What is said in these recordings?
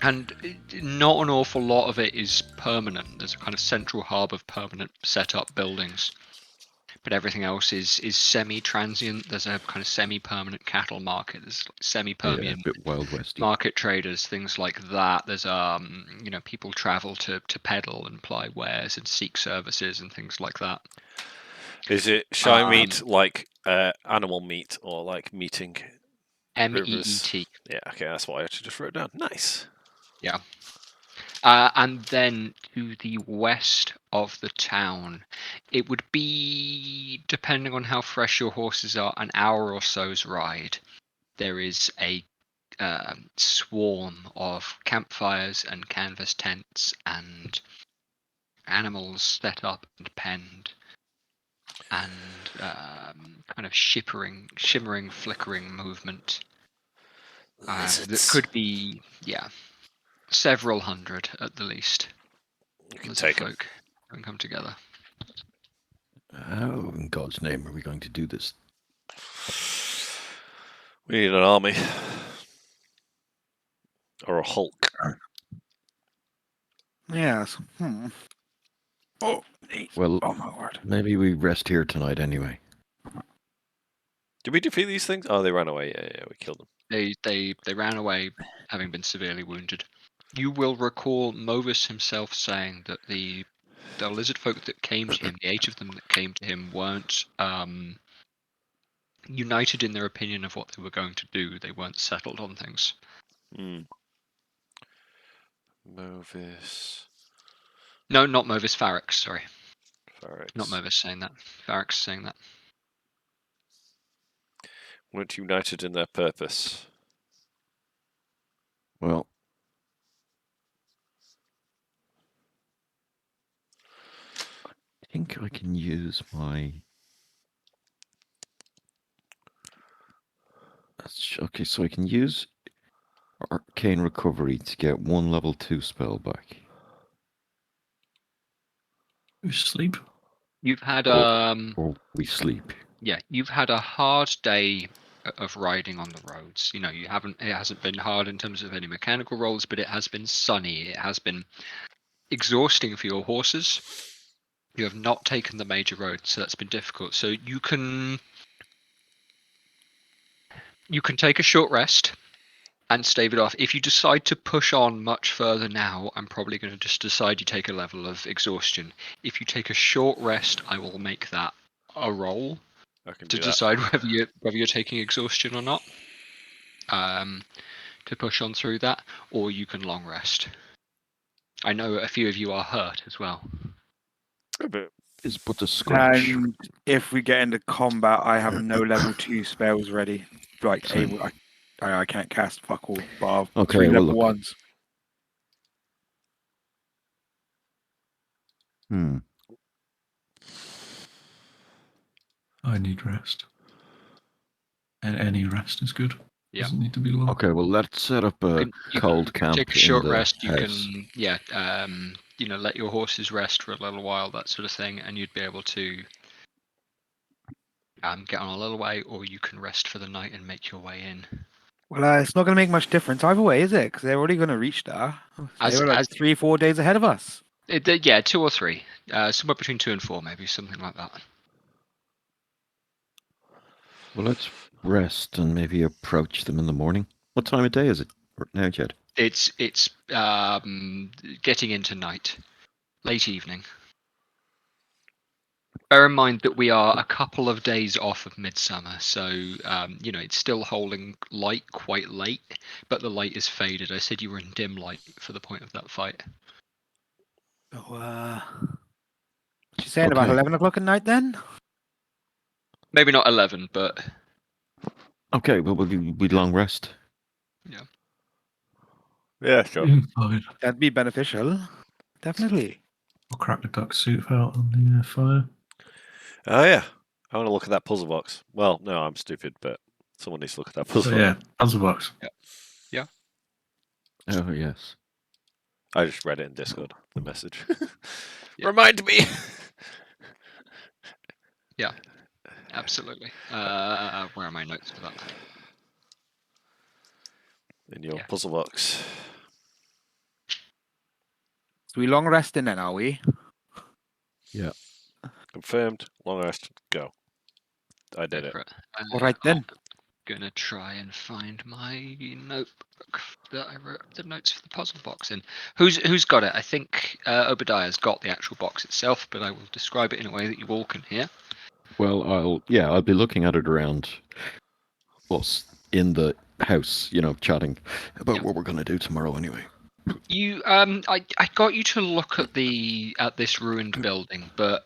And not an awful lot of it is permanent. There's a kind of central hub of permanent set-up buildings, but everything else is semi-transient. There's a kind of semi-permanent cattle market. There's semi-permanent a bit Wild Westy. market traders, things like that. There's people travel to peddle and ply wares and seek services and things like that. Is it shy meat like animal meat or like meeting? MEET. Yeah, okay, that's what I actually just wrote down. Nice. Yeah. And then to the west of the town, it would be, depending on how fresh your horses are, an hour or so's ride. There is a swarm of campfires and canvas tents and animals set up and penned, and kind of shimmering, flickering movement. That could be, several hundred at the least. You can take them. Folk and come together. How in God's name are we going to do this? We need an army. Or a Hulk. Yes. Oh, well, oh my word. Maybe we rest here tonight anyway. Did we defeat these things? Oh, they ran away. Yeah, we killed them. They ran away, having been severely wounded. You will recall Movis himself saying that the lizard folk that came to him, the 8 of them that came to him, weren't united in their opinion of what they were going to do. They weren't settled on things. Movis. No, not Movis. Farrax. Sorry. Farrax. Not Movis saying that. Farrax saying that. Weren't united in their purpose. Well, I think I can use my... Okay, so I can use Arcane Recovery to get 1 level 2 spell back. You sleep? You've had Or we sleep. Yeah, you've had a hard day of riding on the roads. You know, it hasn't been hard in terms of any mechanical rolls, but it has been sunny. It has been exhausting for your horses. You have not taken the major roads, so that's been difficult. So you can take a short rest and stave it off. If you decide to push on much further now, I'm probably going to just decide you take a level of exhaustion. If you take a short rest, I will make that a roll to decide whether you're taking exhaustion or not. To push on through that, or you can long rest. I know a few of you are hurt as well. It's but a scratch. And if we get into combat, I have no level 2 spells ready. Like, I can't cast fuck all, but I've 3 level 1s. I need rest. And any rest is good. Yeah. Doesn't need to be long. Okay, well, let's set up a cold camp. Take a short rest. You house. can, let your horses rest for a little while, that sort of thing, and you'd be able to get on a little way, or you can rest for the night and make your way in. Well, it's not going to make much difference either way, is it? Because they're already going to reach there. They're like 3-4 days ahead of us. 2 or 3. Somewhere between 2 and 4, maybe, something like that. Well, let's rest and maybe approach them in the morning. What time of day is it now, Jed? It's getting into night, late evening. Bear in mind that we are a couple of days off of midsummer, so it's still holding light quite late, but the light is faded. I said you were in dim light for the point of that fight. So, she's saying about 11 o'clock at night then? Maybe not 11, but... Okay, well, we'd long rest. Yeah. Yeah, sure. Fine. That'd be beneficial. Definitely. I'll crack the duck soup out on the fire. Oh, yeah. I want to look at that puzzle box. Well, no, I'm stupid, but someone needs to look at that puzzle box. Puzzle box. Yeah. Oh, yes. I just read it in Discord, the message. Remind me! Yeah, absolutely. Where are my notes for that? In your puzzle box. So we long resting then, are we? Confirmed. Long rest. Go. I did Go it. for it. All right then. Gonna try and find my notebook that I wrote the notes for the puzzle box in. Who's got it? I think Obadiah's got the actual box itself, but I will describe it in a way that you all can hear. Well, I'll be looking at it around us in the house, chatting about what we're going to do tomorrow anyway. You I got you to look at this ruined building, but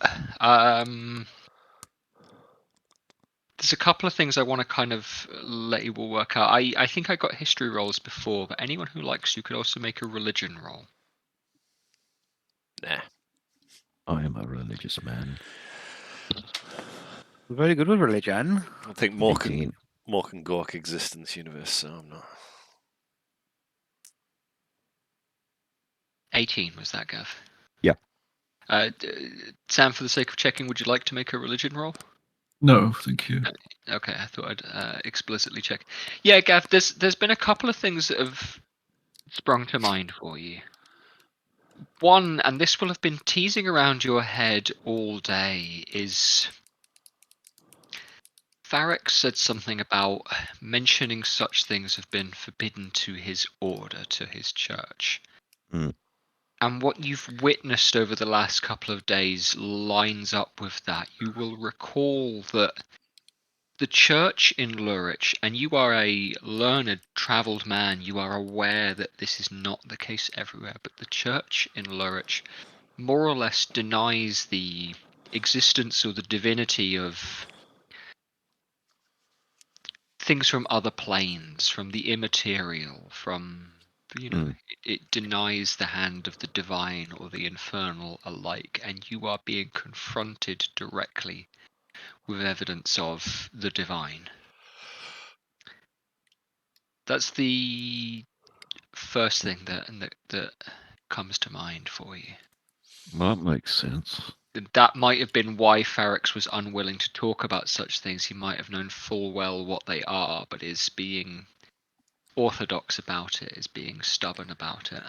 there's a couple of things I want to kind of let you all work out. I think I got history rolls before, but anyone who likes you could also make a religion roll. Nah. I am a religious man. We're very good with religion. I think more can 18. Gork exist in this universe, so I'm not. 18 was that, Gav? Yeah. Sam, for the sake of checking, would you like to make a religion roll? No, thank you. Okay, I thought I'd explicitly check. Yeah, Gav, there's been a couple of things that have sprung to mind for you. One, and this will have been teasing around your head all day, is Farrick said something about mentioning such things have been forbidden to his order, to his church. Mm. And what you've witnessed over the last couple of days lines up with that. You will recall that the church in Lurich, and you are a learned, travelled man, you are aware that this is not the case everywhere, but the church in Lurich more or less denies the existence or the divinity of things from other planes, from the immaterial, from, it denies the hand of the divine or the infernal alike, and you are being confronted directly with evidence of the divine. That's the first thing that comes to mind for you. That makes sense. That might have been why Farrick was unwilling to talk about such things. He might have known full well what they are, but is being orthodox about it, is being stubborn about it.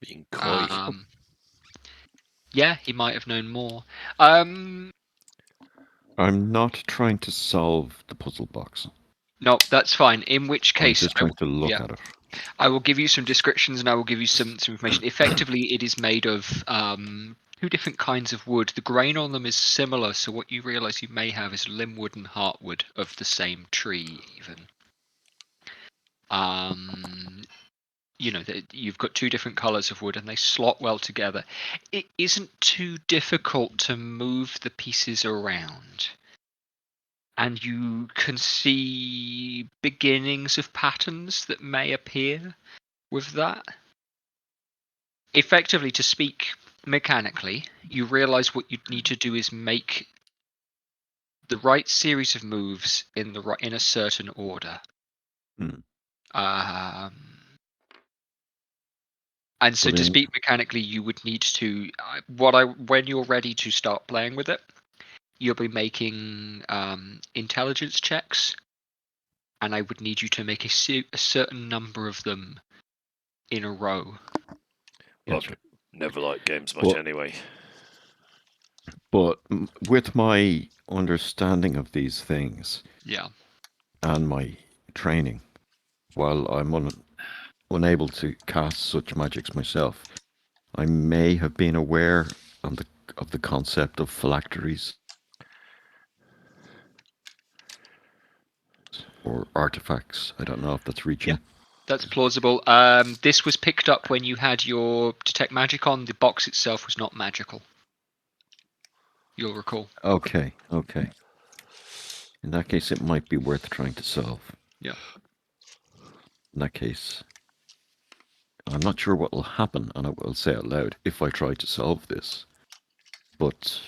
Being coy. Yeah, he might have known more. I'm not trying to solve the puzzle box. No, that's fine. In which I'm case, just trying to look at it. I will give you some descriptions and I will give you some information. Effectively, it is made of two different kinds of wood. The grain on them is similar, so what you realise you may have is limbwood and heartwood of the same tree, even. You've got two different colours of wood and they slot well together. It isn't too difficult to move the pieces around. And you can see beginnings of patterns that may appear with that. Effectively, to speak mechanically, you realize what you need to do is make the right series of moves in a certain order. And so to speak mechanically, you would need to when you're ready to start playing with it, you'll be making intelligence checks, and I would need you to make a certain number of them in a row. Gotcha. Never liked games much anyway. But with my understanding of these things, and my training, while I'm unable to cast such magics myself, I may have been aware of the concept of phylacteries or artifacts. I don't know if that's reaching. Yeah, that's plausible. This was picked up when you had your detect magic on. The box itself was not magical. You'll recall. Okay. In that case, it might be worth trying to solve. Yeah. In that case, I'm not sure what will happen, and I will say out loud, if I try to solve this. But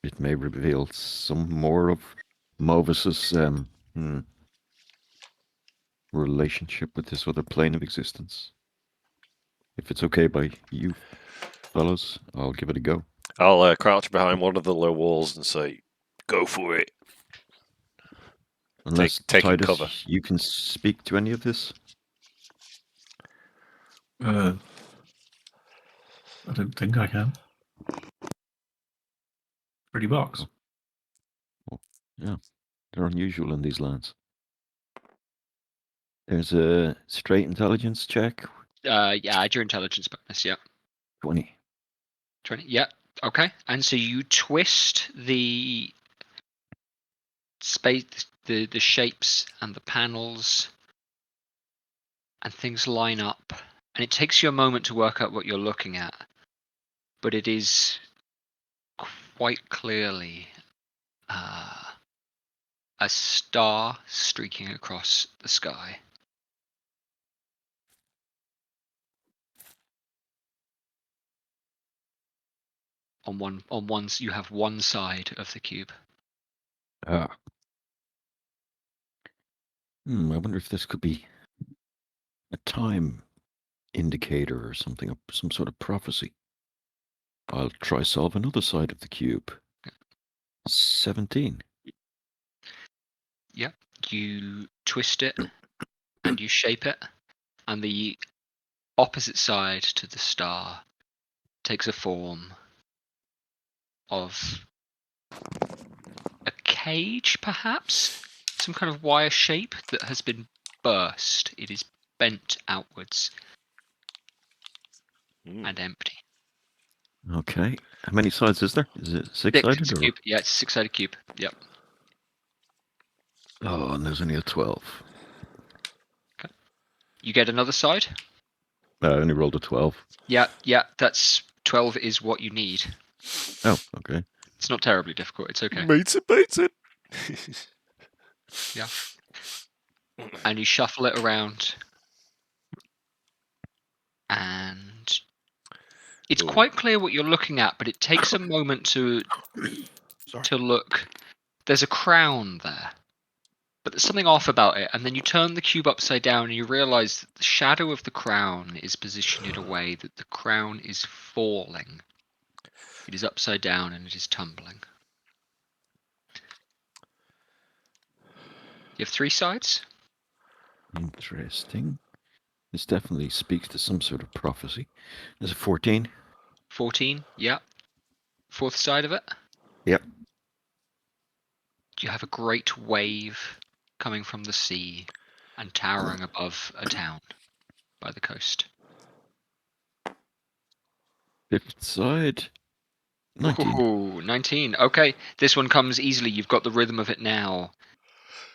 it may reveal some more of Movis's relationship with this other plane of existence. If it's okay by you fellows, I'll give it a go. I'll crouch behind one of the low walls and say, "Go for it." Unless take Titus, cover. You can speak to any of this? I don't think I can. Pretty box. Oh, yeah, they're unusual in these lands. There's a straight intelligence check. Yeah, add your intelligence bonus. Yeah. 20. 20. Yeah. Okay. And so you twist the space, the shapes and the panels, and things line up. And it takes you a moment to work out what you're looking at, but it is quite clearly a star streaking across the sky. On one, you have one side of the cube. Ah. I wonder if this could be a time indicator or something, some sort of prophecy. I'll try solve another side of the cube. 17. Yep. You twist it and you shape it, and the opposite side to the star takes a form of a cage, perhaps? Some kind of wire shape that has been burst. It is bent outwards and empty. Okay. How many sides is there? Is it six-sided? Or? Cube. Yeah, it's a six-sided cube. Yep. Oh, and there's only a 12. Okay. You get another side? I only rolled a 12. Yeah, that's 12 is what you need. Oh, okay. It's not terribly difficult. It's okay. Beats it. Yeah. And you shuffle it around. And it's quite clear what you're looking at, but it takes a moment to look. There's a crown there, but there's something off about it. And then you turn the cube upside down and you realize that the shadow of the crown is positioned in a way that the crown is falling. It is upside down and it is tumbling. You have 3 sides? Interesting. This definitely speaks to some sort of prophecy. There's a 14. 14, yeah. 4th side of it? Yep. You have a great wave coming from the sea and towering above a town by the coast. 5th side. 19. Ooh, 19. Okay, this one comes easily. You've got the rhythm of it now.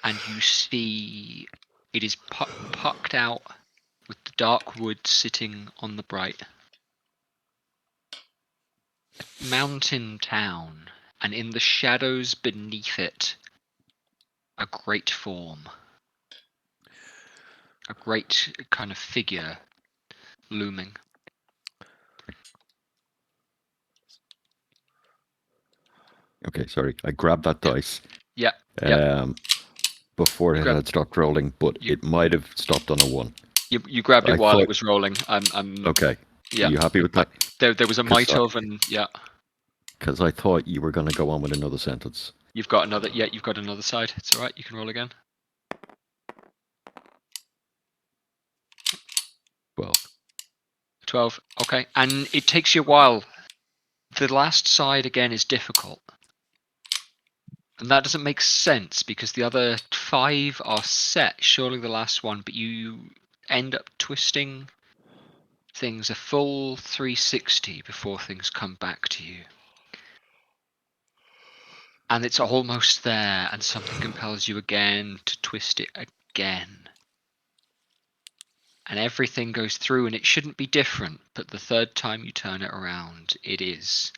And you see it is pucked out with the dark wood sitting on the bright mountain town, and in the shadows beneath it, a great form, a great kind of figure looming. Okay, sorry. I grabbed that dice. Yeah. Before it had stopped rolling, but it might have stopped on a 1. You grabbed it while it was rolling. Okay. Yeah. Are you happy with that? There was a might of, and yeah. Because I thought you were going to go on with another sentence. You've got another. Yeah, you've got another side. It's all right. You can roll again. 12. 12. Okay, and it takes you a while. The last side again is difficult. And that doesn't make sense because the other 5 are set, surely the last one, but you end up twisting things a full 360 before things come back to you. And it's almost there, and something compels you again to twist it again. And everything goes through, and it shouldn't be different, but the 3rd time you turn it around, it is.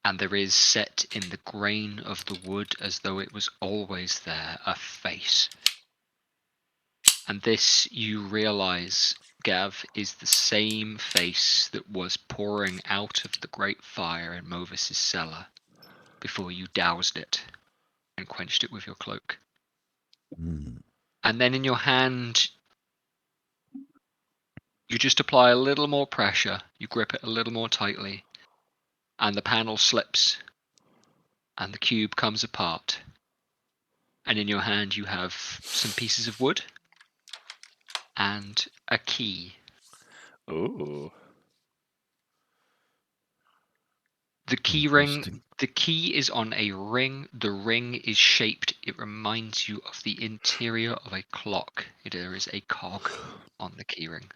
And there is set in the grain of the wood, as though it was always there, a face. And this, you realize, Gav, is the same face that was pouring out of the great fire in Movis' cellar before you doused it and quenched it with your cloak. And then in your hand, you just apply a little more pressure, you grip it a little more tightly, and the panel slips, and the cube comes apart. And in your hand you have some pieces of wood and a key. Ooh. The key ring. The key is on a ring. The ring is shaped. It reminds you of the interior of a clock. There is a cog on the key ring.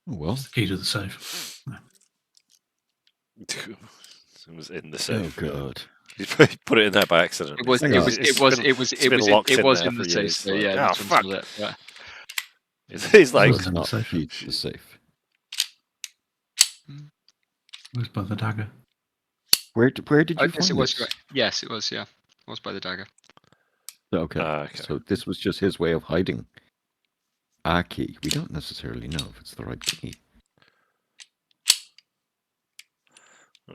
Well, it's the key to the safe. No. It was in the safe. Oh god. You put it in there by accident. It was in the safe. So yeah, Oh, this fuck. one's it. Yeah. He's like, It's in the Not safe. key to the safe. It was by the dagger. Where did you Yes, find it was. this? Right. Yes, it was. Yeah, it was by the dagger. Okay. okay. So this was just his way of hiding a key. We don't necessarily know if it's the right key.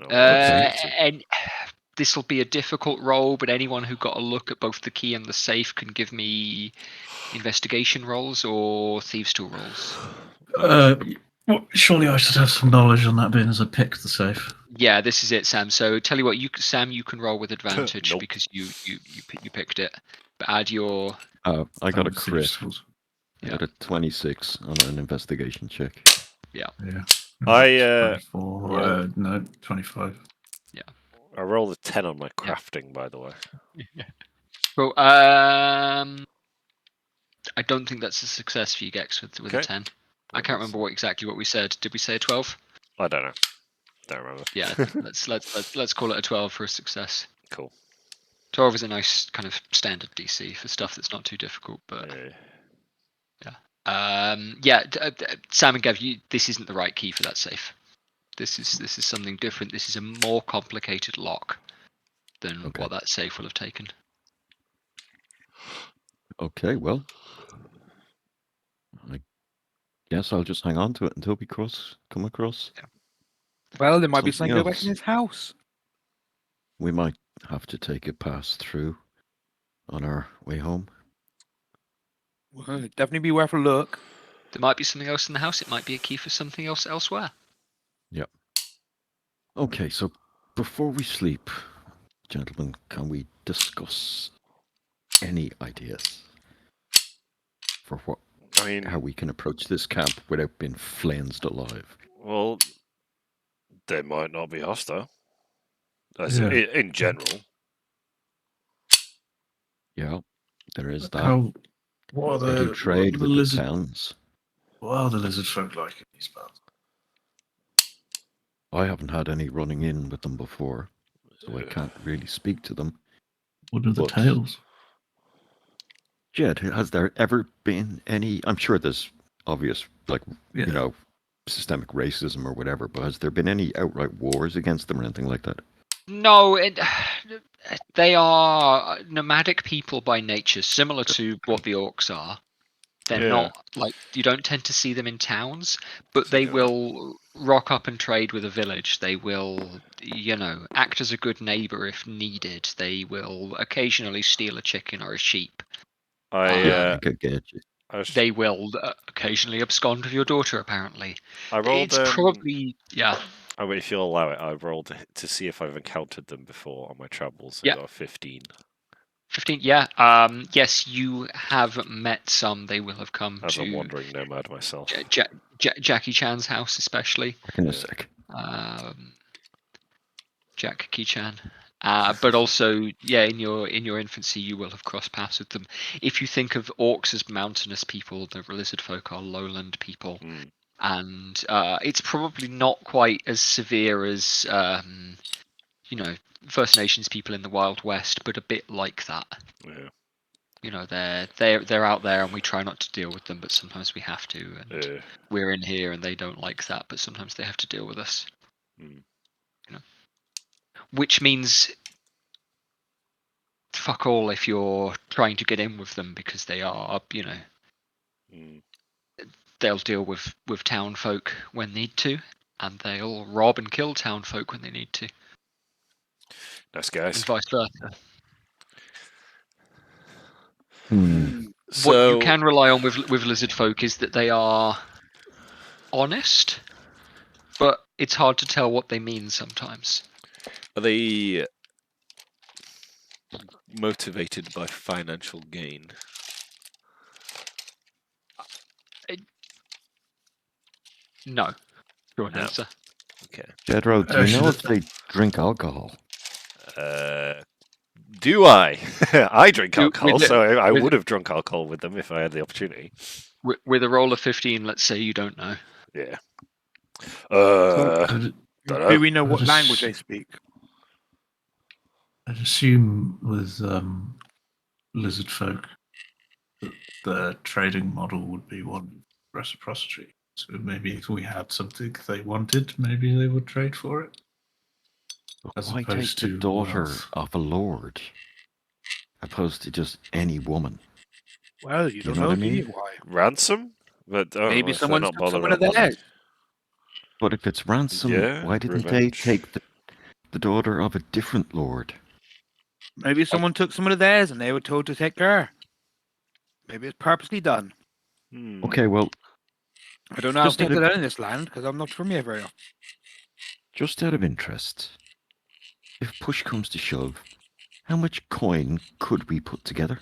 And this will be a difficult roll, but anyone who got a look at both the key and the safe can give me investigation rolls or thieves' tool rolls. Well, surely I should have some knowledge on that being as I picked the safe. Yeah, this is it, Sam. So tell you what, Sam, you can roll with advantage Nope. because you picked it. But add your. I got a Thieves' crit. tools. I got a 26 on an investigation check. Yeah. Yeah. I 24, no, 25. I rolled a 10 on my crafting, by the way. Well, I don't think that's a success for you, Gex, with a 10. I can't remember exactly what we said. Did we say a 12? I don't know. Don't remember. Yeah, let's call it a 12 for a success. Cool. 12 is a nice kind of standard DC for stuff that's not too difficult, but Sam and Gav, this isn't the right key for that safe. This is something different. This is a more complicated lock than what that safe will have taken. Okay, well, I guess I'll just hang on to it until we come across. Yeah. Well, there might be something something go back else. in his house. We might have to take a pass through on our way home. Well, it'd definitely be worth a look. There might be something else in the house. It might be a key for something else elsewhere. Yep. Okay, so before we sleep, gentlemen, can we discuss any ideas for how we can approach this camp without being flensed alive? Well, they might not be hostile. In general. Yeah, there is that. What are they do trade with the towns. What are the lizard folk like in these parts? I haven't had any running in with them before, so I can't really speak to them. What are the tales? Jed, has there ever been any? I'm sure there's obvious, systemic racism or whatever, but has there been any outright wars against them or anything like that? No, they are nomadic people by nature, similar to what the orcs are. They're not you don't tend to see them in towns, but they will rock up and trade with a village. They will, act as a good neighbor if needed. They will occasionally steal a chicken or a sheep. I get you. They will occasionally abscond with your daughter, apparently. I rolled. It's probably if you'll allow it, I rolled to see if I've encountered them before on my travels. I got a 15. 15, yeah. Yes, you have met some. They will have come as a wandering nomad myself. Jackie Chan's house, especially. Back in a sec. Jackie Chan. But also, in your infancy, you will have crossed paths with them. If you think of orcs as mountainous people, the lizard folk are lowland people, and it's probably not quite as severe as First Nations people in the Wild West, but a bit like that. Yeah. They're out there, and we try not to deal with them, but sometimes we have to. And we're in here, and they don't like that, but sometimes they have to deal with us. Which means fuck all if you're trying to get in with them, because they are, they'll deal with town folk when need to, and they'll rob and kill town folk when they need to. Nice guys. And vice versa. So what you can rely on with lizard folk is that they are honest, but it's hard to tell what they mean sometimes. Are they motivated by financial gain? No. Short No. answer. Okay. Jedro, do you know if they drink alcohol? Do I? I drink Do- alcohol, with it- so I with- would have drunk alcohol with them if I had the opportunity. With a roll of 15, let's say you don't know. Yeah. I'd, Dunno. Do we know what just- language they speak? I'd assume with lizard folk that the trading model would be one reciprocity. So maybe if we had something they wanted, maybe they would trade for it. As Why take opposed the to daughter wealth. of a lord, opposed to just any woman? Well, you don't know know, what I do you? mean? Why? Ransom? But Maybe if they're someone not took bothered someone about of money. theirs. But if it's ransom, Yeah, why didn't revenge. they take the daughter of a different lord? Maybe someone took someone of theirs and they were told to take her. Maybe it's purposely done. Okay, well, I don't know how Just things out are of- done in this land because I'm not from here very often. just out of interest, if push comes to shove, how much coin could we put together?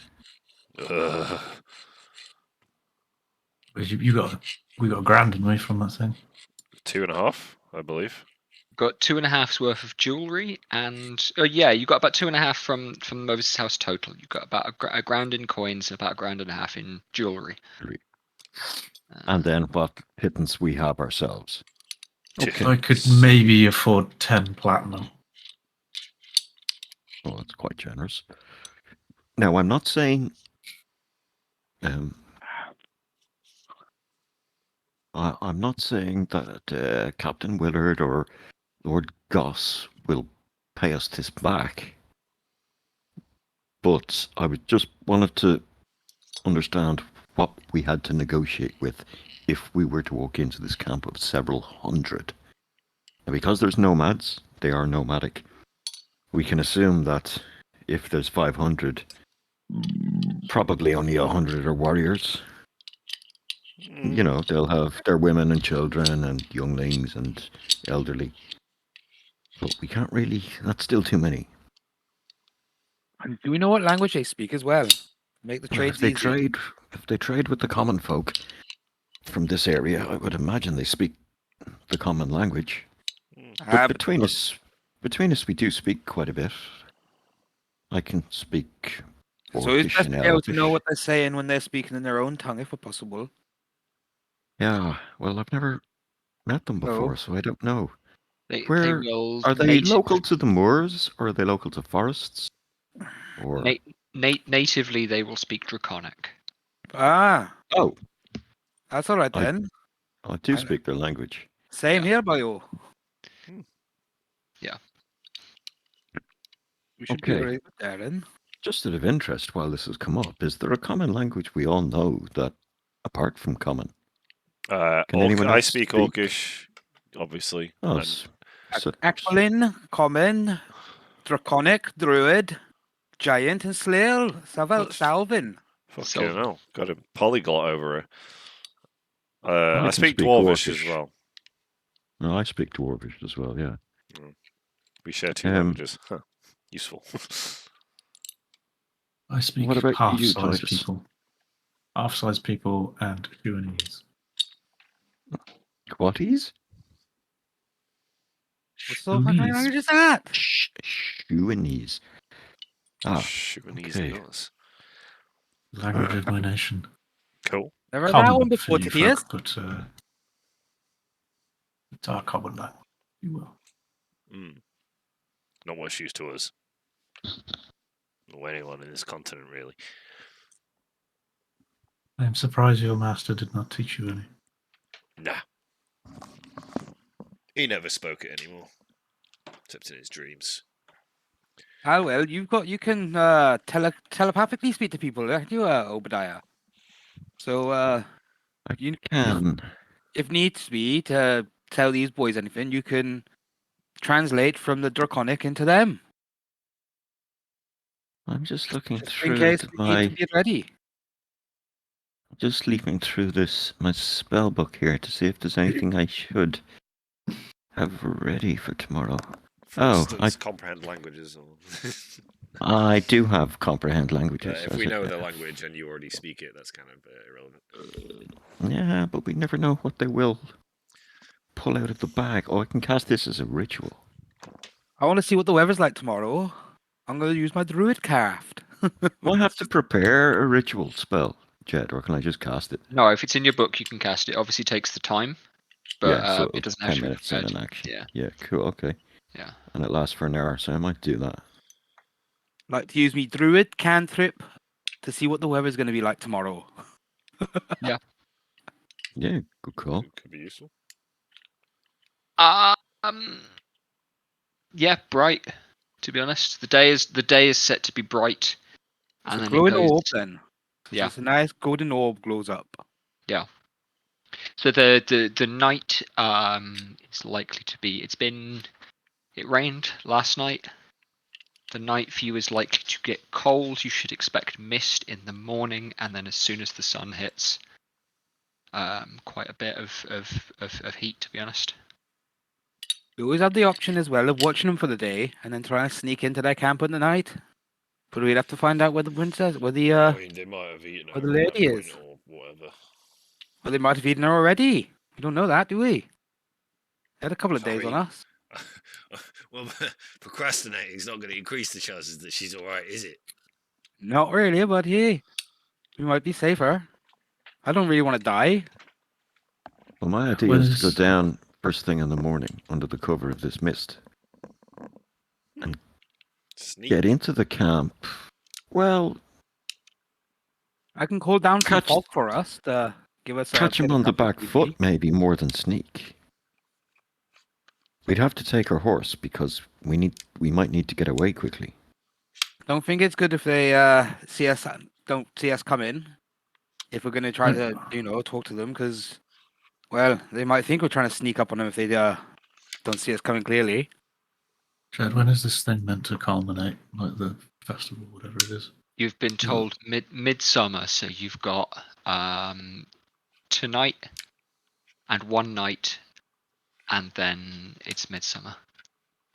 We got a grand in me from that thing. 2.5, I believe. Got 2.5's worth of jewelry, and you got about 2.5 from Moses' house total. You got about a grand in coins and about a grand and a half in jewelry. And then what pittance we have ourselves. Okay. I could maybe afford 10 platinum. Well, that's quite generous. Now, I'm not saying... I'm not saying that Captain Willard or Lord Goss will pay us this back. But I would just wanted to understand what we had to negotiate with if we were to walk into this camp of several hundred. And because there's nomads, they are nomadic. We can assume that if there's 500, probably only 100 are warriors. You know, they'll have their women and children and younglings and elderly. But we can't really, that's still too many. And do we know what language they speak as well? Make the Well, trades if they easier. trade with the common folk from this area, I would imagine they speak the common language. But between us, we do speak quite a bit. I can speak So it's Orcish best and to be able to Elvish. know what they're saying when they're speaking in their own tongue, if possible. Yeah, well, I've never met them before, Oh. so I don't know. They Where will are they local to the moors, or are they local to forests? Or natively they will speak Draconic. Ah, oh, that's all right I- then. I do speak their language. Same here, Bio. Yeah. We should be Okay. right there then. Just out of interest, while this has come up, is there a common language we all know that, apart from common? Can anyone I else speak speak? Orcish, obviously. Oh, and Aquilin, Common, Draconic, Druid, Giant, and Slayer. Salvin. fucking hell, got a polyglot over it. I I can speak speak Dwarvish as Orcish. well. No, I speak Dwarvish as well, yeah. We share two languages. Huh. Useful. I speak What about you, half-size Titus? people. Half-size people and Huanese. Quatties? What sort of fucking language is that? Shuanese. Ah, Shuanese okay. nuts. Language of my nation. Cool. Never heard that Common one before, for you Titius. folk, but it's our common language. You will. Not much use to us. Or anyone in this continent, really. I am surprised your master did not teach you any. Nah. He never spoke it anymore. Except in his dreams. Ah, well, you can telepathically speak to people, can't you, Obadiah? So, you can. If needs be to tell these boys anything, you can translate from the Draconic into them. I'm just looking In through case we need my... to get ready. Just leafing through my spell book here to see if there's anything I should have ready for tomorrow. For instance, comprehend languages. Or I do have comprehend languages. if we know the language and you already speak it, that's kind of irrelevant. Yeah, but we never know what they will pull out of the bag? Oh, I can cast this as a ritual. I want to see what the weather's like tomorrow. I'm going to use my druid craft. Well, I have to prepare a ritual spell, Jed, or can I just cast it? No, if it's in your book, you can cast it. Obviously, takes the time, but yeah, so it doesn't 10 have to be minutes in prepared. an action. Yeah. Yeah, cool, okay. Yeah. And it lasts for an hour, so I might do that. Like to use me druid cantrip to see what the weather's going to be like tomorrow. Yeah, good call. Could be useful. Yeah, bright. To be honest, the day is set to be bright, and It's a then glowing it goes. orb then. Yeah. It's a nice golden orb glows up. Yeah. So the night is likely to be. It rained last night. The night view is likely to get cold. You should expect mist in the morning, and then as soon as the sun hits, quite a bit of heat. To be honest. We always have the option as well of watching them for the day and then trying to sneak into their camp in the night. But we'd have to find out where the princess, where the I mean, they might have eaten where her the at that lady point is. or whatever. Well, they might have eaten her already. We don't know that, do we? They had a couple of days on Sorry. us. Well, procrastinating is not going to increase the chances that she's all right, is it? Not really, but hey, we might be safer. I don't really want to die. Well, my idea is to go down first thing in the morning under the cover of this mist and get into the camp. Well, I can call down some catch- folk for us to give us catch him bit of on the company. back foot, maybe more than sneak. We'd have to take our horse because we might need to get away quickly. Don't think it's good if they don't see us come in. If we're going to try to, talk to them, because, well, they might think we're trying to sneak up on them if they don't see us coming clearly. Chad, when is this thing meant to culminate? Like the festival, whatever it is? You've been told midsummer, so you've got tonight and one night, and then it's midsummer.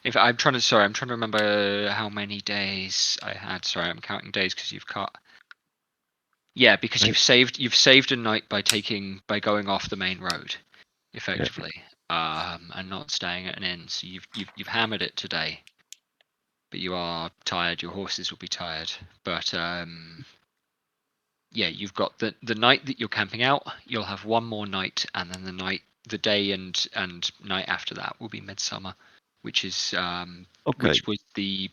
I'm trying to remember how many days I had. Sorry, I'm counting days because you've cut. Yeah, because you've saved a night by going off the main road, effectively, and not staying at an inn. So you've hammered it today, but you are tired. Your horses will be tired, but yeah, you've got the night that you're camping out. You'll have one more night, and then the day and night after that will be midsummer, which is which was the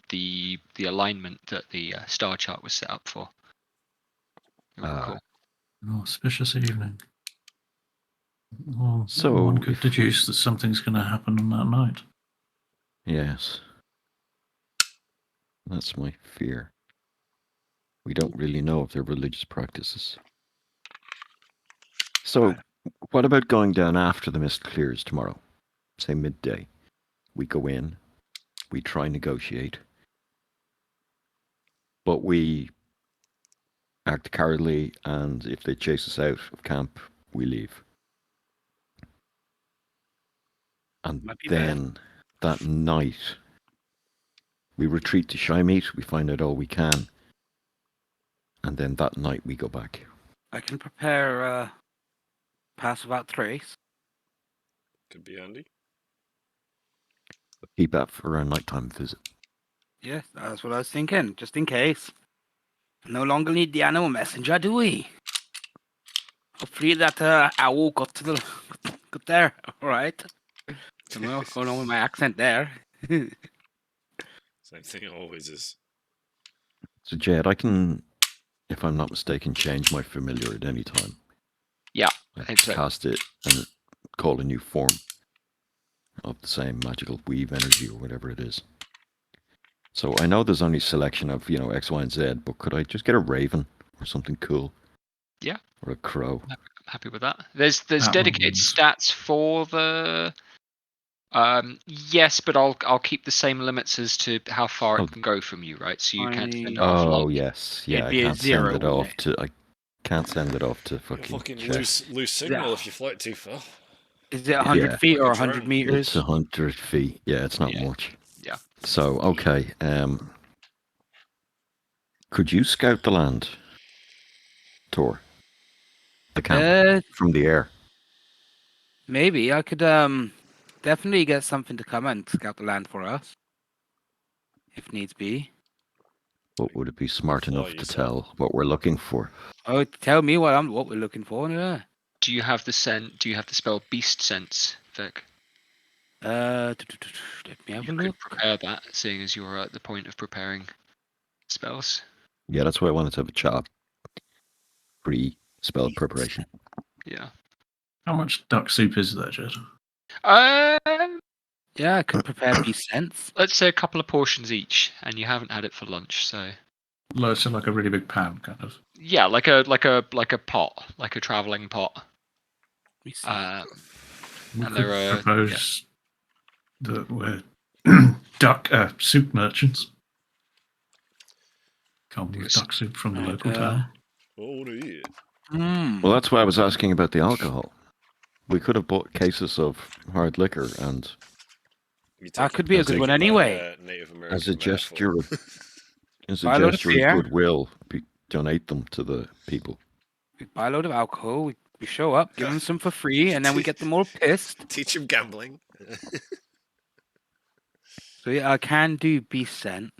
alignment that the star chart was set up for. Cool. Auspicious evening. Well, so one could deduce that something's going to happen on that night. Yes. That's my fear. We don't really know if they're religious practices. So, what about going down after the mist clears tomorrow? Say midday. We go in, we try and negotiate, but we act cowardly, and if they chase us out of camp, we leave. And then that night, we retreat to Shymeet, we find out all we can, and then that night we go back. I can prepare pass without trace. Could be handy. Keep that for our nighttime visit. Yes, that's what I was thinking, just in case. No longer need the animal messenger, do we? Hopefully that owl got there. All right. I don't know what's going on with my accent there. Same thing it always is. So Jed, I can, if I'm not mistaken, change my familiar at any time. Yeah, I think so. Cast it and call a new form of the same magical weave energy or whatever it is. So I know there's only selection of, X, Y, and Z, but could I just get a raven or something cool? Yeah. Or a crow? I'm happy with that. There's dedicated stats for the yes, but I'll keep the same limits as to how far it can go from you, right? So you can't send it off. Oh yes, yeah. I can't send it off to. I can't send it off to fucking loose signal if you fly it too far. Is it 100 feet or 100 meters? It's 100 feet. Yeah, it's not much. Yeah. So okay, could you scout the land, Tor? The camp from the air. Maybe I could definitely get something to come and scout the land for us, if needs be. But would it be smart Fly enough to yourself. tell what we're looking for? Oh, tell me what we're looking for. Yeah. Do you have the spell Beast Sense, Vic? Let me have You a could look. prepare that, seeing as you're at the point of preparing spells. Yeah, that's why I wanted to have a chat. Pre-spell preparation. Yeah. How much duck soup is there, Jed? Yeah, I could prepare beast sense. Let's say a couple of portions each, and you haven't had it for lunch, so So like a really big pan, kind of. yeah, like a pot, like a traveling pot. Let me see. We And could there are propose that we're duck soup merchants. Come with Yes. duck soup from the Right, local town. Oh, dear. Well, that's why I was asking about the alcohol. We could have bought cases of hard liquor, and That could be a good one anyway. Native American as a gesture of Buy a load of beer. goodwill, donate them to the people. We buy a load of alcohol. We show up, give them some for free, and then we get them all pissed. Teach him gambling. So yeah, I can do beast scent.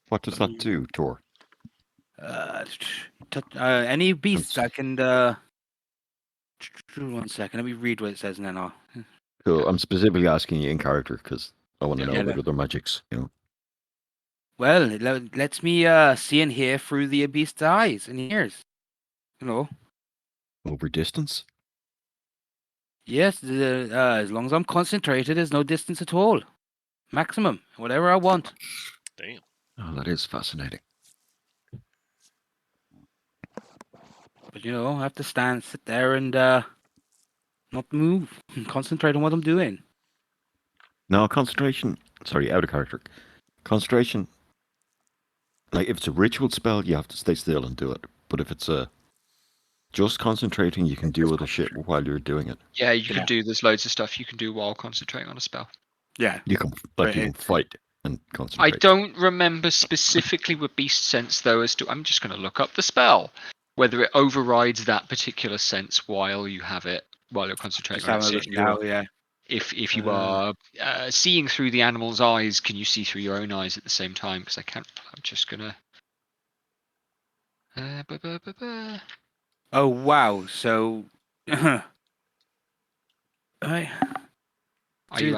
What does that do, Tor? Any beasts I can. 1 second, let me read what it says, and then I'll. Cool. I'm specifically asking you in character because I want to know Yeah. about other magics. Well, it lets me see and hear through the beast's eyes and ears. Over distance. Yes, as long as I'm concentrated, there's no distance at all. Maximum, whatever I want. Damn. Oh, that is fascinating. But I have to sit there and not move and concentrate on what I'm doing. No, concentration. Sorry, out of character. Concentration. Like, if it's a ritual spell, you have to stay still and do it. But if it's just concentrating, you can do other shit while you're doing it. Yeah, you can do. There's loads of stuff you can do while concentrating on a spell. Yeah. You can fight and I concentrate. don't remember specifically with Beast Sense though. I'm just going to look up the spell, whether it overrides that particular sense while you're concentrating on it. If you are seeing through the animal's eyes, can you see through your own eyes at the same time? Because I can't. I'm just gonna. Oh wow! So, Are you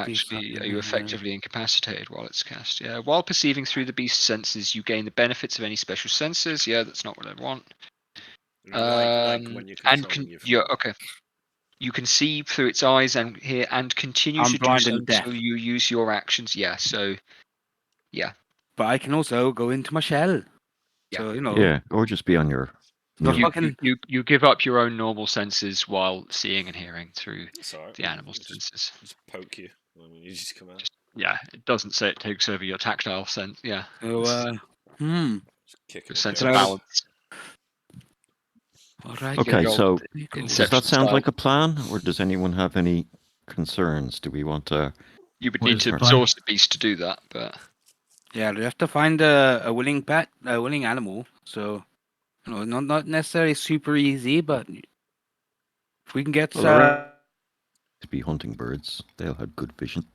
effectively incapacitated while it's cast? Yeah. While perceiving through the beast's senses, you gain the benefits of any special senses. Yeah, that's not what I want. Like when you're okay. You can see through its eyes and hear, and continue I'm to do blind so and deaf. until you use your actions. Yeah. So, yeah. But I can also go into my shell. Yeah. So Yeah, or just be on your. You give up your own normal senses while seeing and hearing through the animal's senses. Just poke you. I mean, you just come out. Yeah, it doesn't say it takes over your tactile sense. Yeah. So, Just kick The sense him of in the balance. All right. Okay, so Inception does that sound style. like a plan, or does anyone have any concerns? Do we want to? You would What need is to the plan? source the beast to do that, but Yeah, we have to find a willing pet, a willing animal. So, not necessarily super easy, but if we can get To be hunting birds, they'll have good vision.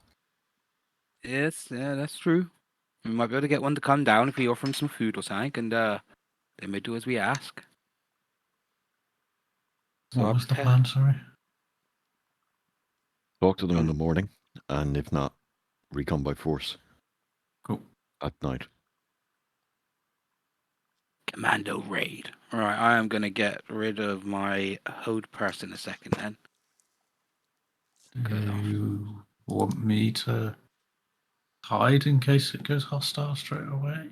yes, yeah, that's true. We might be able to get one to come down if we offer him some food or something, and they may do as we ask. So What was the plan, sorry? Talk to them in the morning, and if not, recon by force. Cool. At night. Commando raid. All right, I am going to get rid of my hold purse in a second then. Do you want me to hide in case it goes hostile straight away?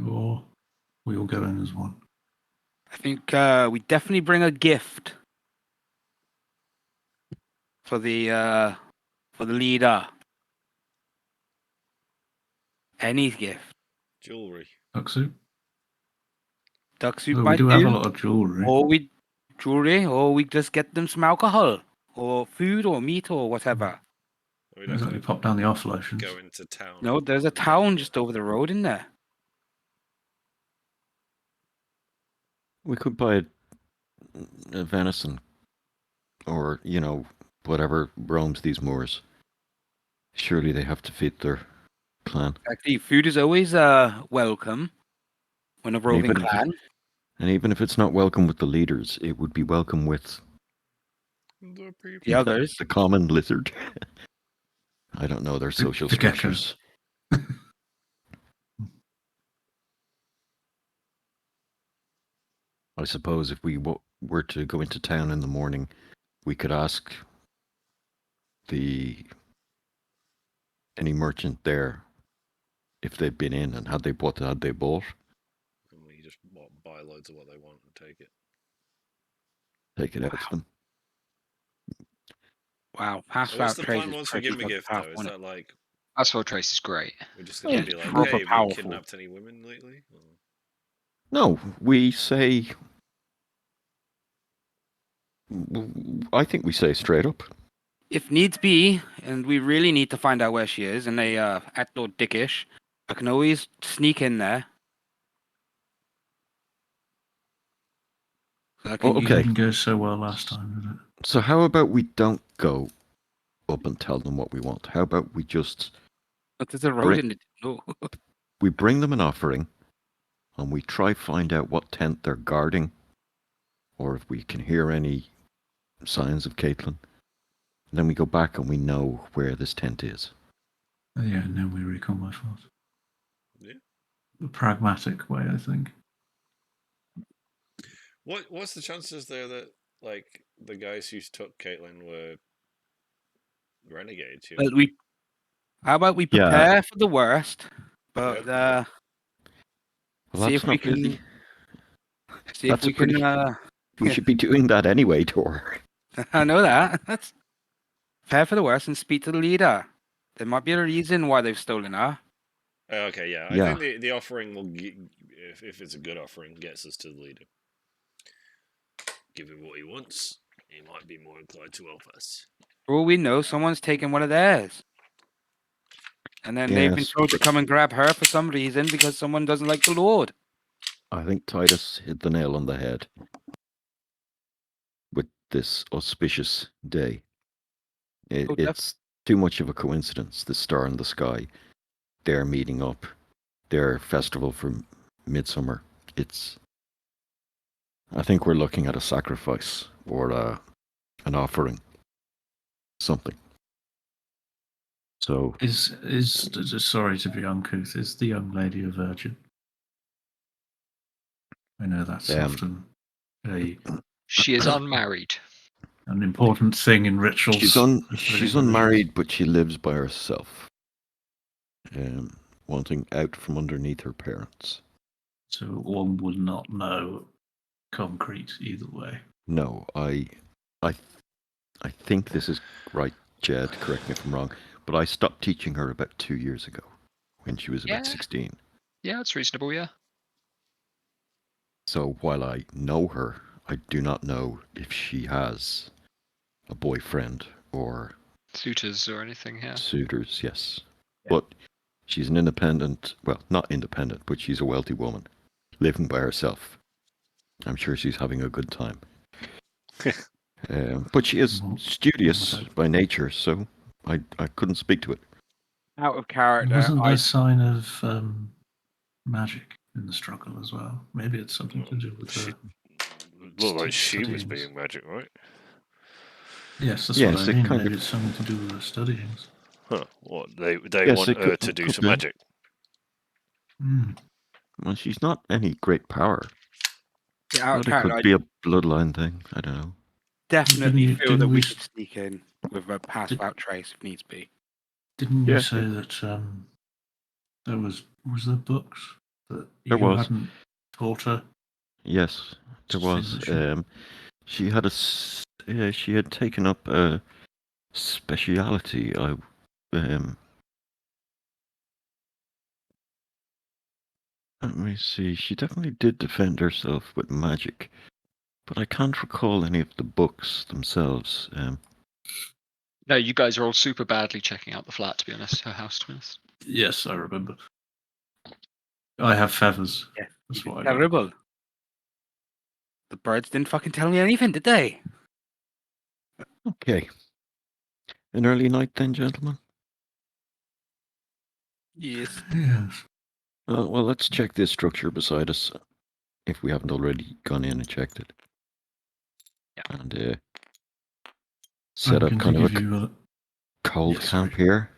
Or we all go in as one? I think we definitely bring a gift for the leader. Any gift. Jewelry. Duck soup? Duck soup Oh, we might do have a lot of jewelry. or we just get them some alcohol or food or meat or whatever. We'd Looks have like we to pop down the off lotions. go into town. No, there's a town just over the road in there. We could buy a venison or, whatever roams these moors. Surely they have to feed their clan. Actually, food is always welcome when a roving Even if clan. And even if it's not welcome with the leaders, it would be welcome with The others. the common lizard. I don't know their social the gecko. structures. I suppose if we were to go into town in the morning, we could ask any merchant there if they've been in and had they bought. And we just buy loads of what they want and take it. Take it out to them. Wow, pass What's route the trace plan is once we pretty give him a gift, tough, though? Is wasn't that like Asphalt Trace is great. we're just Yeah, going to be it's like, proper hey, have you powerful. kidnapped any women lately? Or... No, we say. I think we say straight up. If needs be, and we really need to find out where she is, and they act all dickish, I can always sneak in there. So I can Oh, It okay. didn't go so well last time, did it? So how about we don't go up and tell them what we want? How about we just But there's a road Bring- in it. No. we bring them an offering, and we try find out what tent they're guarding, or if we can hear any signs of Caitlin. And then we go back and we know where this tent is. Yeah, and then we recon by force. Yeah. The pragmatic way, I think. What's the chances there that like the guys who took Caitlin were renegades? Well, how about we Yeah. prepare for the worst, but Well, see that's if we not really. can. See if That's we a pretty. can. We should be doing that anyway, Tor. I know that. That's prepare for the worst and speak to the leader. There might be a reason why they've stolen her. Okay, yeah. I Yeah. think the offering will, if it's a good offering, gets us to the leader. Give him what he wants. He might be more inclined to help us. For all we know, someone's taken one of theirs. And then they've been Yes, told to but- come and grab her for some reason because someone doesn't like the Lord. I think Titus hit the nail on the head with this auspicious day. It's too much of a coincidence, the star in the sky. They're meeting up. Their festival for midsummer. I think we're looking at a sacrifice or an offering. Something. So Is sorry to be uncouth, is the young lady a virgin? I know that's often She is unmarried. an important thing in rituals. she's unmarried, but she lives by herself. Wanting out from underneath her parents. So one would not know concrete either way. No, I think this is right, Jed. Correct me if I'm wrong, but I stopped teaching her about 2 years ago, when she was about 16. Yeah, it's reasonable. Yeah. So while I know her, I do not know if she has a boyfriend or Suitors or anything. Yeah. suitors. Yes, but she's an independent. Well, not independent, but she's a wealthy woman, living by herself. I'm sure she's having a good time. But she is studious by nature, so I couldn't speak to it. Out of character. Wasn't there a sign of magic in the struggle as well? Maybe it's something to do with her. Looked like she was studyings. being magic, right? Yes, that's Yes, what I it mean. kind Maybe of- it's something to do with her studyings. Huh. What they Yes, want it her could- to do could some be. magic. Well, she's not any great power. Yeah, out of But it character. could I be a bloodline thing. I don't know. definitely Didn't feel that we we s- should sneak in with a pass route trace if needs be. Didn't you Yeah, say that there was there books that There you was. hadn't taught her? Yes, there was. Signature. She had she had taken up a speciality. Let me see. She definitely did defend herself with magic, but I can't recall any of the books themselves. No, you guys are all super badly checking out the flat. To be honest, her house. To be honest. Yes, I remember. I have feathers. Yeah, That's what I got. terrible. The birds didn't fucking tell me anything, did they? Okay. An early night then, gentlemen? Yes. Yes. Well, let's check this structure beside us, if we haven't already gone in and checked it. Yeah. And set I'm up going kind to of give a you a. cold Yes, camp sorry. here.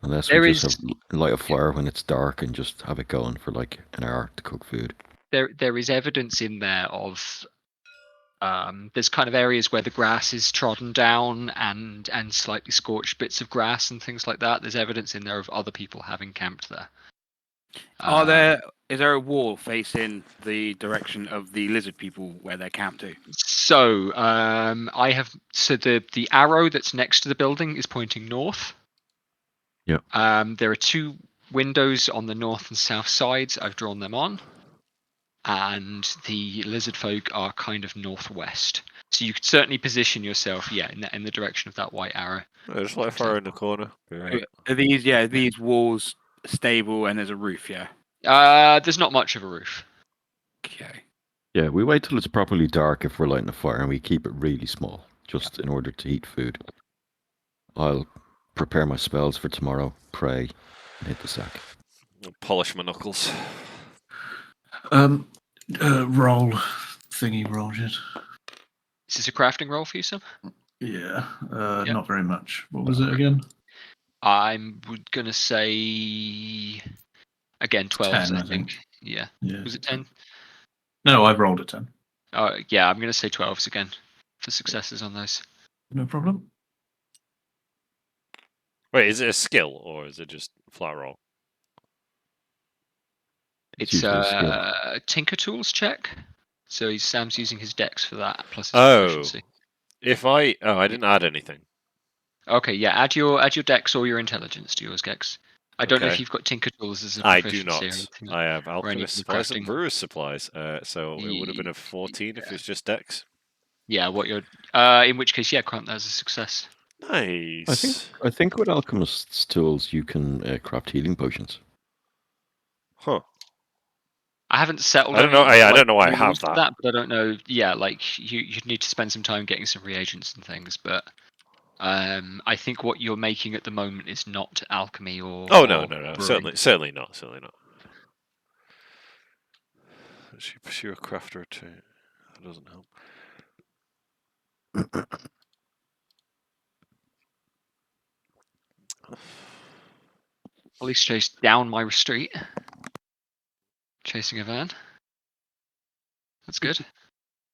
Unless we There just is light a fire when it's dark and just have it going for like an hour to cook food. there is evidence in there of there's kind of areas where the grass is trodden down and slightly scorched bits of grass and things like that. There's evidence in there of other people having camped there. Is there a wall facing the direction of the lizard people where they're camped to? So the arrow that's next to the building is pointing north. Yep. There are 2 windows on the north and south sides. I've drawn them on, and the lizard folk are kind of northwest. So you could certainly position yourself, in the direction of that white arrow. Just like fire in the corner. Be right. Are these walls stable and there's a roof? Yeah. There's not much of a roof. Okay. Yeah, we wait till it's properly dark if we're lighting a fire, and we keep it really small, just in order to heat food. I'll prepare my spells for tomorrow, pray, and hit the sack. I'll polish my knuckles. Roll thingy roll it. Is this a crafting roll for you, Sam? Yeah. Yeah. Not very much. What was it again? I'm gonna say again 12. 10, I I think. think. Yeah. Yeah. Was it 10? No, I rolled a 10. Yeah, I'm gonna say 12s again for successes on those. No problem. Wait, is it a skill or is it just flat roll? It's usually a skill. a Tinker Tools check. So Sam's using his dex for that plus his Oh. proficiency. I didn't add anything. Okay, yeah, add your dex or your intelligence to yours, Gex. I don't know if Okay. you've got Tinker Tools as a I do proficiency not. or anything. I have or any alchemist of the supplies and crafting. brewer's supplies. So it would have been a 14 if it's just dex. Yeah, what you're in which case, yeah, count that as a success. Nice. I think with alchemist's tools you can craft healing potions. Huh. I haven't settled. I don't know. any, I like, don't know why I rules have for that. but I don't know. Yeah, like you'd need to spend some time getting some reagents and things. But I think what you're making at the moment is not alchemy or. Oh or no. brewing. Certainly not. She a crafter too. That doesn't help. Police chase down my street, chasing a van. That's good.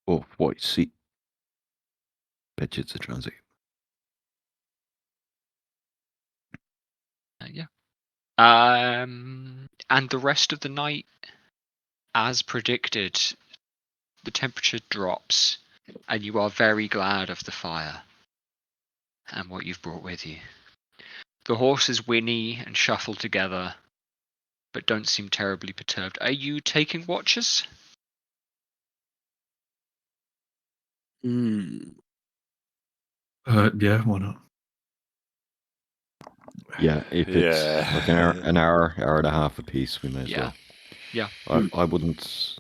Oh, white seat. Bet you it's a transit. Yeah. And the rest of the night, as predicted, the temperature drops, and you are very glad of the fire and what you've brought with you. The horses whinny and shuffle together, but don't seem terribly perturbed. Are you taking watches? Hmm. Yeah, why not? Yeah, if it's like an hour and a half a piece, we may as well. Yeah. I wouldn't.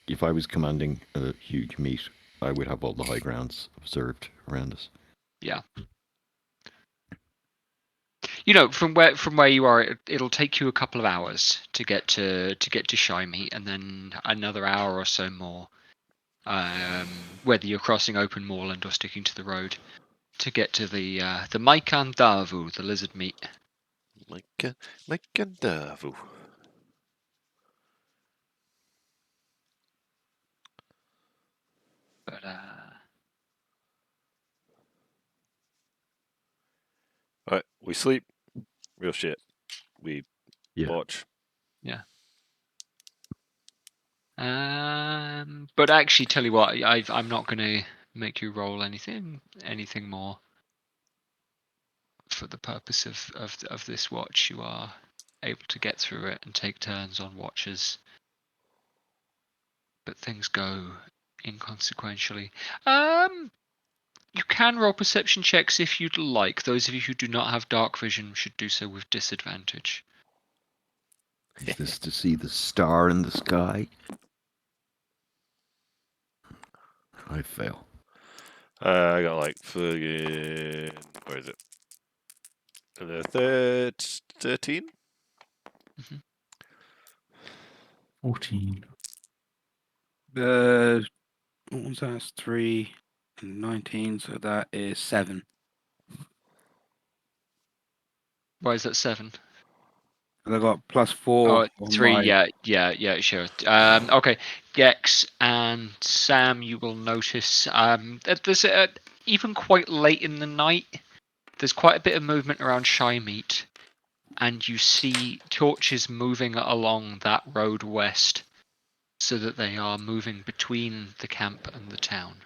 If I was commanding a huge meet, I would have all the high grounds observed around us. Yeah. You know, from where you are, it'll take you a couple of hours to get to Shy Meat, and then another hour or so more. Whether you're crossing open moorland or sticking to the road, to get to the Maikan Davu, the lizard meat. Maikan Davu. But Alright, we sleep. Real shit. We Yeah. watch. Yeah. But actually, tell you what, I'm not going to make you roll anything more. For the purpose of this watch, you are able to get through it and take turns on watches. But things go inconsequentially. You can roll perception checks if you'd like. Those of you who do not have dark vision should do so with disadvantage. Is this to see the star in the sky? I fail. I got like friggin'. Where is it? 13? 14. What was that? That's 3 and 19, so that is 7. Why is that 7? I got +4 Oh, on 3. my. Yeah, sure. Okay, Gex and Sam, you will notice that there's even quite late in the night, there's quite a bit of movement around Shymeet, and you see torches moving along that road west, so that they are moving between the camp and the town.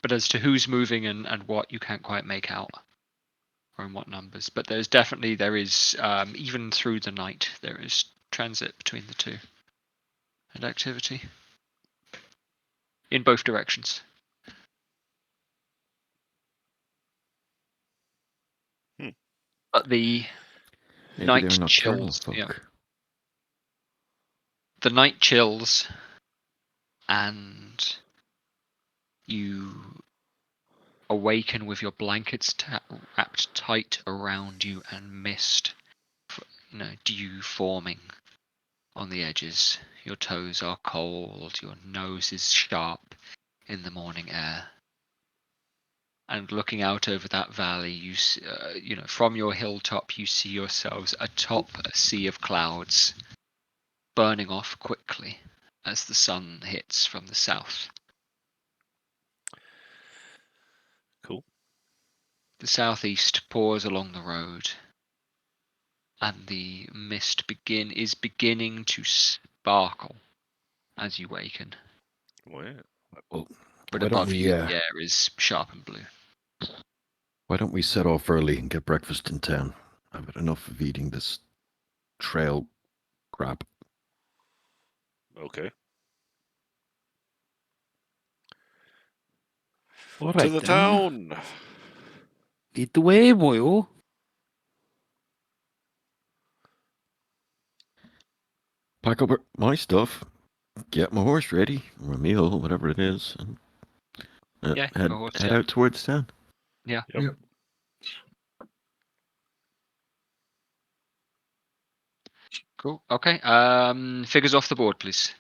But as to who's moving and what, you can't quite make out, or in what numbers. But there is even through the night, there is transit between the two, and activity in both directions. But the Maybe night they're nocturnal chills. folk. Yeah. The night chills, and you awaken with your blankets wrapped tight around you and mist, dew forming on the edges. Your toes are cold, your nose is sharp in the morning air. And looking out over that valley, from your hilltop, you see yourselves atop a sea of clouds, burning off quickly as the sun hits from the south. Cool. The southeast pours along the road, and the mist is beginning to sparkle as you waken. Wow. Well, But why don't above we, you, the air is sharp and blue. why don't we set off early and get breakfast in town? I've had enough of eating this trail crap. Okay. All To right, the then. town. Lead the way, boyo. Pack up my stuff, get my horse ready, or a meal, whatever it is, and head out towards town. Yeah. Yep. Cool. Okay. Figures off the board, please.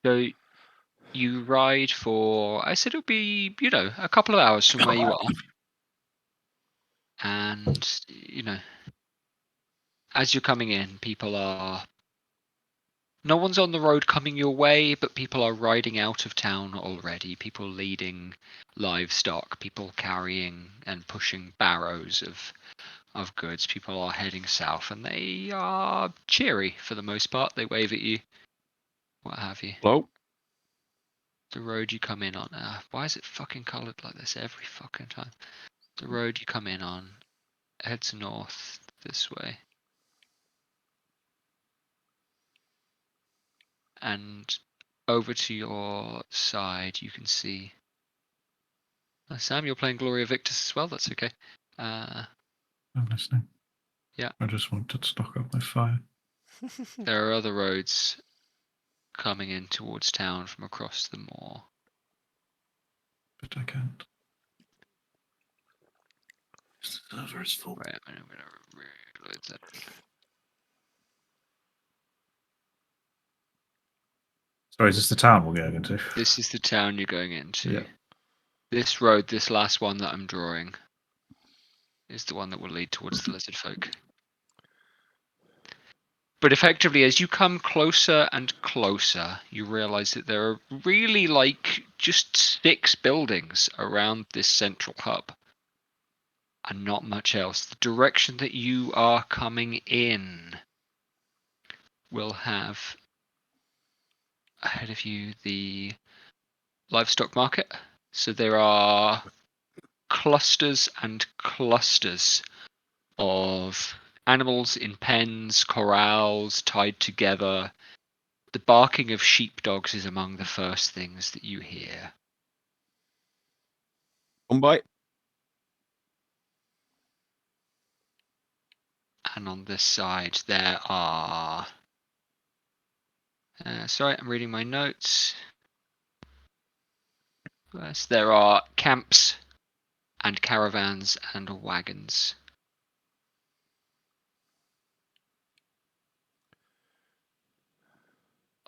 So you ride for, I said it'll be, a couple of hours from where you are. And, as you're coming in, no one's on the road coming your way, but people are riding out of town already. People leading livestock, people carrying and pushing barrows of goods. People are heading south, and they are cheery for the most part. They wave at you, what have you. Hello? The road you come in on. Why is it fucking coloured like this every fucking time? The road you come in on heads north this way. And over to your side, you can see. Sam, you're playing Gloria Victus as well. That's okay. I'm listening. Yeah. I just wanted to stock up my fire. There are other roads coming in towards town from across the moor. But I can't. The server is full. Right, I'm gonna reload that. Sorry, is this the town we're going into? This is the town you're going into. Yeah. This road, this last one that I'm drawing, is the one that will lead towards the lizard folk. But effectively, as you come closer and closer, you realize that there are really just 6 buildings around this central hub. And not much else. The direction that you are coming in will have ahead of you the livestock market. So there are clusters and clusters of animals in pens, corrals, tied together. The barking of sheepdogs is among the first things that you hear. Come by. And on this side, there are. Sorry, I'm reading my notes. Yes, there are camps and caravans and wagons.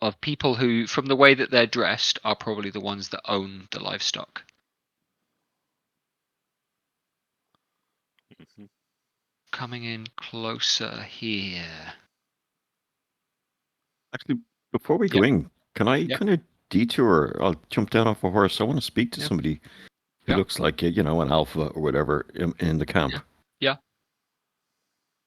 Of people who, from the way that they're dressed, are probably the ones that own the livestock. Mhm. Coming in closer here. Actually, before we go Yep. in, can I Yep. kind of detour? I'll jump down off a horse. I want to speak to Yep. somebody who Yep. looks like, an alpha or whatever in the camp. Yeah.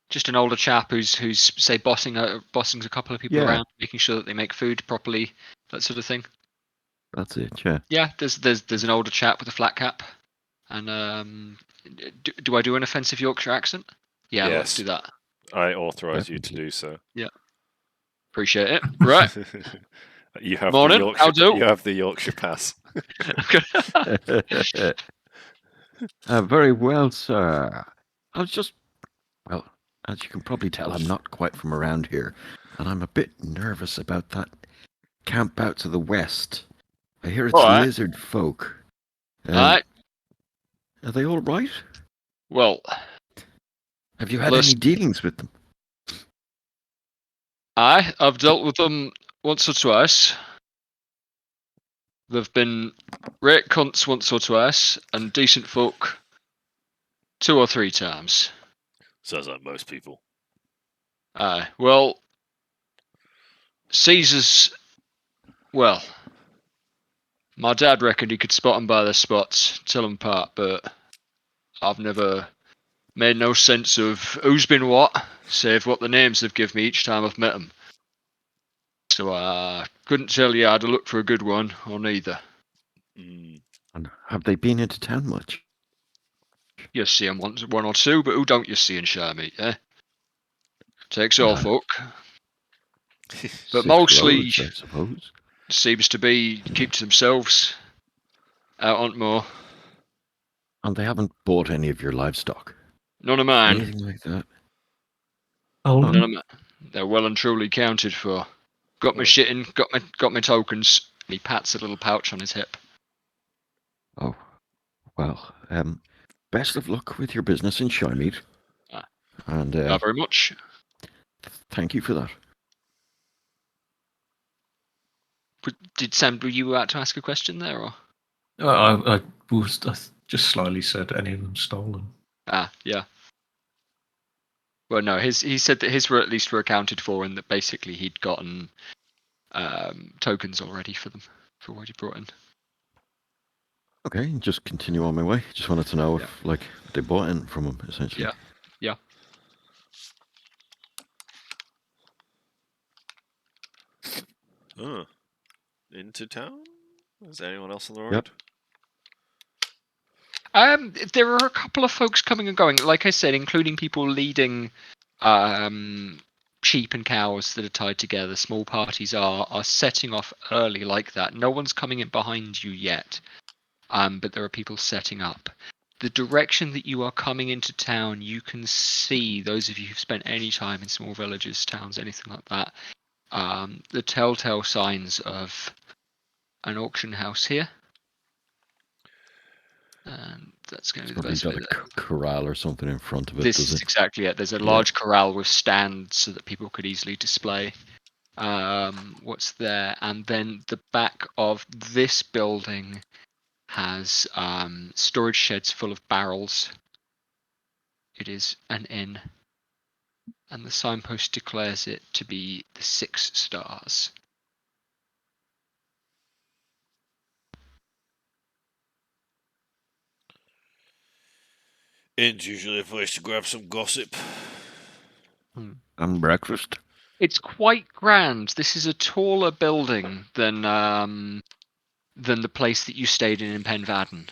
Just an older chap who's say bossing a couple of people Yeah. around, making sure that they make food properly, that sort of thing. That's it, yeah. Yeah, there's an older chap with a flat cap, and do I do an offensive Yorkshire accent? Yeah, let's do that. I authorize you to do so. Appreciate it. Right. You have Morning, the Yorkshire. how do? You have the Yorkshire pass. Very well, sir. I was just, well, as you can probably tell, I'm not quite from around here, and I'm a bit nervous about that camp out to the west. I hear it's All right. lizard folk. Alright. Are they all right? Well, Have you had Listen. any dealings with them? I've dealt with them once or twice. They've been great cunts once or twice, and decent folk 2 or 3 times. Sounds like most people. Well, Caesar's. Well, my dad reckoned he could spot them by their spots, tell them apart, but I've never made no sense of who's been what, save what the names they've given me each time I've met them. So I couldn't tell you how to look for a good one or neither. Mm. And have they been into town much? You see them one or two, but who don't you see in Shermeet, eh? Takes all folk. But 6 mostly roads, I suppose. seems to be keep to themselves. Out on more. And they haven't bought any of your livestock? None of mine. Anything like that? Oh, None of mine. They're well and truly counted for. Got my shit in, got my tokens. And he pats a little pouch on his hip. Oh, well, best of luck with your business in Shymead. And Not very much. thank you for that. Did Sam, were you about to ask a question there, or? I just slightly said any of them stolen. Yeah. Well, no, he said that his were at least were accounted for, and that basically he'd gotten tokens already for them for what he brought in. Okay, just continue on my way. Just wanted to know if, they bought in from him, essentially. Yeah. Into town? Is there anyone else on the road? Yep. There are a couple of folks coming and going. Like I said, including people leading sheep and cows that are tied together. Small parties are setting off early like that. No one's coming in behind you yet, but there are people setting up. The direction that you are coming into town, you can see, those of you who've spent any time in small villages, towns, anything like that, the telltale signs of an auction house here. And that's going to be the best way. Probably got a corral or something in front of it. This is exactly it. There's a large corral with stands so that people could easily display what's there. And then the back of this building has storage sheds full of barrels. It is an inn. And the signpost declares it to be the 6 Stars. Inn's usually a place to grab some gossip. And breakfast. It's quite grand. This is a taller building than the place that you stayed in Penvaden.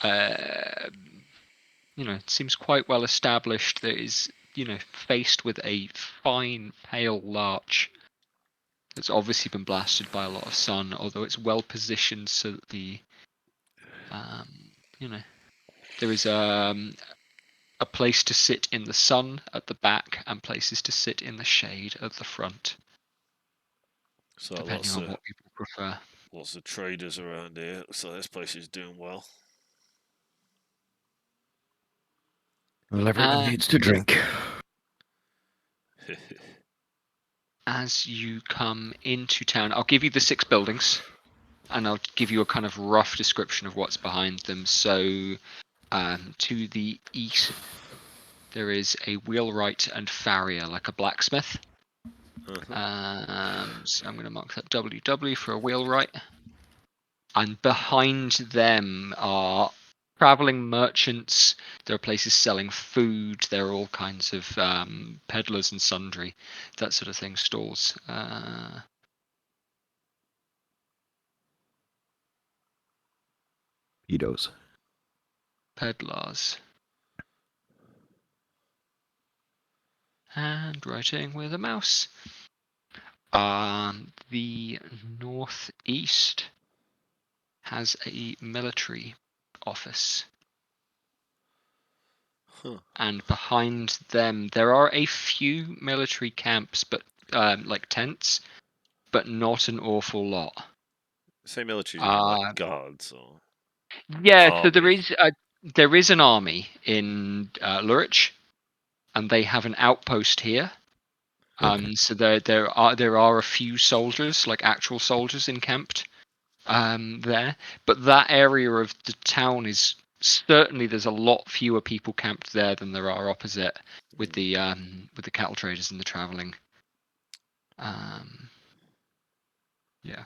It seems quite well established. That is, faced with a fine pale larch that's obviously been blasted by a lot of sun, although it's well positioned so that the There is a place to sit in the sun at the back and places to sit in the shade at the front, So depending on what people prefer. lots of traders around here. So this place is doing well. Well, everyone needs to drink. As you come into town, I'll give you the 6 buildings, and I'll give you a kind of rough description of what's behind them. So, to the east, there is a wheelwright and farrier, like a blacksmith. So I'm going to mark that WW for a wheelwright. And behind them are traveling merchants. There are places selling food. There are all kinds of peddlers and sundry, that sort of thing, stalls. Pedos. Peddlers. Handwriting with a mouse. The northeast has a military office. And behind them, there are a few military camps, but like tents, but not an awful lot. Say military, like guards or. Yeah, so there is an army in Lurich, and they have an outpost here. Okay. So there are a few soldiers, like actual soldiers, encamped there, but that area of the town is certainly, there's a lot fewer people camped there than there are opposite with the cattle traders and the traveling. Yeah.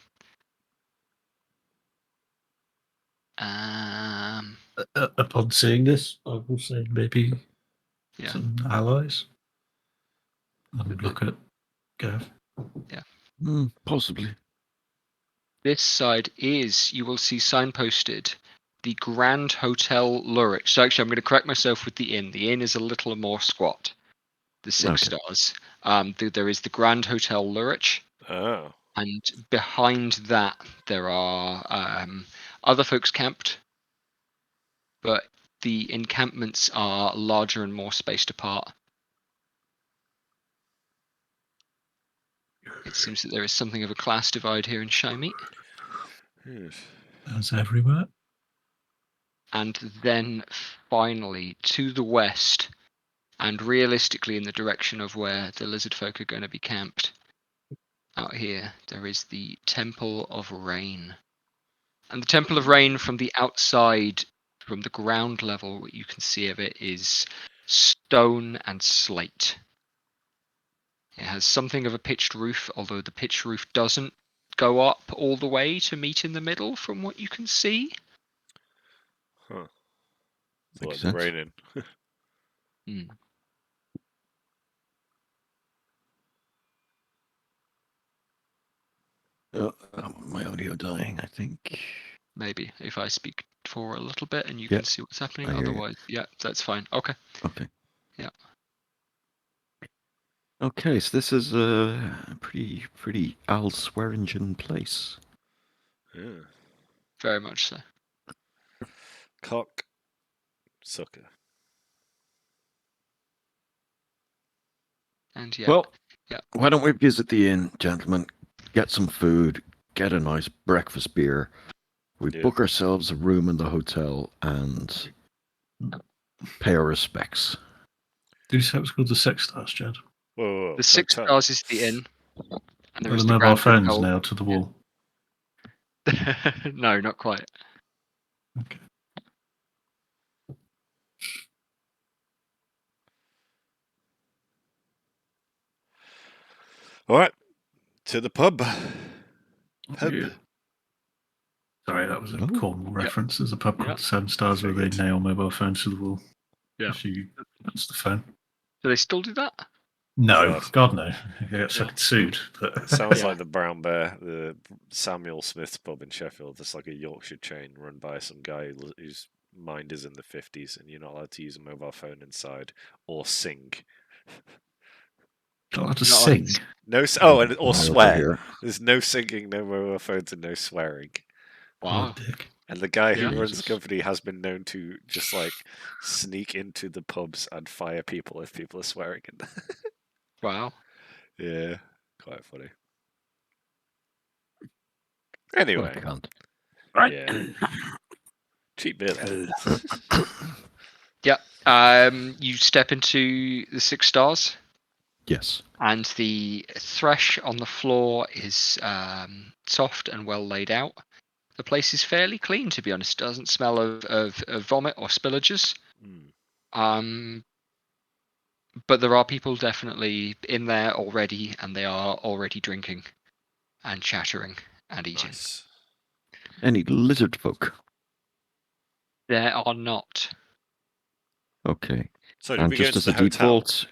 Upon seeing this, I will say maybe some allies. I would look at Gav. Yeah. Possibly. This side is, you will see signposted, the Grand Hotel Lurich. So actually, I'm going to correct myself with the inn. The inn is a little more squat. The 6 stars. There is the Grand Hotel Lurich. Oh. And behind that, there are other folks camped, but the encampments are larger and more spaced apart. It seems that there is something of a class divide here in Shymeet. Yes. As everywhere. And then finally, to the west, and realistically in the direction of where the lizard folk are going to be camped, out here, there is the Temple of Rain. And the Temple of Rain, from the outside, from the ground level, what you can see of it is stone and slate. It has something of a pitched roof, although the pitched roof doesn't go up all the way to meet in the middle from what you can see. Huh. It's Makes like sense. raining. My audio dying, I think. Maybe if I speak for a little bit and you Yeah, can see what's happening. I hear you. Otherwise, yeah, that's fine. Okay. Okay. Yeah. Okay, so this is a pretty Al Swearingen place. Yeah. Very much so. Cock sucker. And yeah. Well, yeah. Why don't we visit the inn, gentlemen? Get some food, get a nice breakfast beer. We book ourselves a room in the hotel and pay our respects. Did you say it was called the 6 stars, Jed? Whoa, The 6 stars is the inn. And there Are is the the mobile Grand phones Hotel. now to the wall? No, not quite. Okay. All right, to the pub. Yeah. Sorry, that was a Cornwall reference. There's a pub called 7 Stars where they nail mobile phones to the wall. Yeah. That's the phone. Do they still do that? No, God no. They get fucking sued. But Sounds like the Brown Bear, the Samuel Smith's pub in Sheffield. It's like a Yorkshire chain run by some guy whose mind is in the 50s, and you're not allowed to use a mobile phone inside or sing. Not allowed to sing? No, or swear. There's no singing, no mobile phones, and no swearing. Wow. And the guy who Yeah. runs the company has been known to just like sneak into the pubs and fire people if people are swearing in there. Wow. Yeah, quite funny. What Anyway, a cunt. Right. yeah. Cheap beer. Then. Yeah. You step into the 6 stars, Yes. and the thresh on the floor is soft and well laid out. The place is fairly clean, to be honest. It doesn't smell of vomit or spillages. Mm. But there are people definitely in there already, and they are already drinking and chattering and eating. Nice. Any lizard folk? There are not. Okay. So did And we go just into as the a hotel? default,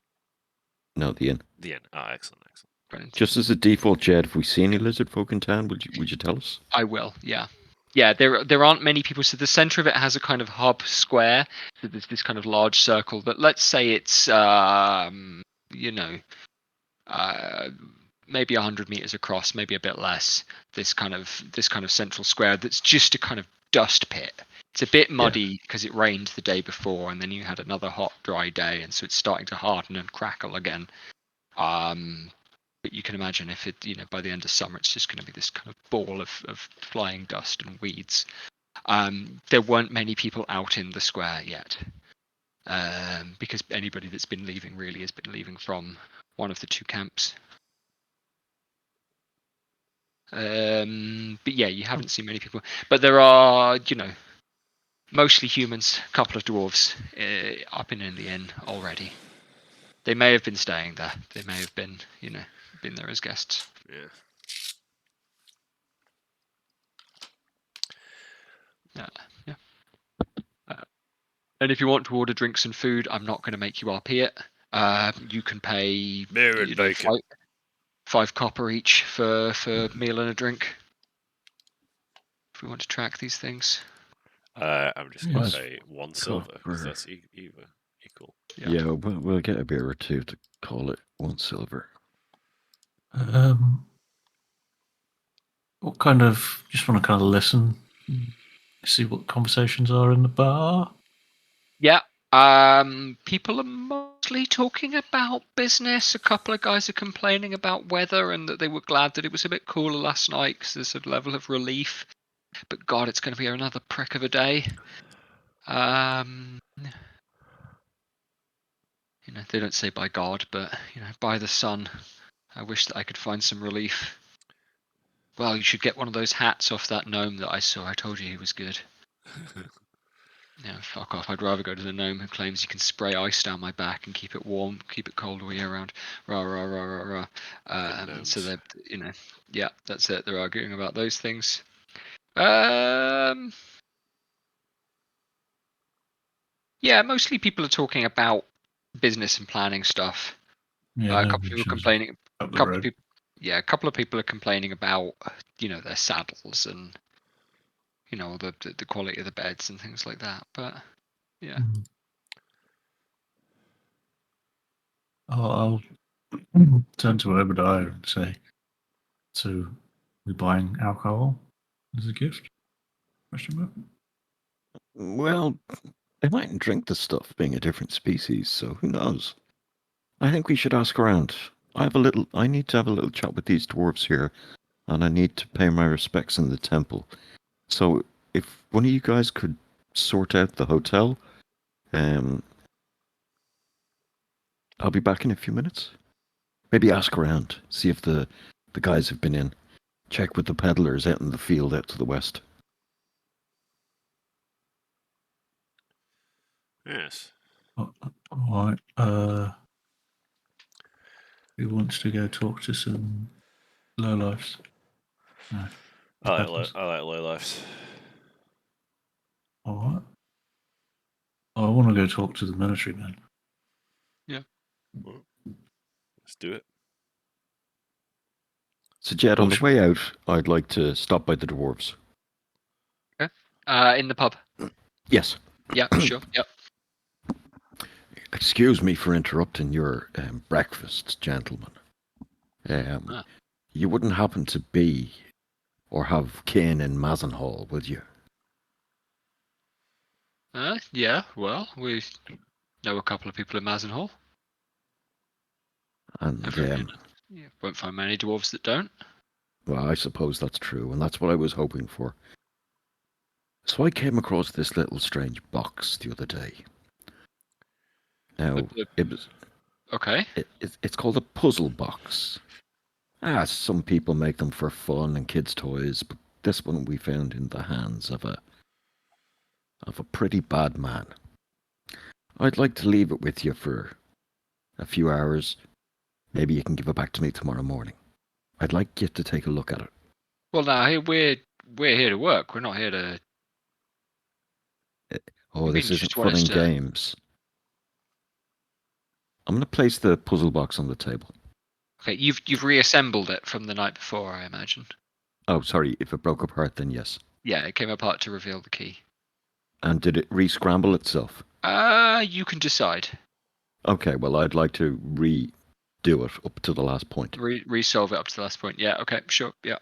no, the inn. The inn. Ah, excellent. Brilliant. Just as a default, Jed, if we see any lizard folk in town, would you tell us? I will, yeah. Yeah, there aren't many people. So the center of it has a kind of hub square. So there's this kind of large circle. But let's say it's maybe 100 meters across, maybe a bit less. This kind of central square that's just a kind of dust pit. It's a bit muddy because it rained the day before, and then you had another hot, dry day, and so it's starting to harden and crackle again. But you can imagine if it, by the end of summer, it's just going to be this kind of ball of flying dust and weeds. There weren't many people out in the square yet, because anybody that's been leaving really has been leaving from one of the 2 camps. But yeah, you haven't seen many people. But there are, mostly humans, a couple of dwarves up in the inn already. They may have been staying there. They may have been, been there as guests. Yeah. Yeah. And if you want to order drinks and food, I'm not going to make you RP it. You can pay Beer and bacon. 5 copper each for meal and a drink. If we want to track these things. I'm just going to Yes. say 1 silver, because Copper. that's equal. Yeah, we'll get a beer or 2 to call it 1 silver. What kind of? Just want to kind of listen, see what conversations are in the bar. Yeah. People are mostly talking about business. A couple of guys are complaining about weather and that they were glad that it was a bit cooler last night because there's a level of relief. But God, it's going to be another prick of a day. They don't say by God, but by the sun. I wish that I could find some relief. Well, you should get one of those hats off that gnome that I saw. I told you he was good. Yeah, fuck off. I'd rather go to the gnome who claims he can spray ice down my back and keep it warm, keep it cold all year round. Rah, rah, rah, rah, rah. So they're, yeah, that's it. They're arguing about those things. Yeah, mostly people are talking about business and planning stuff. Yeah, A couple of people complaining. Up the Couple road. of people, yeah, a couple of people are complaining about their saddles and the quality of the beds and things like that. But yeah, I'll turn to Obadiah and say, "So, we're buying alcohol as a gift?" Question mark. Well, they mightn't drink the stuff, being a different species, so who knows? I think we should ask around. I need to have a little chat with these dwarves here, and I need to pay my respects in the temple. So, if one of you guys could sort out the hotel, I'll be back in a few minutes. Maybe ask around, see if the guys have been in. Check with the peddlers out in the field out to the west. Yes. All right. Who wants to go talk to some lowlifes? No. I like lowlifes. All right. I want to go talk to the military men. Let's do it. So, Jed, on the way out, I'd like to stop by the dwarves. Okay. In the pub. Yes. Yeah, sure. Yep. Excuse me for interrupting your breakfast, gentlemen. You wouldn't happen to be or have kin in Mazenhall, would you? Yeah, well, we know a couple of people in Mazenhall. And Yeah, won't find many dwarves that don't. well, I suppose that's true, and that's what I was hoping for. So I came across this little strange box the other day. Now, it was Okay. it's called a puzzle box. Some people make them for fun and kids' toys, but this one we found in the hands of a pretty bad man. I'd like to leave it with you for a few hours. Maybe you can give it back to me tomorrow morning. I'd like you to take a look at it. Well, now we're here to work. We're not here to. Oh, You this mean you isn't just want fun us and to- games. I'm going to place the puzzle box on the table. Okay, you've reassembled it from the night before, I imagine. Oh, sorry. If it broke apart, then yes. Yeah, it came apart to reveal the key. And did it re-scramble itself? You can decide. Okay, well, I'd like to redo it up to the last point. Resolve it up to the last point. Yeah. Okay. Sure. Yeah.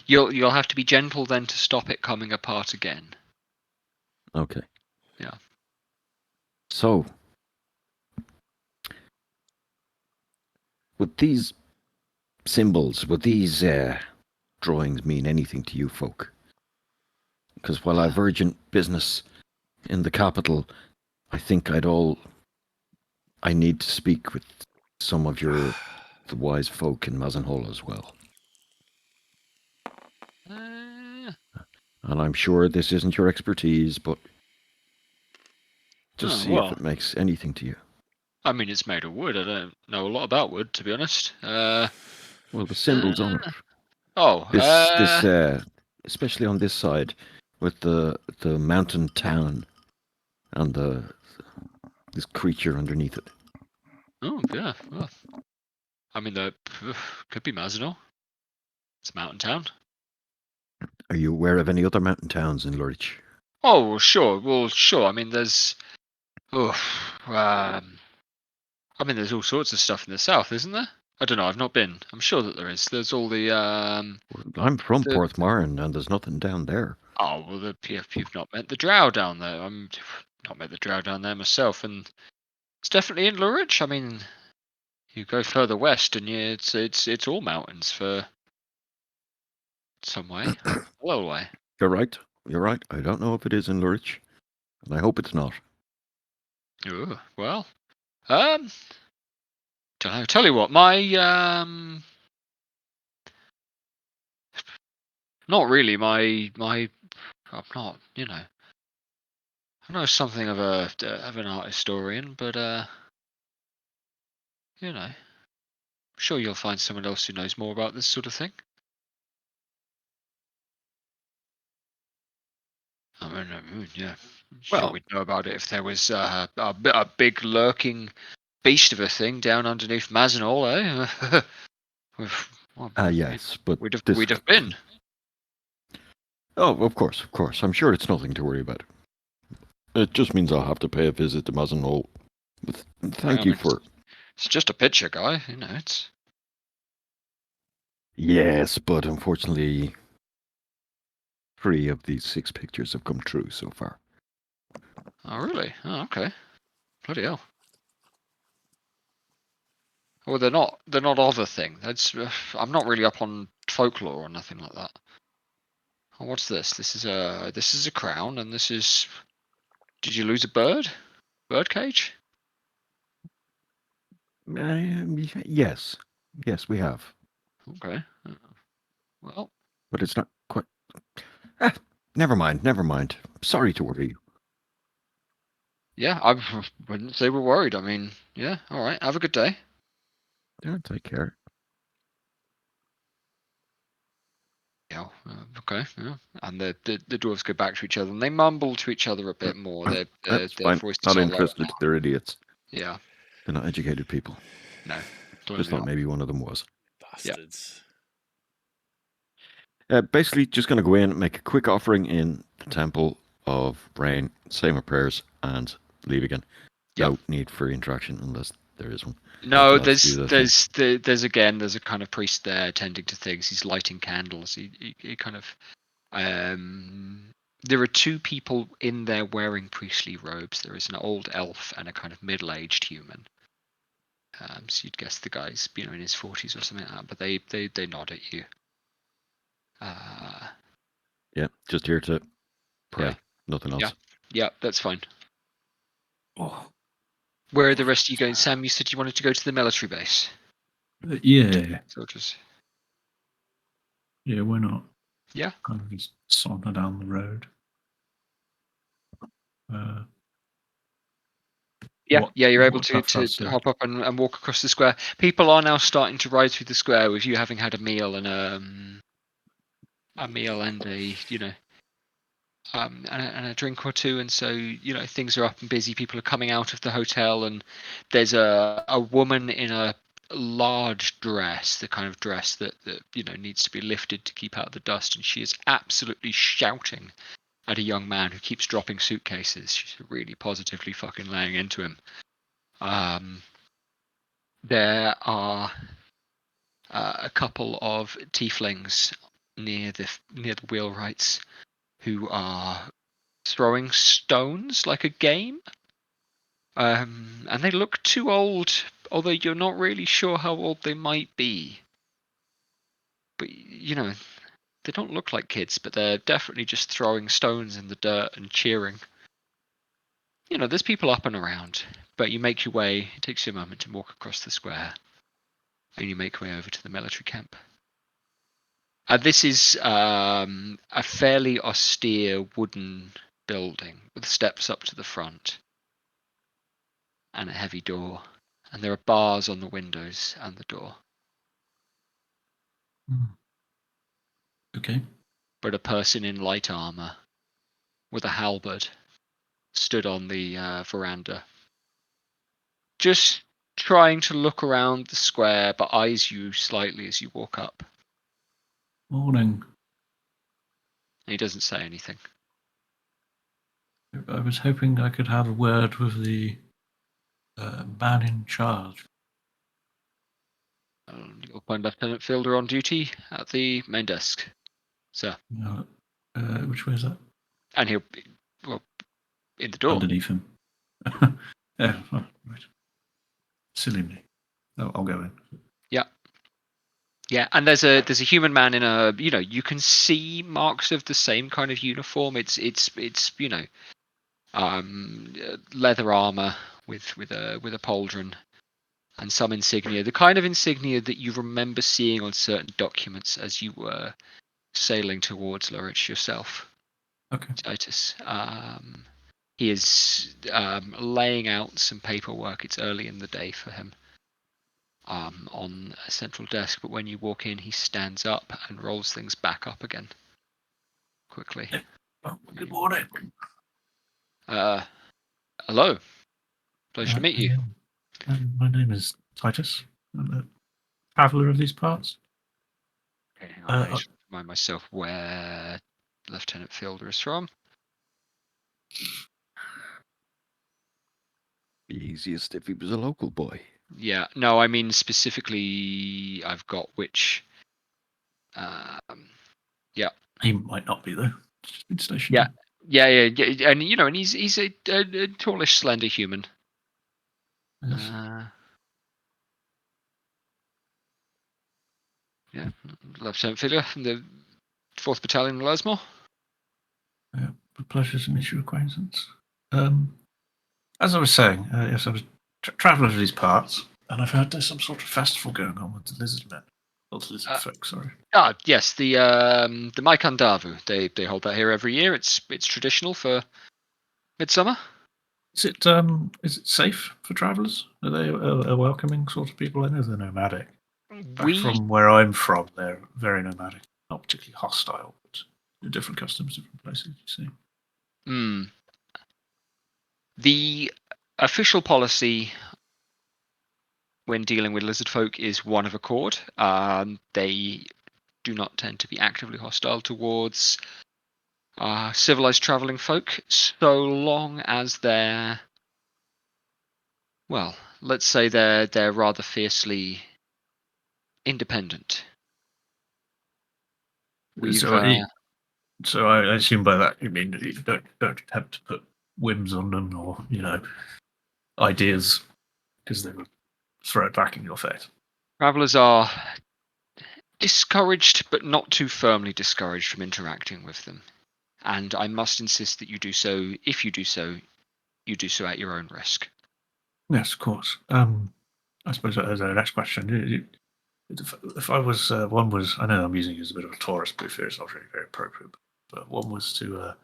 You'll have to be gentle then to stop it coming apart again. Okay. Yeah. So, would these symbols, would these drawings mean anything to you folk? Because while I've urgent business in the capital, I think I need to speak with some of the wise folk in Mazenhall as well. And I'm sure this isn't your expertise, but just see if it makes anything to you. I mean, it's made of wood. I don't know a lot about wood, to be honest. Well, the symbols on it. Oh, This especially on this side, with the mountain town and this creature underneath it. Oh, yeah. Well, I mean, could be Mazenhall. It's a mountain town. Are you aware of any other mountain towns in Lurich? Oh, well, sure. Well, sure. I mean, there's. I mean, there's all sorts of stuff in the south, isn't there? I don't know. I've not been. I'm sure that there is. There's all the. I'm from Porthmarn, and there's nothing down there. Oh well, you've not met the Drow down there. I'm not met the Drow down there myself, and it's definitely in Lurich. I mean, you go further west, and it's all mountains for some way, a little way. You're right. You're right. I don't know if it is in Lurich, and I hope it's not. Ooh, well, don't know. Tell you what, my not really. I'm not. You know, I know something of an art historian, but you know, I'm sure you'll find someone else who knows more about this sort of thing. I mean, yeah. Sure, we'd know about it if there was a big lurking beast of a thing down underneath Mazenhall, eh? Yes, but we'd have been. Oh, of course. I'm sure it's nothing to worry about. It just means I'll have to pay a visit to Mazenhall. Thank you for. It's just a picture, guy. You know, it's. Yes, but unfortunately, 3 of these 6 pictures have come true so far. Oh, really? Oh, okay. Bloody hell. Well, they're not of a thing. I'm not really up on folklore or nothing like that. Oh, what's this? This is a crown, and this is. Did you lose a bird? Bird cage? Yes, we have. Okay. Well. But it's not quite. Never mind. Sorry to worry you. Yeah, I wouldn't say we're worried. I mean, yeah, all right. Have a good day. Yeah, take care. Yeah. Okay. Yeah. And the dwarves go back to each other, and they mumble to each other a bit more. Their voices not are interested. lower. They're idiots. Yeah. They're not educated people. No. Just thought maybe one of them was. Bastards. Basically, just going to go in and make a quick offering in the Temple of Rain, say my prayers, and leave again. Yep. No need for interaction unless there is one. No, there's a kind of priest there tending to things. He's lighting candles. He kind of There are two people in there wearing priestly robes. There is an old elf and a kind of middle-aged human. So you'd guess the guy's, in his 40s or something like that. But they nod at you. Yeah, just here to pray. Yeah. Nothing else. Yeah, that's fine. Oh, Where are the rest of you going? Sam, you said you wanted to go to the military base. Yeah, Soldiers. yeah, why not? Yeah. Kind of just saunter down the road. Yeah, you're able to That's hop up and walk across the square. People are now starting to ride through the square with you having had a meal and a and a drink or two, and so things are up and busy. People are coming out of the hotel, and there's a woman in a large dress, the kind of dress that needs to be lifted to keep out the dust, and she is absolutely shouting at a young man who keeps dropping suitcases. She's really positively fucking laying into him. There are a couple of tieflings near the wheelwrights who are throwing stones like a game. And they look too old, although you're not really sure how old they might be. But they don't look like kids, but they're definitely just throwing stones in the dirt and cheering. There's people up and around, but you make your way. It takes you a moment to walk across the square, and you make your way over to the military camp. This is a fairly austere wooden building with steps up to the front and a heavy door, and there are bars on the windows and the door. Okay. But a person in light armor with a halberd stood on the veranda, just trying to look around the square, but eyes you slightly as you walk up. Morning. And he doesn't say anything. I was hoping I could have a word with the man in charge. You'll find Lieutenant Fielder on duty at the main desk, sir. Which way is that? And he'll in the door. Underneath him. Yeah, right. Silly me. I'll go in. Yeah, and there's a human man in a you can see marks of the same kind of uniform. It's leather armor with a pauldron and some insignia, the kind of insignia that you remember seeing on certain documents as you were sailing towards Lurich yourself. Okay. Titus. He is laying out some paperwork. It's early in the day for him. On a central desk, but when you walk in, he stands up and rolls things back up again quickly. Oh, good morning. Hello. Pleasure to meet you. My name is Titus. I'm a traveller of these parts. Okay, I should remind myself where Lieutenant Fielder is from. Be easiest if he was a local boy. Yeah, no, I mean specifically, I've got which. Yeah. He might not be though. Just been stationed. Yeah, and and he's a tallish, slender human. Yes. Yeah, Lieutenant Fielder from the 4th Battalion, Lesmore. Yeah, a pleasure to meet your acquaintance. As I was saying, yes, I was traveller of these parts, and I've heard there's some sort of festival going on with the lizard men. Or the lizard folk, sorry. Yes, the Maikandavu. They hold that here every year. It's traditional for midsummer. Is it safe for travellers? Are they a welcoming sort of people? I know they're nomadic. From where I'm from, they're very nomadic, not particularly hostile, but different customs, different places. You see. The official policy when dealing with lizard folk is one of accord. They do not tend to be actively hostile towards civilized traveling folk, so long as they're, well, let's say they're rather fiercely independent. So I assume by that you mean that you don't have to put whims on them or ideas because they will throw it back in your face. Travelers are discouraged, but not too firmly discouraged from interacting with them. And I must insist that you do so. If you do so, you do so at your own risk. Yes, of course. I suppose as our next question, if I was one was, I know I'm using it as a bit of a tourist booth here, it's not really very appropriate, but one was to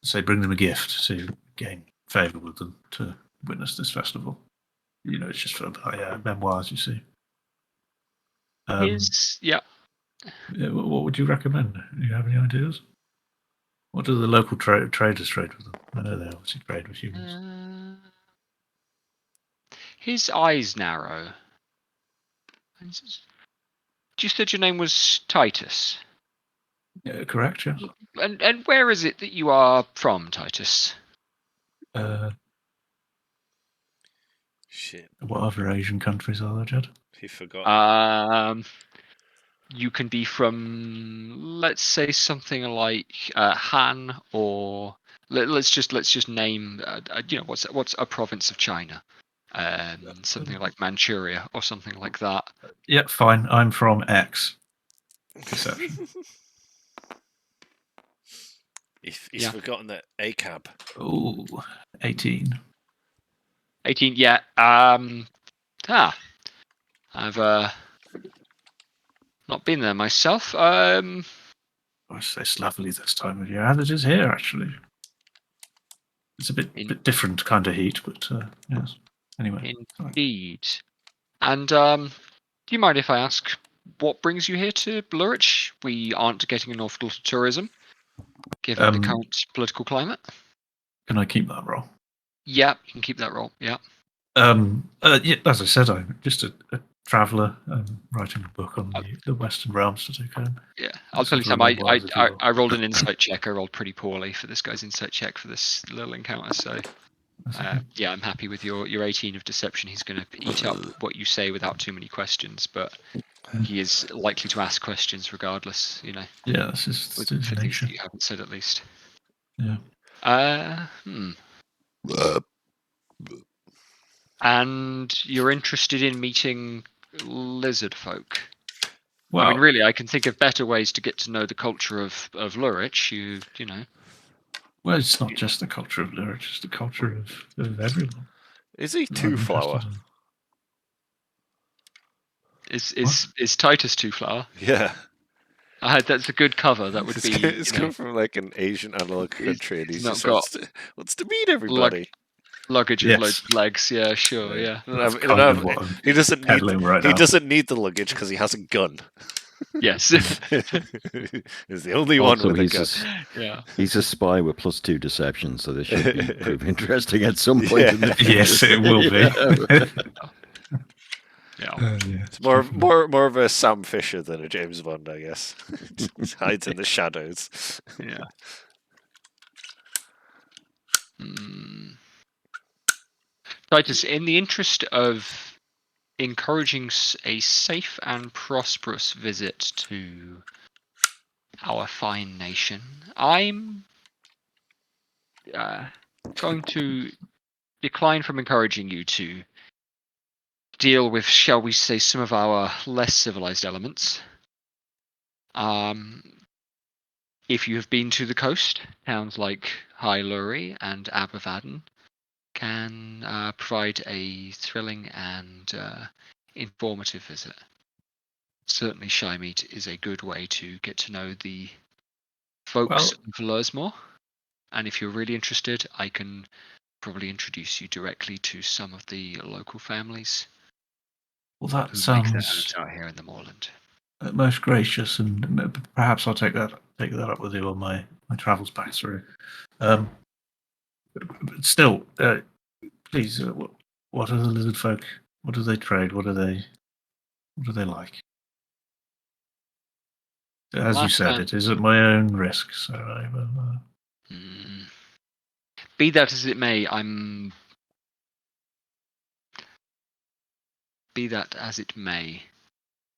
say bring them a gift to gain favour with them to witness this festival. It's just for my memoirs, you see. Yeah. What would you recommend? Do you have any ideas? What do the local traders trade with them? I know they obviously trade with humans. His eyes narrow. You said your name was Titus? Yeah, correct, yeah. And where is it that you are from, Titus? Shit. What other Asian countries are there, Jed? He forgot. You can be from, let's say, something like Han, or let's just name, what's a province of China, something like Manchuria or something like that. Yeah, fine. I'm from X. Deception. He's forgotten that ACAB. Ooh, 18. 18, yeah. I've not been there myself. I say it's lovely this time of year, as it is here, actually. It's a bit different kind of heat, but yes. Anyway. Indeed. And do you mind if I ask what brings you here to Blurich? We aren't getting an awful lot of tourism, given the current political climate. Can I keep that role? Yeah, you can keep that role. Yeah. Yeah, as I said, I'm just a traveller writing a book on the Western realms to take home. Yeah, I'll tell you something. I rolled an insight check. I rolled pretty poorly for this guy's insight check for this little encounter. So, yeah, I'm happy with your 18 of deception. He's going to eat up what you say without too many questions, but he is likely to ask questions regardless. Yeah, this is for things that you haven't said at least. Yeah. And you're interested in meeting lizard folk? Well, I mean, really, I can think of better ways to get to know the culture of Lurich. You know. Well, it's not just the culture of Lurich; it's the culture of everyone. Is he Two Flower? Is Titus Two Flower? Yeah. That's a good cover. That would be. It's come from like an Asian analog country, and he's not just got wants to meet everybody. Luggage of loads of legs. Yeah, sure. Yeah. He doesn't need. He doesn't need the luggage because he has a gun. Yes. He's the only one with a gun. Yeah. He's a spy with +2 deception, so this should prove interesting at some point in the future. Yes, it will be. Yeah. It's more of a Sam Fisher than a James Bond, I guess. He hides in the shadows. Yeah. Titus, in the interest of encouraging a safe and prosperous visit to our fine nation, I'm going to decline from encouraging you to deal with, shall we say, some of our less civilized elements. If you have been to the coast, towns like High Lurie and Aberfadden can provide a thrilling and informative visit. Certainly, Shymeet is a good way to get to know the folks of Lursmore. And if you're really interested, I can probably introduce you directly to some of the local families. Well, that sounds out here in the moorland. Most gracious, and perhaps I'll take that up with you on my travels back through. But still, please, what are the lizard folk? What do they trade? What do they like? As you said, it is at my own risk, so I will. Be that as it may, Be that as it may,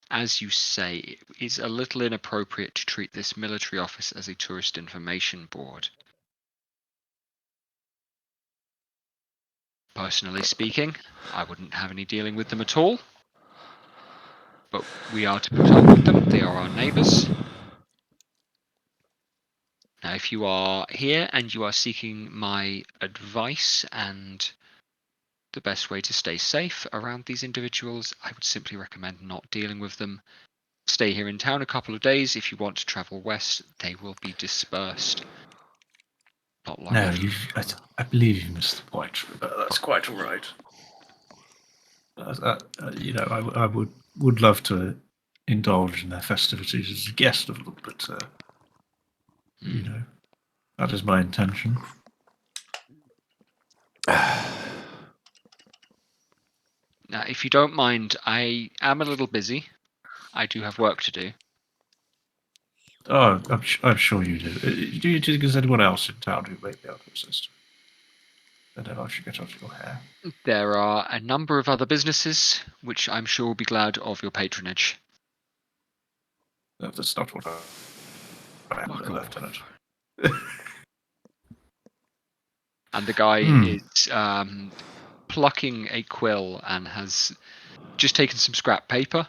as you say, it is a little inappropriate to treat this military office as a tourist information board. Personally speaking, I wouldn't have any dealing with them at all. But we are to put up with them. They are our neighbours. Now, if you are here and you are seeking my advice and the best way to stay safe around these individuals, I would simply recommend not dealing with them. Stay here in town a couple of days. If you want to travel west, they will be dispersed. Not long No, after. I believe you missed the point. That's quite all right. I would love to indulge in their festivities as a guest of them, but that is my intention. Now, if you don't mind, I am a little busy. I do have work to do. Oh, I'm sure you do. Do you think there's anyone else in town who may be able to assist? I don't know if you get out of your hair. There are a number of other businesses which I'm sure will be glad of your patronage. No, that's not what I am, Lieutenant. And the guy is plucking a quill and has just taken some scrap paper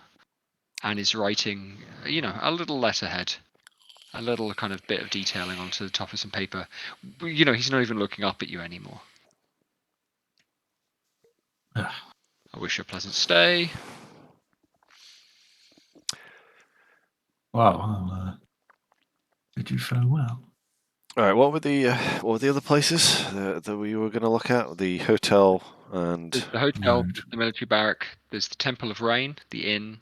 and is writing, a little letterhead, a little kind of bit of detailing onto the top of some paper. He's not even looking up at you anymore. I wish you a pleasant stay. Wow, I'll bid you farewell. All right, what were the other places that we were going to look at? The hotel and the hotel, the military barrack. There's the Temple of Rain, the inn,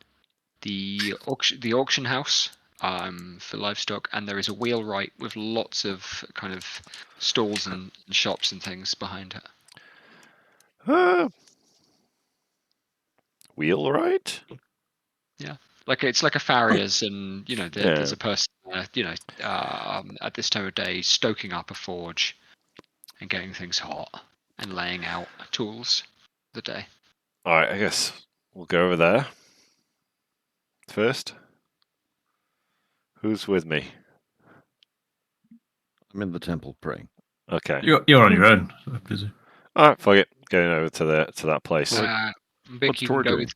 the auction house for livestock, and there is a wheelwright with lots of kind of stalls and shops and things behind it. Wheelwright? Yeah, it's like a farrier's, and there's a person at this time of day stoking up a forge and getting things hot and laying out tools for the day. All right, I guess we'll go over there first. Who's with me? I'm in the temple praying. Okay. You're on your own. I'm busy. All right, fuck it. Going over to that place. What's Tor doing?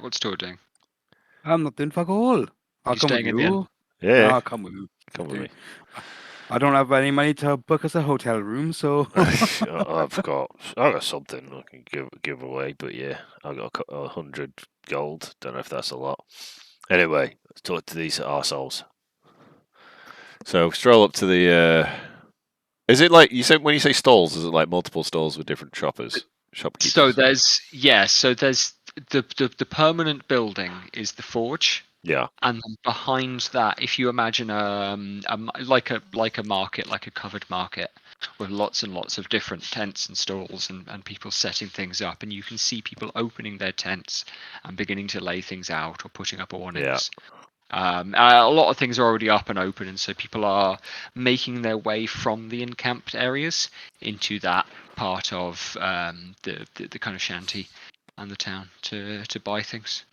What's Tor doing? I'm not doing fuck all. I'll come with staying in the you. inn? Yeah. I'll come with you. Come with me. I don't have any money to book us a hotel room, so I've got something I can give away, but yeah, I've got 100 gold. Don't know if that's a lot. Anyway, let's talk to these arseholes. So stroll up to the. Is it like you said when you say stalls? Is it like multiple stalls with different shopkeepers? So there's the permanent building is the forge. Yeah. And then behind that, if you imagine like a market, like a covered market, with lots and lots of different tents and stalls and people setting things up, and you can see people opening their tents and beginning to lay things out or putting up awnings. Yeah. A lot of things are already up and open, and so people are making their way from the encamped areas into that part of the kind of shanty and the town to buy things.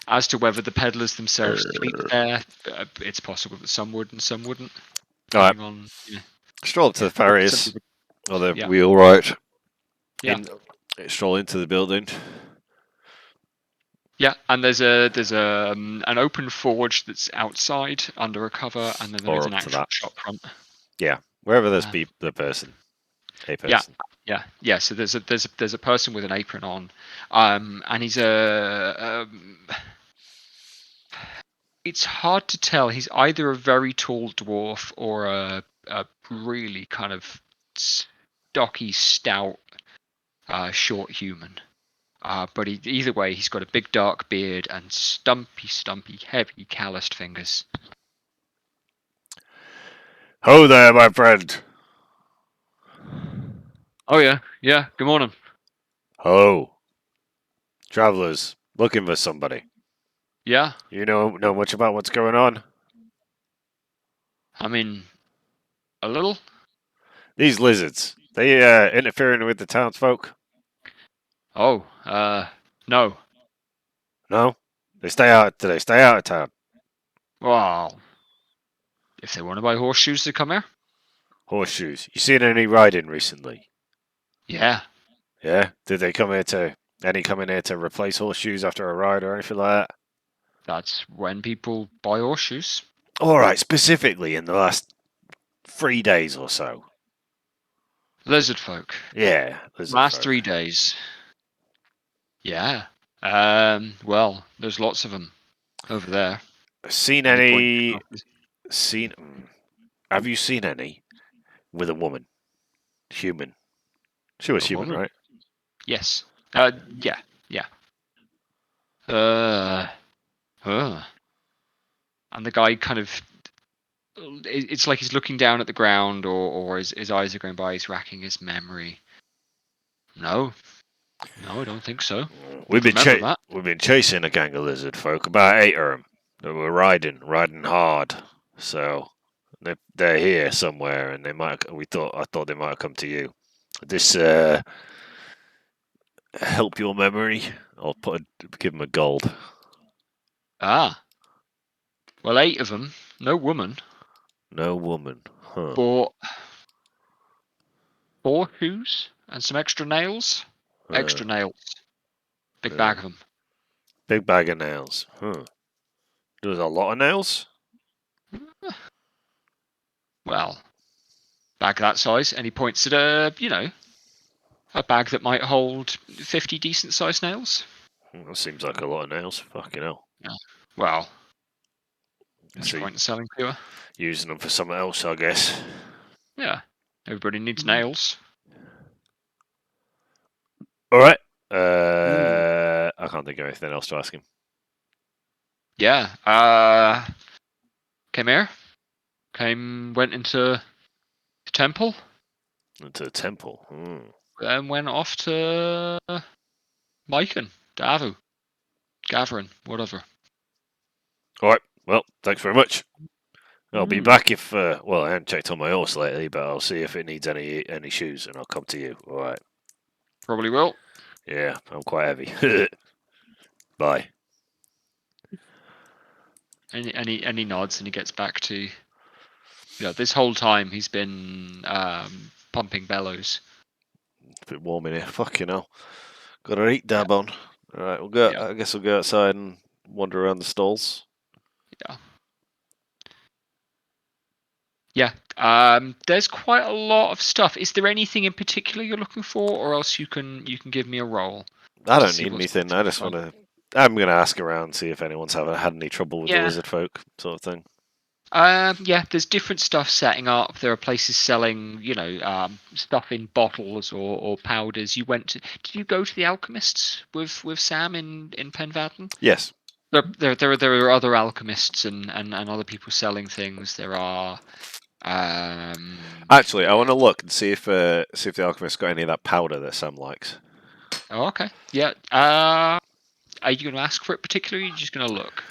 As to whether the peddlers themselves sleep there, it's possible that some would and some wouldn't. All right. Stroll up to the farriers or the wheelwright. Yeah. Stroll into the building. Yeah, and there's an open forge that's outside under a cover, and then there's an actual shop front. Yeah, wherever there's the person, a person. Yeah. So there's a person with an apron on, and he's it's hard to tell. He's either a very tall dwarf or a really kind of stocky, stout, short human. But either way, he's got a big dark beard and stumpy, heavy, calloused fingers. Ho there, my friend. Oh yeah. Good morning. Ho. Travelers looking for somebody. Yeah. You know much about what's going on? I mean, a little. These lizards, they interfering with the townsfolk? Oh, no. No? They stay out. Do they stay out of town? Well, if they want to buy horseshoes to come here, Horseshoes. You seen any riding recently? yeah. Yeah. Did they come here to any come in here to replace horseshoes after a ride or anything like that? That's when people buy horseshoes. All right. Specifically in the last 3 days or so. Lizard folk. Yeah. lizard Last folk. 3 days. Yeah. Well, there's lots of them over there. Seen And they any? point to- Seen? Have you seen any with a woman? Human. She was A human, woman? right? Yes. Yeah. And the guy kind of, it's like he's looking down at the ground, or his eyes are going by. He's racking his memory. No, I don't think so. We've been Remember that? we've been chasing a gang of lizard folk, about 8 of them. That were riding hard. So they're here somewhere, and they might. I thought they might have come to you. This help your memory. I'll give them a gold. Ah. Well, 8 of them. No woman. No woman. Huh. Bought 4 shoes and some extra nails. Extra nails. Big bag of them. Big bag of nails. Huh. There's a lot of nails. Well, bag that size, and he points at a bag that might hold 50 decent sized nails. That seems like a lot of nails. Fucking hell. Yeah. Well, what's the So point in selling pure? using them for something else, I guess. Yeah. Everybody needs nails. All right. I can't think of anything else to ask him. Yeah. Came here. Went into the temple. Into the temple. Then went off to Mycon, Davu, Gavarin, whatever. All right. Well, thanks very much. I'll be back if. Well, I haven't checked on my horse lately, but I'll see if it needs any shoes, and I'll come to you. All right. Probably will. Yeah, I'm quite heavy. Bye. And he nods, and he gets back to. This whole time he's been pumping bellows. It's a bit warm in here. Fucking hell. Got a heat dab on. All right, we'll go. Yeah. I guess we'll go outside and wander around the stalls. Yeah. There's quite a lot of stuff. Is there anything in particular you're looking for, or else you can give me a roll? I don't see need what's anything. I just want to. I'm going to ask around, see if anyone's had any trouble with the lizard folk, sort of thing. Yeah, there's different stuff setting up. There are places selling, stuff in bottles or powders. Did you go to the alchemists with Sam in Penvaden? Yes. There are other alchemists and other people selling things. There are. Actually, I want to look and see if the alchemist got any of that powder that Sam likes. Oh, okay. Yeah. Are you going to ask for it particularly? Or are you just going to look?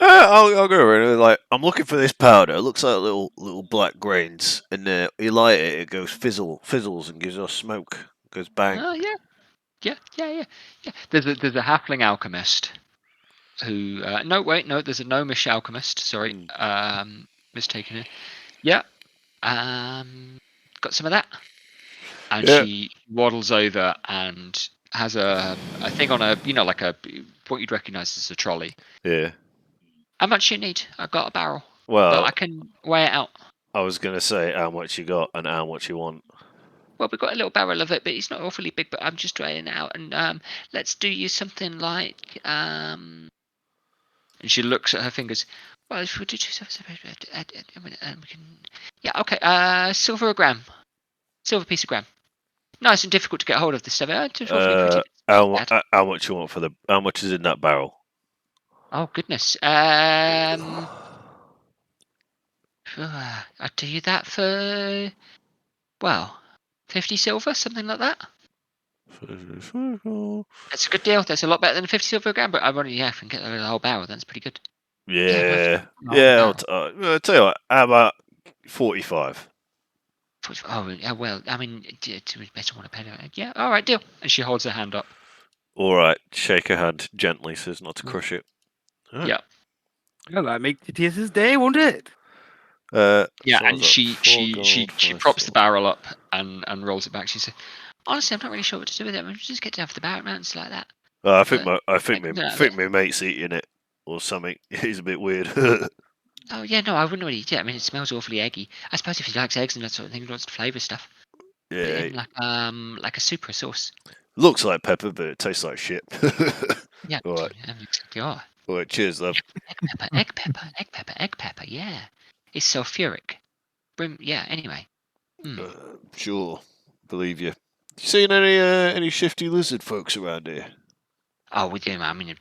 I'll go around. Like, I'm looking for this powder. It looks like little black grains, and you light it, it goes fizzles and gives off smoke. It goes bang. Oh yeah. There's a halfling alchemist who. No, there's a gnomish alchemist. Sorry, mistaken it. Yeah. Got some of that. And she waddles over and has a thing on like what you'd recognise as a trolley. Yeah. How much you need? I've got a barrel. Well, But I can weigh it out. I was going to say how much you got and how much you want. Well, we've got a little barrel of it, but it's not awfully big. But I'm just weighing it out, and let's do you something like And she looks at her fingers. Well, if we do we can. Yeah, okay. Silver a gram. Silver piece a gram. Nice and difficult to get hold of this stuff. How much you want for how much is in that barrel? Oh goodness. I'd do you that for 50 silver, something like that. That's a good deal. That's a lot better than 50 silver a gram, but I've only I can get the whole barrel. That's pretty good. Yeah. I'll tell you what. How about 45? Oh, yeah, well, I mean, better want to pay that. Yeah, all right, deal. And she holds her hand up. All right. Shake her hand gently so as not to crush it. Huh. Yeah. Well, that make TTS's day, won't it? Yeah, so I and got she 4 gold, 5 props the silver. barrel up and rolls it back. She says, "Honestly, I'm not really sure what to do with it. I mean, just get down for the barrel mountains like that." I think But my I think like, my no, think my mate's eating it or something. He's a bit weird. Oh yeah, no, I wouldn't really eat it. I mean, it smells awfully eggy. I suppose if he likes eggs and that sort of thing, he wants to flavour stuff. Put it yeah, in like a soup or a sauce. looks like pepper, but it tastes like shit. Yeah, All right, exactly. Oh, all right. Cheers, love. egg pepper. Yeah, it's sulfuric. Yeah. Anyway. Sure, believe you. You seen any shifty lizard folks around here? Oh, we do. I mean,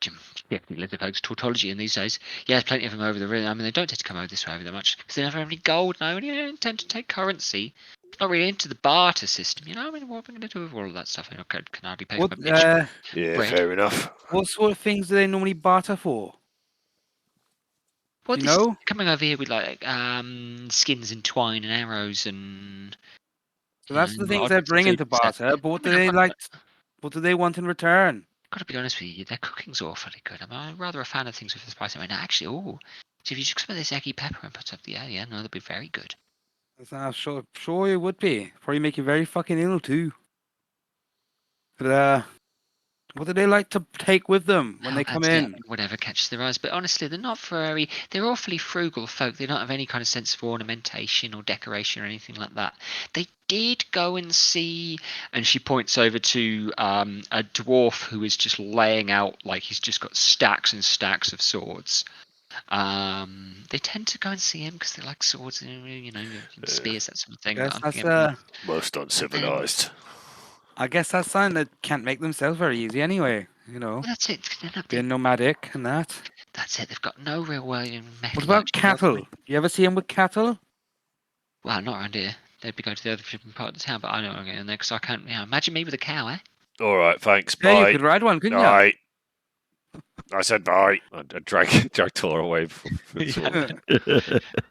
definitely lizard folks, tautology in these days. Yeah, there's plenty of them over the river. I mean, they don't tend to come over this way over that much because they never have any gold. No, and they don't tend to take currency. Not really into the barter system, you know. I mean, what are we going to do with all of that stuff? I can hardly pay for What my bitch. Yeah, Bread. fair enough. what sort of things do they normally barter for? Well, You this know? coming over here with like skins and twine and arrows and So that's the things odd they're bits of bringing food to and stuff. barter. But what I do mean, they like? What do they want in return? Got to be honest with you, their cooking's awfully good. I'm rather a fan of things with the spice. I mean, actually, so if you just some of this eggy pepper and put up the no, they'll be very good. I'm sure it would be. Probably make you very fucking ill too. But what do they like to take with them when Oh, they come that's it. in? Whatever catches their eyes. But honestly, they're not very. They're awfully frugal folk. They don't have any kind of sense of ornamentation or decoration or anything like that. They did go and see, and she points over to a dwarf who is just laying out like he's just got stacks and stacks of swords. They tend to go and see him because they like swords, and spears, that sort of thing. Guess I'm that's thinking, Most uncivilized. I guess that's something that can't make themselves very easy anyway. You know, well, that's it. being nomadic and that. That's it. They've got no real way in What about cattle? You ever see them with cattle? Well, not around here. They'd be going to the other different part of the town, but I don't want to get in there because I can't. Imagine me with a cow, eh? All right, thanks. Yeah, you Bye. could ride one, couldn't you? Bye. I said bye. I dragged Tor away from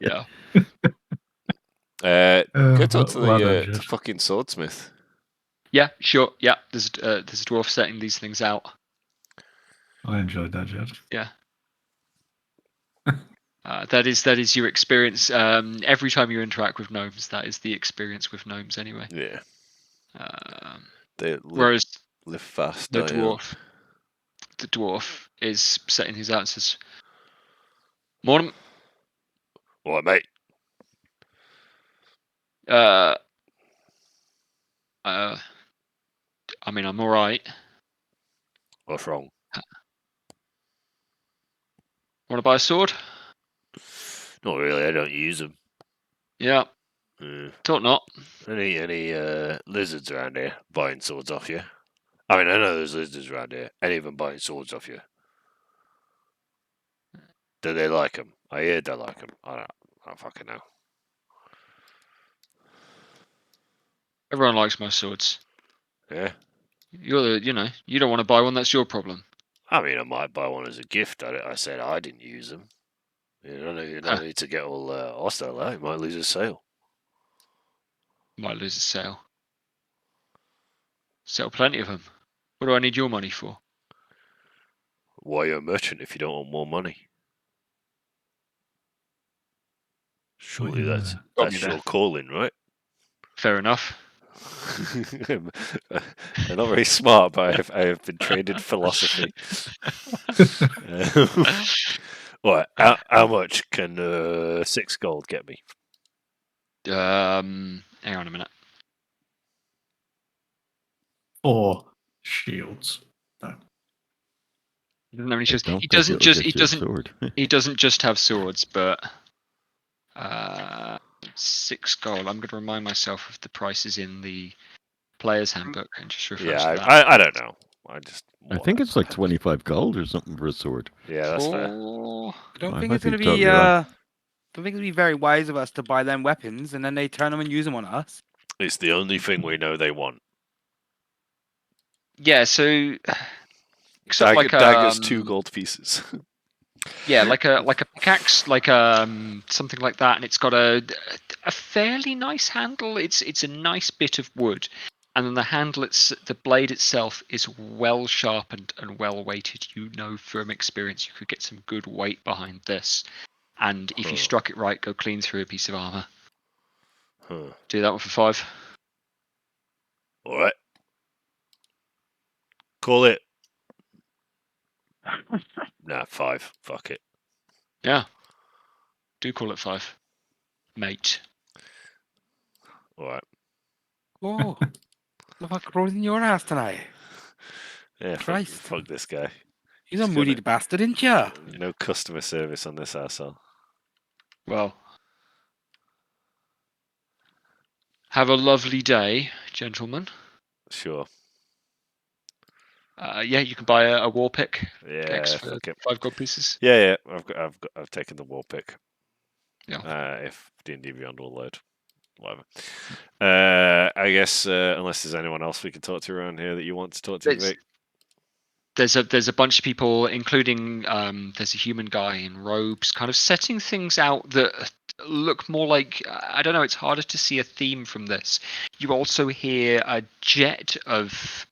Yeah. Go talk to well the done, Jeff. fucking swordsmith. Yeah, sure. Yeah, there's a dwarf setting these things out. I enjoyed that, Jeff. Yeah. That is your experience. Every time you interact with gnomes, that is the experience with gnomes anyway. Yeah. They Whereas live fast. the die young. dwarf is setting his out and says, "Morning. All right, mate. I mean, I'm all right. What's wrong? Want to buy a sword? Not really. I don't use them. Yeah. Thought not. Any lizards around here buying swords off you? I mean, I know there's lizards around here. Any of them buying swords off you? Do they like them? I hear they like them. I don't fucking know. Everyone likes my swords. Yeah. You don't want to buy one. That's your problem. I mean, I might buy one as a gift. I said I didn't use them. You don't need to get all hostile. You might lose a sale. Might lose a sale. Sell plenty of them. What do I need your money for? Why are you a merchant if you don't want more money? Surely Well, that's got me your there. calling, right? Fair enough. I'm not very smart, but I have been trained in philosophy. What? How much can 6 gold get me? Hang on a minute. Or shields. No. He doesn't have any shields. Don't He think doesn't it'll just. get He you a doesn't. sword. He doesn't just have swords, but 6 gold. I'm going to remind myself of the prices in the player's handbook and just refer to Yeah, that. I don't know. I think it's like 25 gold or something for a sword. Yeah, that's fair. I don't I think might it's going to be be. totally wrong. Don't think it'd be very wise of us to buy them weapons and then they turn them and use them on us. It's the only thing we know they want. Yeah. So. Except Daggers, 2 gold pieces. Yeah, like a pickaxe, like something like that, and it's got a fairly nice handle. It's a nice bit of wood. And then the handle, the blade itself is well sharpened and well weighted. You know from experience you could get some good weight behind this. And if you struck it right, go clean through a piece of armor. Do that one for 5. All right. Call it. Nah, 5. Fuck it. Yeah. Do call it 5. Mate. All right. Oh, look what grows in your ass tonight. Yeah, Christ. fuck this guy. He's a He's moody gonna- bastard, isn't you? No customer service on this asshole. Well. Have a lovely day, gentlemen. Sure. Yeah, you can buy a war pick. Yeah, For fuck it. 5 gold pieces. Yeah. I've taken the war pick. Yeah. If D&D Beyond will load, whatever. I guess unless there's anyone else we can talk to around here that you want to talk to, Vic. There's a bunch of people, including there's a human guy in robes, kind of setting things out that look more like, I don't know. It's harder to see a theme from this. You also hear a jet of.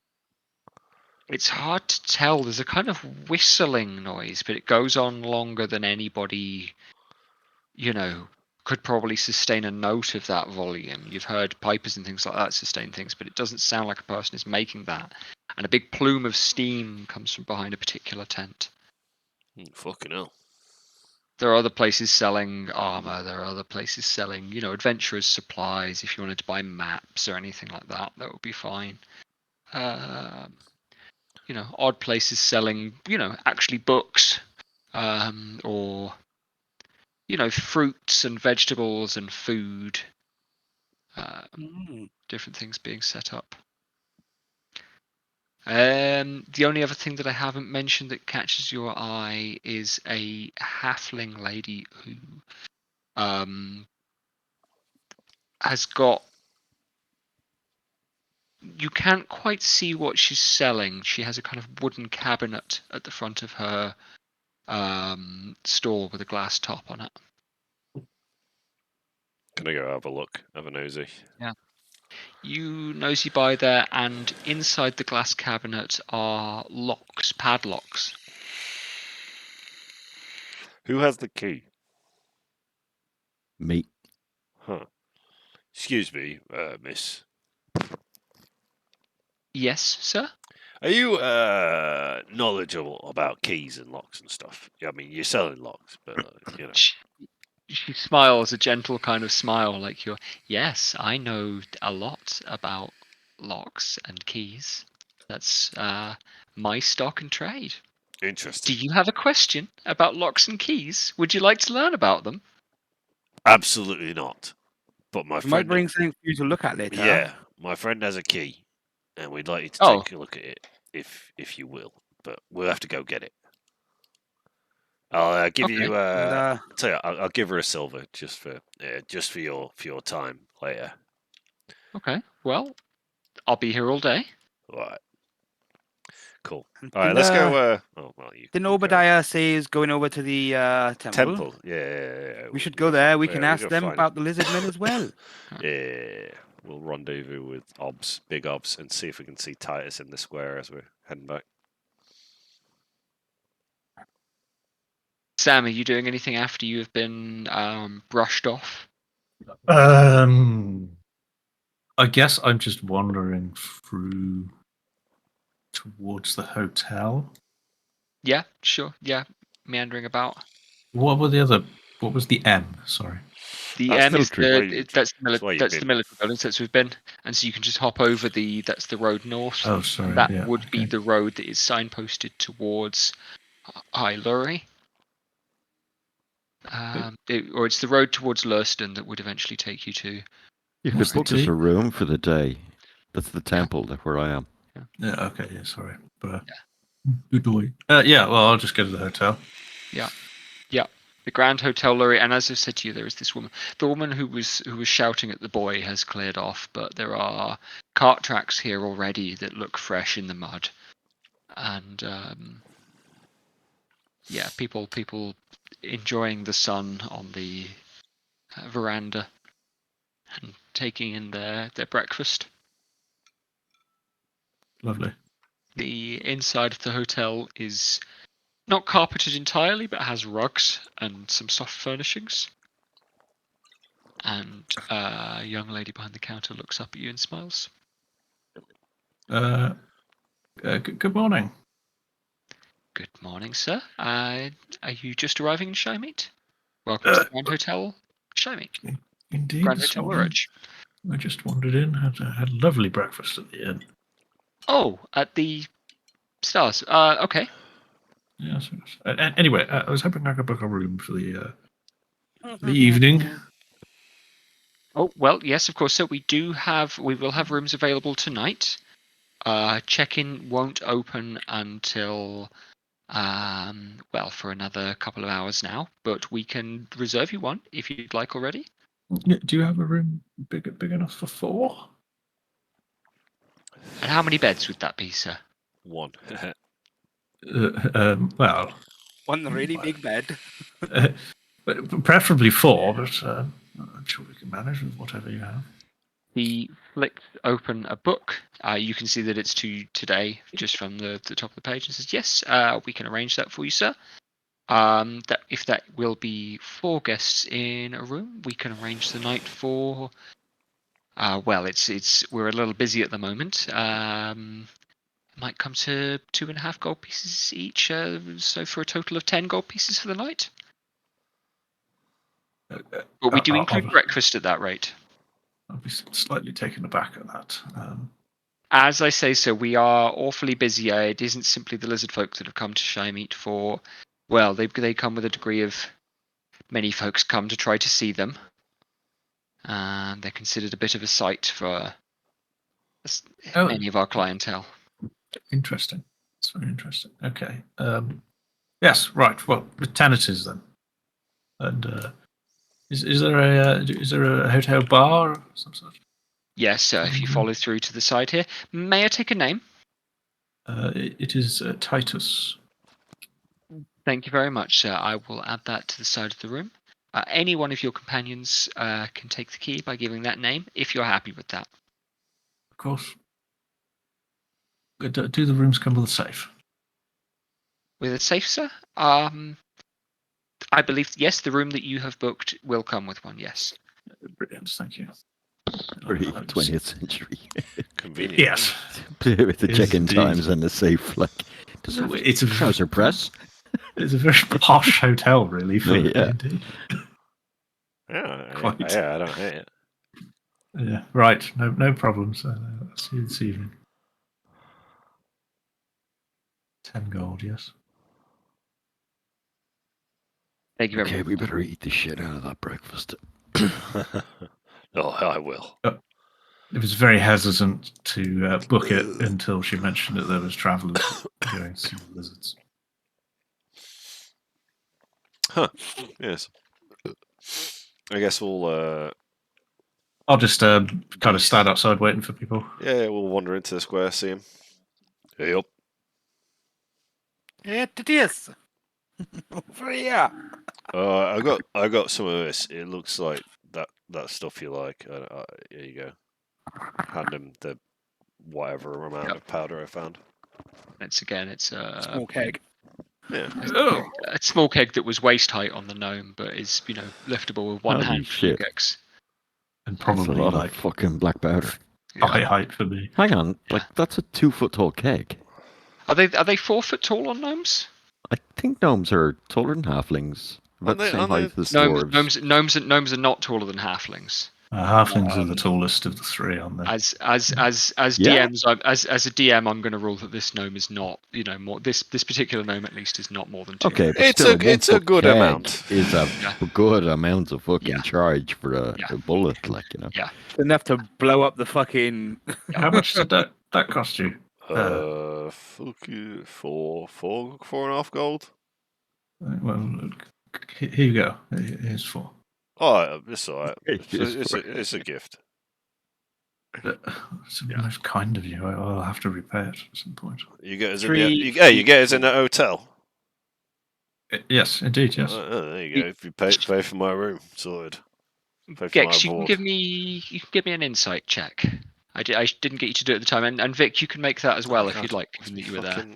It's hard to tell. There's a kind of whistling noise, but it goes on longer than anybody, could probably sustain a note of that volume. You've heard pipers and things like that sustain things, but it doesn't sound like a person is making that. And a big plume of steam comes from behind a particular tent. Fucking hell. There are other places selling armor. There are other places selling, adventurers' supplies. If you wanted to buy maps or anything like that, that would be fine. Odd places selling, actually books, or, fruits and vegetables and food. Different things being set up. The only other thing that I haven't mentioned that catches your eye is a halfling lady who has got. You can't quite see what she's selling. She has a kind of wooden cabinet at the front of her store with a glass top on it. Can I go have a look? Have a nosy? Yeah. You nosy by there, and inside the glass cabinet are locks, padlocks. Who has the key? Me. Huh. Excuse me, miss. Yes, sir? Are you knowledgeable about keys and locks and stuff? I mean, you're selling locks, but She smiles a gentle kind of smile, like yes, I know a lot about locks and keys. That's my stock and trade. Interesting. Do you have a question about locks and keys? Would you like to learn about them? Absolutely not. But my friend might bring something for you to look at later. Yeah, my friend has a key, and we'd like you to take a look at it, if you will. But we'll have to go get it. I'll give you. Tell you, I'll give her a silver just for your time later. Okay. Well, I'll be here all day. All right. Cool. All right, let's go. Didn't Obadiah say he's going over to the temple? Yeah. We should go there. We can ask them find about the lizard men as well. Yeah. We'll rendezvous with Big Obs, and see if we can see Titus in the square as we're heading back. Sam, are you doing anything after you have been brushed off? I guess I'm just wandering through towards the hotel. Yeah, sure. Yeah, meandering about. What was the M? Sorry. The M is that's the military building since we've been, and so you can just hop over that's the road north. Oh, sorry. That would be the road that is signposted towards Lurie. Or it's the road towards Lurston that would eventually take you to. You could book us a room for the day. That's the temple where I am. Yeah. Okay. Yeah. Sorry. But good boy. Yeah. Well, I'll just go to the hotel. Yeah. The Grand Hotel Lurie, and as I said to you, there is this woman. The woman who was shouting at the boy has cleared off, but there are cart tracks here already that look fresh in the mud, and people enjoying the sun on the veranda and taking in their breakfast. Lovely. The inside of the hotel is not carpeted entirely, but has rugs and some soft furnishings. And a young lady behind the counter looks up at you and smiles. Good morning. Good morning, sir. Are you just arriving in Shymeet? Welcome to the Grand Hotel, Shymeet. Indeed, Grand this Hotel morning. Woolwich. I just wandered in, had a lovely breakfast at the inn. Oh, at the Stars. Okay. Yes. Anyway, I was hoping I could book a room for the evening. Oh, well, yes, of course. So we will have rooms available tonight. Check-in won't open until, for another couple of hours now, but we can reserve you one if you'd like already. Do you have a room big enough for 4? And how many beds would that be, sir? 1. Well, one really big bed. but preferably 4, but I'm sure we can manage with whatever you have. He flicks open a book. You can see that it's to today, just from the top of the page, and says, "Yes, we can arrange that for you, sir. If that will be 4 guests in a room, we can arrange the night for. We're a little busy at the moment. Might come to 2.5 gold pieces each. So for a total of 10 gold pieces for the night. But we do include breakfast at that rate." I'll be slightly taken aback at that. As I say, so we are awfully busy. It isn't simply the lizard folk that have come to Shymeet for. Well, they come with a degree of. Many folks come to try to see them. They're considered a bit of a sight for many of our clientele. Interesting. It's very interesting. Okay. Yes. Right. Well, with tenancies then. And is there a hotel bar of some sort? Yes, if you follow through to the side here, may I take a name? It is Titus. Thank you very much, sir. I will add that to the side of the room. Any one of your companions can take the key by giving that name, if you're happy with that. Of course. Do the rooms come with a safe? With a safe, sir? I believe, yes, the room that you have booked will come with one, yes. Brilliant, thank you. Very 20th century. Convenient. Yes. With the check-in times and the safe, like, it's a trouser press. It's a very posh hotel, really. For Indeed. Yeah, I don't hate it. Yeah, right. No problems. I'll see you this evening. 10 gold, yes. Thank you very much. Okay, we better eat the shit out of that breakfast. Oh, I will. It was very hesitant to book it until she mentioned that there was travellers going to see the lizards. Huh. Yes. I guess we'll. I'll just kind of stand outside waiting for people. Yeah, we'll wander into the square, see him. Hey up. It is. Over here. I got some of this. It looks like that stuff you like. Here you go. Hand him the whatever amount of powder I found. It's a small keg. Yeah. A small keg that was waist height on the gnome, but is liftable with one hand. Pickaxe. And probably a lot of fucking black powder. High height for me. Hang on, that's a 2-foot tall keg. Are they 4 foot tall on gnomes? I think gnomes are taller than halflings. About the same height as dwarves. Gnomes are not taller than halflings. Halflings are the tallest of the 3, aren't they? As DMs, as a DM, I'm going to rule that this gnome is not, more. This particular gnome at least is not more than 2. Okay, but it's a good amount. Is a good amount of fucking charge for a bullet, Yeah, enough to blow up the fucking. How much did that cost you? Fuck you, 4.5 gold. Well, here you go. Here's 4. Oh, it's alright. It's a gift. It's most kind of you. I'll have to repay it at some point. You get us you get us in a hotel. Yes, indeed. Yes. There you go. If you pay for my room, sorted. Gex, you can give me an insight check. I didn't get you to do it at the time, and Vic, you can make that as well if you'd like, given that you were there.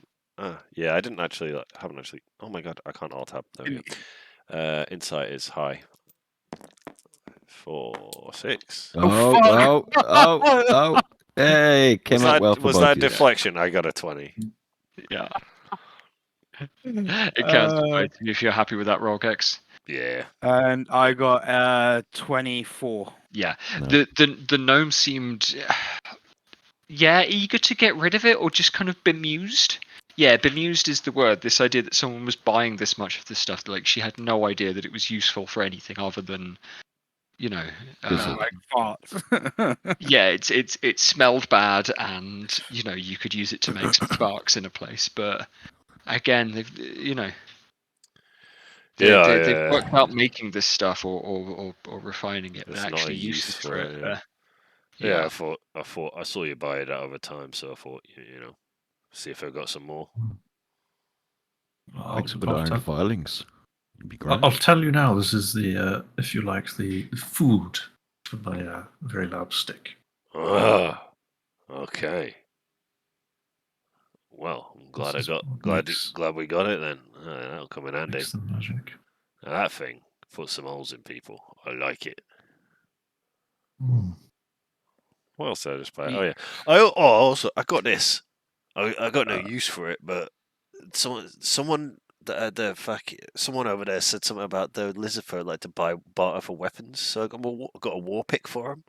Yeah, I didn't actually. Haven't actually. Oh my god, I can't alt tab. There we go. Insight is high. 4, 6. Oh! Hey, came out well for Was both that of you. deflection? I got a 20. Yeah. It counts if you're happy with that roll, Kex. Yeah. And I got 24. Yeah. No. The gnome seemed eager to get rid of it, or just kind of bemused. Yeah, bemused is the word. This idea that someone was buying this much of this stuff, like she had no idea that it was useful for anything other than, like farts. yeah, it smelled bad, and you could use it to make some sparks in a place. But again, they've they've worked out making this stuff or refining it, but actually uses for it. Yeah, I thought I saw you buy it at other time, so I thought see if I got some more. Like some iron filings. It'd be great. I'll tell you now. This is the, if you like, the food for my very large stick. Ah, okay. Well, I'm glad glad we got it then. That'll come in handy. Makes the magic. Now that thing puts some holes in people. I like it. What else did I just buy? Oh yeah. I got this. I got no use for it, but someone over there said something about the lizard folk like to barter for weapons. So I got a war pick for him.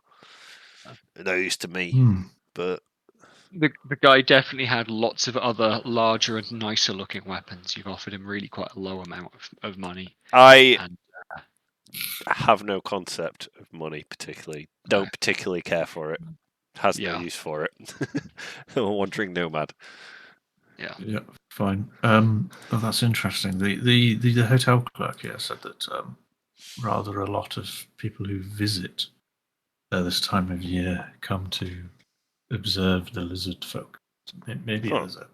No use to me, but the guy definitely had lots of other larger and nicer looking weapons. You've offered him really quite a low amount of money. I have no concept of money particularly. Don't particularly care for it. Has no use for it. I'm a wandering nomad. Yeah, fine. Oh, that's interesting. The hotel clerk here said that rather a lot of people who visit this time of year come to observe the lizard folk. Maybe there's a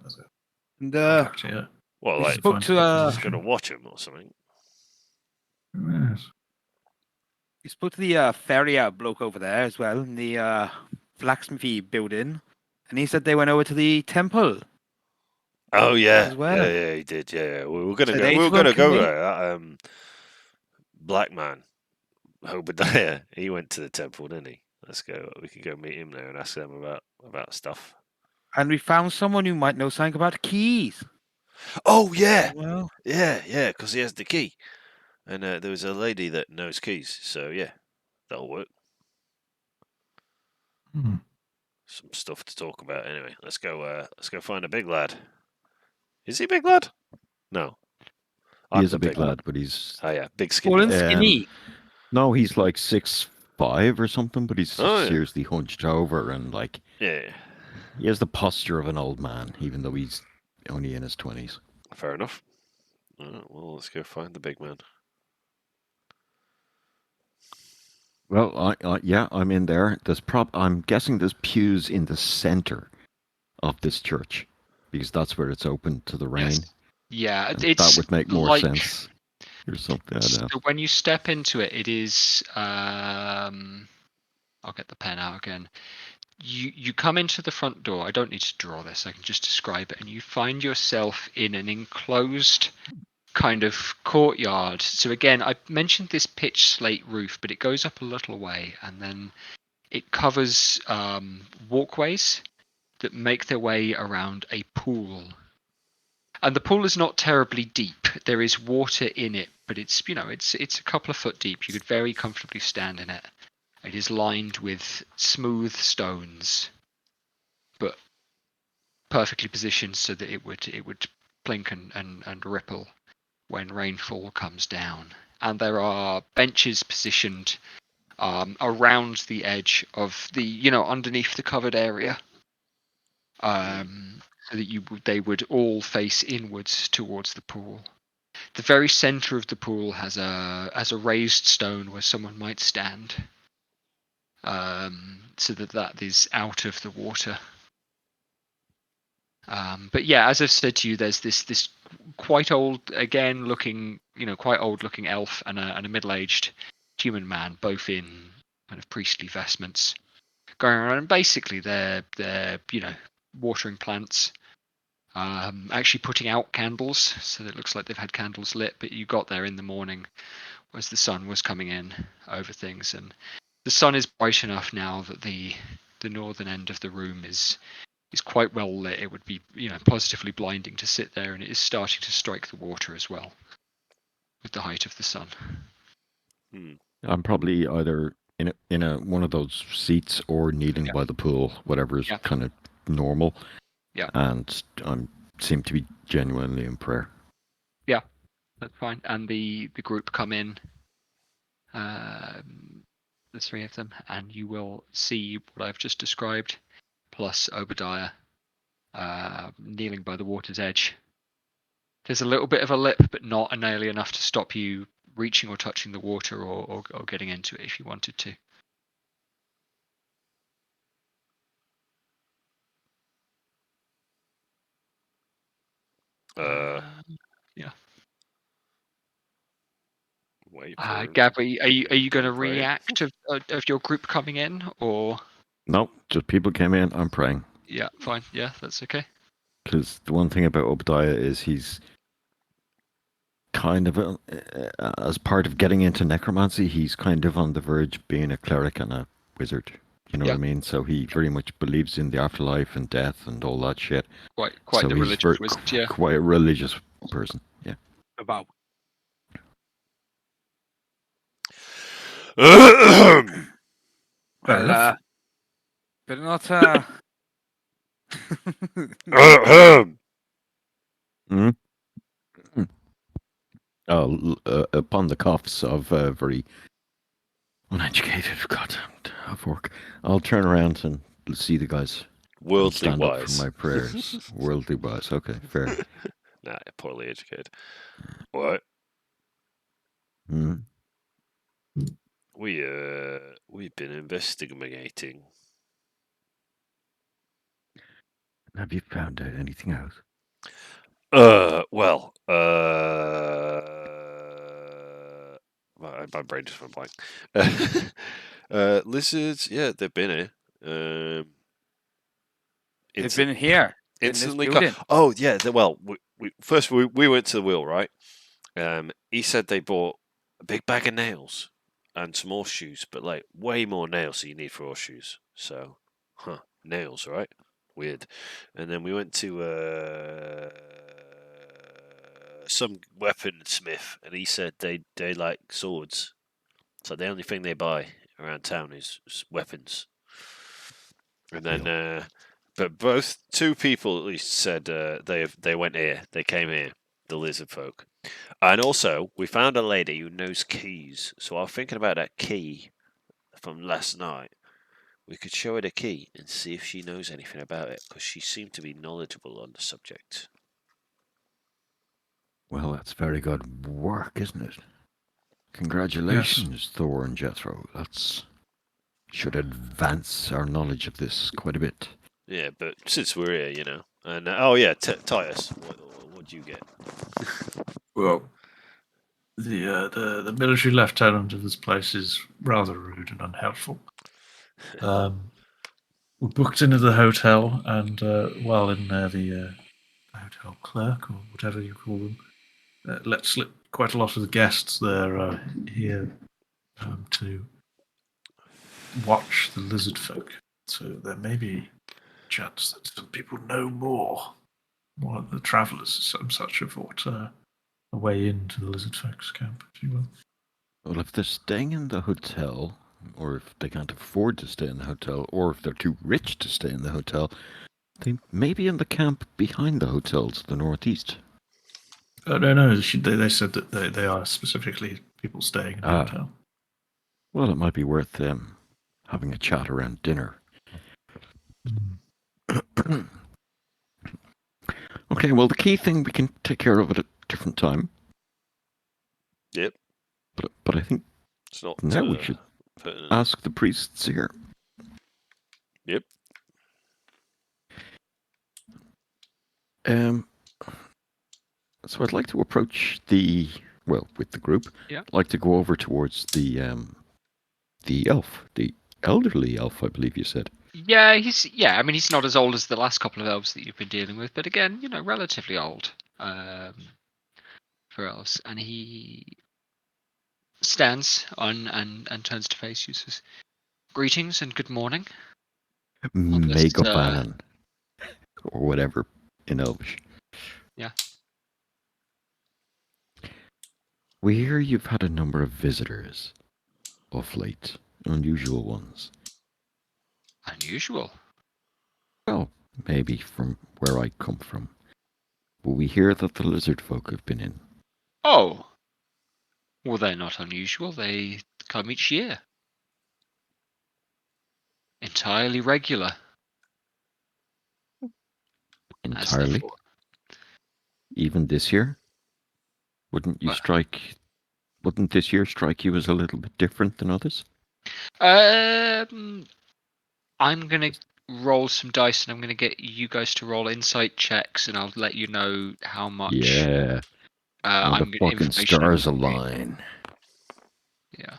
contact here. Well, like spoke to he's gonna watch him or something. Yes. You spoke to the farrier bloke over there as well in the blacksmithy building, and he said they went over to the temple. Oh yeah, as well. yeah, he did. Yeah, we were gonna go. We were gonna go there. Black man, Obadiah. He went to the temple, didn't he? Let's go. We could go meet him there and ask them about stuff. And we found someone who might know something about keys. Oh yeah, well, yeah, because he has the key, and there was a lady that knows keys. So yeah, that'll work. Some stuff to talk about. Anyway, let's go find a big lad. Is he a big lad? No. He is a big lad, but he's big skinny. Skinny. No, he's like 6'5" or something, but he's seriously hunched over and he has the posture of an old man, even though he's only in his 20s. Fair enough. Well, let's go find the big man. Well, I'm in there. I'm guessing there's pews in the center of this church, because that's where it's open to the rain. Yes. Yeah, that would make more sense. Or something. I don't know. So when you step into it, it is. I'll get the pen out again. You come into the front door. I don't need to draw this. I can just describe it, and you find yourself in an enclosed kind of courtyard. So again, I mentioned this pitch slate roof, but it goes up a little way, and then it covers walkways that make their way around a pool. And the pool is not terribly deep. There is water in it, but it's a couple of foot deep. You could very comfortably stand in it. It is lined with smooth stones, but perfectly positioned so that it would plink and ripple when rainfall comes down. And there are benches positioned around the edge of the underneath the covered area. So that they would all face inwards towards the pool. The very center of the pool has a raised stone where someone might stand, so that is out of the water. But yeah, as I've said to you, there's this quite old looking elf and a middle-aged human man, both in kind of priestly vestments. going around. And basically, they're watering plants, actually putting out candles, so it looks like they've had candles lit. But you got there in the morning as the sun was coming in over things, and the sun is bright enough now that the northern end of the room is quite well lit. It would be positively blinding to sit there, and it is starting to strike the water as well with the height of the sun. I'm probably either in a one of those seats or kneeling by the pool, whatever is kind of normal. Yeah. And I seem to be genuinely in prayer. Yeah, that's fine. And the group come in, the three of them, and you will see what I've just described, plus Obadiah kneeling by the water's edge. There's a little bit of a lip, but not nearly enough to stop you reaching or touching the water or getting into it if you wanted to. Yeah. Wait Gab, are you going to react of your group coming in, or? No, just people came in. I'm praying. Yeah, fine. Yeah, that's okay. Because the one thing about Obadiah is he's kind of as part of getting into necromancy, he's kind of on the verge of being a cleric and a wizard. You know what I mean? So he very much believes in the afterlife and death and all that shit. Quite so the religious wizard, yeah. Quite a religious person, yeah. About. Well, but not. Upon the cuffs of very uneducated, goddamn work, I'll turn around and see the guys. Worldly stand wise. up for my prayers. Worldly wise. Okay, fair. Nah, poorly educated. What? We've been investigating. Have you found out anything else? My brain just went blank. Lizards, yeah, they've been here. They've been here. Instantly. Oh yeah. We went to the wheel, right? He said they bought a big bag of nails and some horseshoes, but like way more nails than you need for horseshoes. So, nails, right? Weird. And then we went to some weaponsmith, and he said they like swords. So the only thing they buy around town is weapons. And then, but two people at least said they went here. They came here, the lizard folk. And also, we found a lady who knows keys. So I was thinking about that key from last night. We could show her the key and see if she knows anything about it, because she seemed to be knowledgeable on the subject. Well, that's very good work, isn't it? Congratulations, yes. Thor and Jethro. That should advance our knowledge of this quite a bit. Yeah, but since we're here, you know. And Titus, what'd you get? Well, the military lieutenant of this place is rather rude and unhelpful. We booked into the hotel, and while in there, the hotel clerk or whatever you call them let slip quite a lot of the guests there here to watch the lizard folk. So there may be a chance that some people know more of the travellers, some such have bought a way into the lizard folks camp, if you will. Well, if they're staying in the hotel, or if they can't afford to stay in the hotel, or if they're too rich to stay in the hotel, they may be in the camp behind the hotel to the northeast. Oh, no. They said that they are specifically people staying in the hotel. Well, it might be worth having a chat around dinner. Okay, well, the key thing, we can take care of it at a different time. Yep. But I think it's not, now we should ask the priests here. Yep. So I'd like to approach with the group. Yeah. I'd like to go over towards the elf, the elderly elf, I believe you said. Yeah, I mean, he's not as old as the last couple of elves that you've been dealing with, but again, relatively old for elves. And he stands on and turns to face you, says, "Greetings and good morning." Megaban. Or whatever in Elvish. Yeah. We hear you've had a number of visitors of late. Unusual ones. Unusual? Well, maybe from where I come from. But we hear that the lizard folk have been in. Oh. Well, they're not unusual. They come each year. Entirely regular. Entirely? Even this year? Wouldn't this year strike you as a little bit different than others? I'm gonna roll some dice and I'm gonna get you guys to roll insight checks, and I'll let you know how much. Yeah. I'm the fucking stars align. Yeah.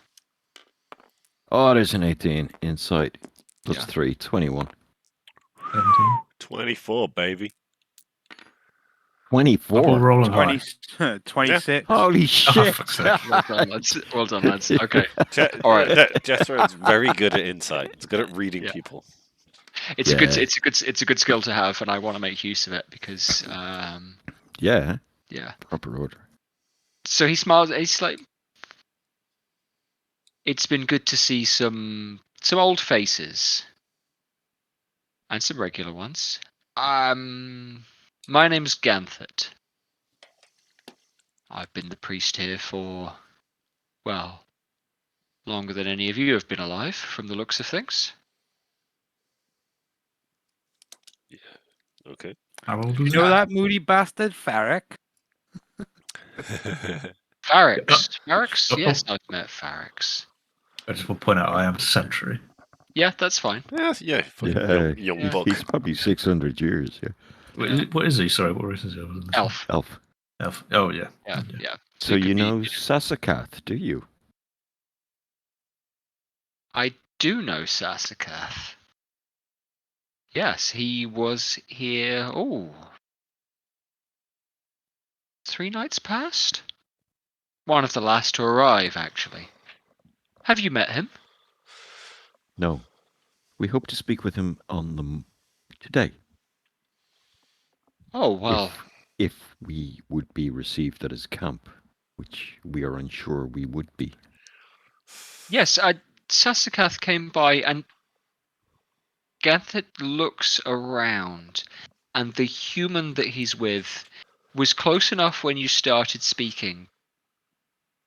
Oh, there's an 18 insight. Plus 3, 21. 24, baby. 24. Rolling 26. Holy shit! Well done, lads. Well done, lads. Okay. All right. Jethro is very good at insight. He's good at reading people. It's a good skill to have, and I want to make use of it because yeah. Proper order. So he smiles. He's like, "It's been good to see some old faces and some regular ones. My name's Ganthet. I've been the priest here for, well, longer than any of you have been alive, from the looks of things." Yeah. Okay. How old You was know that moody bastard, Farrick? Farrix? Yes, I've met Farrix. I just will point out I am a century. Yeah, that's fine. Yeah. Young buck. He's probably 600 years. Yeah. What is he? Sorry, what race is he? Elf. Oh, yeah. Yeah. So you know Sasakath, do you? I do know Sasakath. Yes, he was here. 3 nights past? One of the last to arrive, actually. Have you met him? No. We hope to speak with him on them today. Oh, well. If we would be received at his camp, which we are unsure we would be. Yes, Sasakath came by, and Ganthet looks around, and the human that he's with was close enough when you started speaking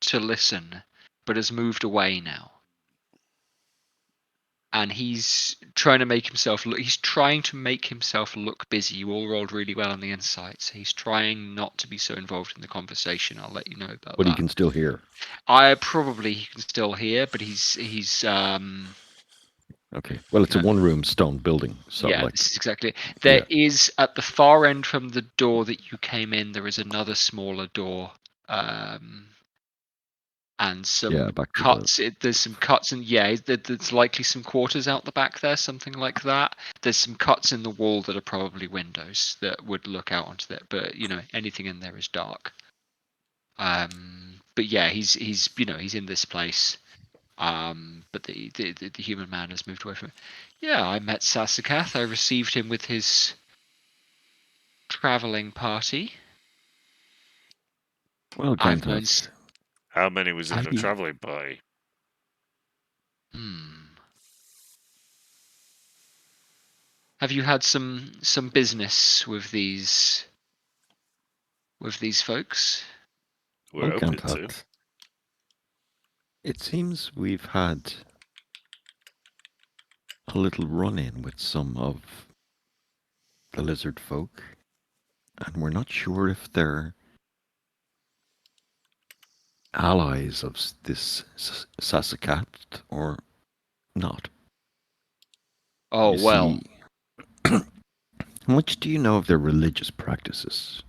to listen, but has moved away now. And he's trying to make himself look. He's trying to make himself look busy. You all rolled really well on the insights. He's trying not to be so involved in the conversation. I'll let you know about that. But he can still hear. He can still hear, but he's Okay. Well, it's a one-room stone building. So yeah, this is exactly it. There is at the far end from the door that you came in. There is another smaller door. And some cuts. There's some cuts, and there's likely some quarters out the back there, something like that. There's some cuts in the wall that are probably windows that would look out onto that. But anything in there is dark. But yeah, he's in this place. But the human man has moved away from it. Yeah, I met Sasakath. I received him with his traveling party. Well, Ganthet. How many was in the traveling party? Have you had some business with these folks? We're open to. It seems we've had a little run-in with some of the lizard folk, and we're not sure if they're allies of this Sasakath or not. Oh, well. How much do you know of their religious practices?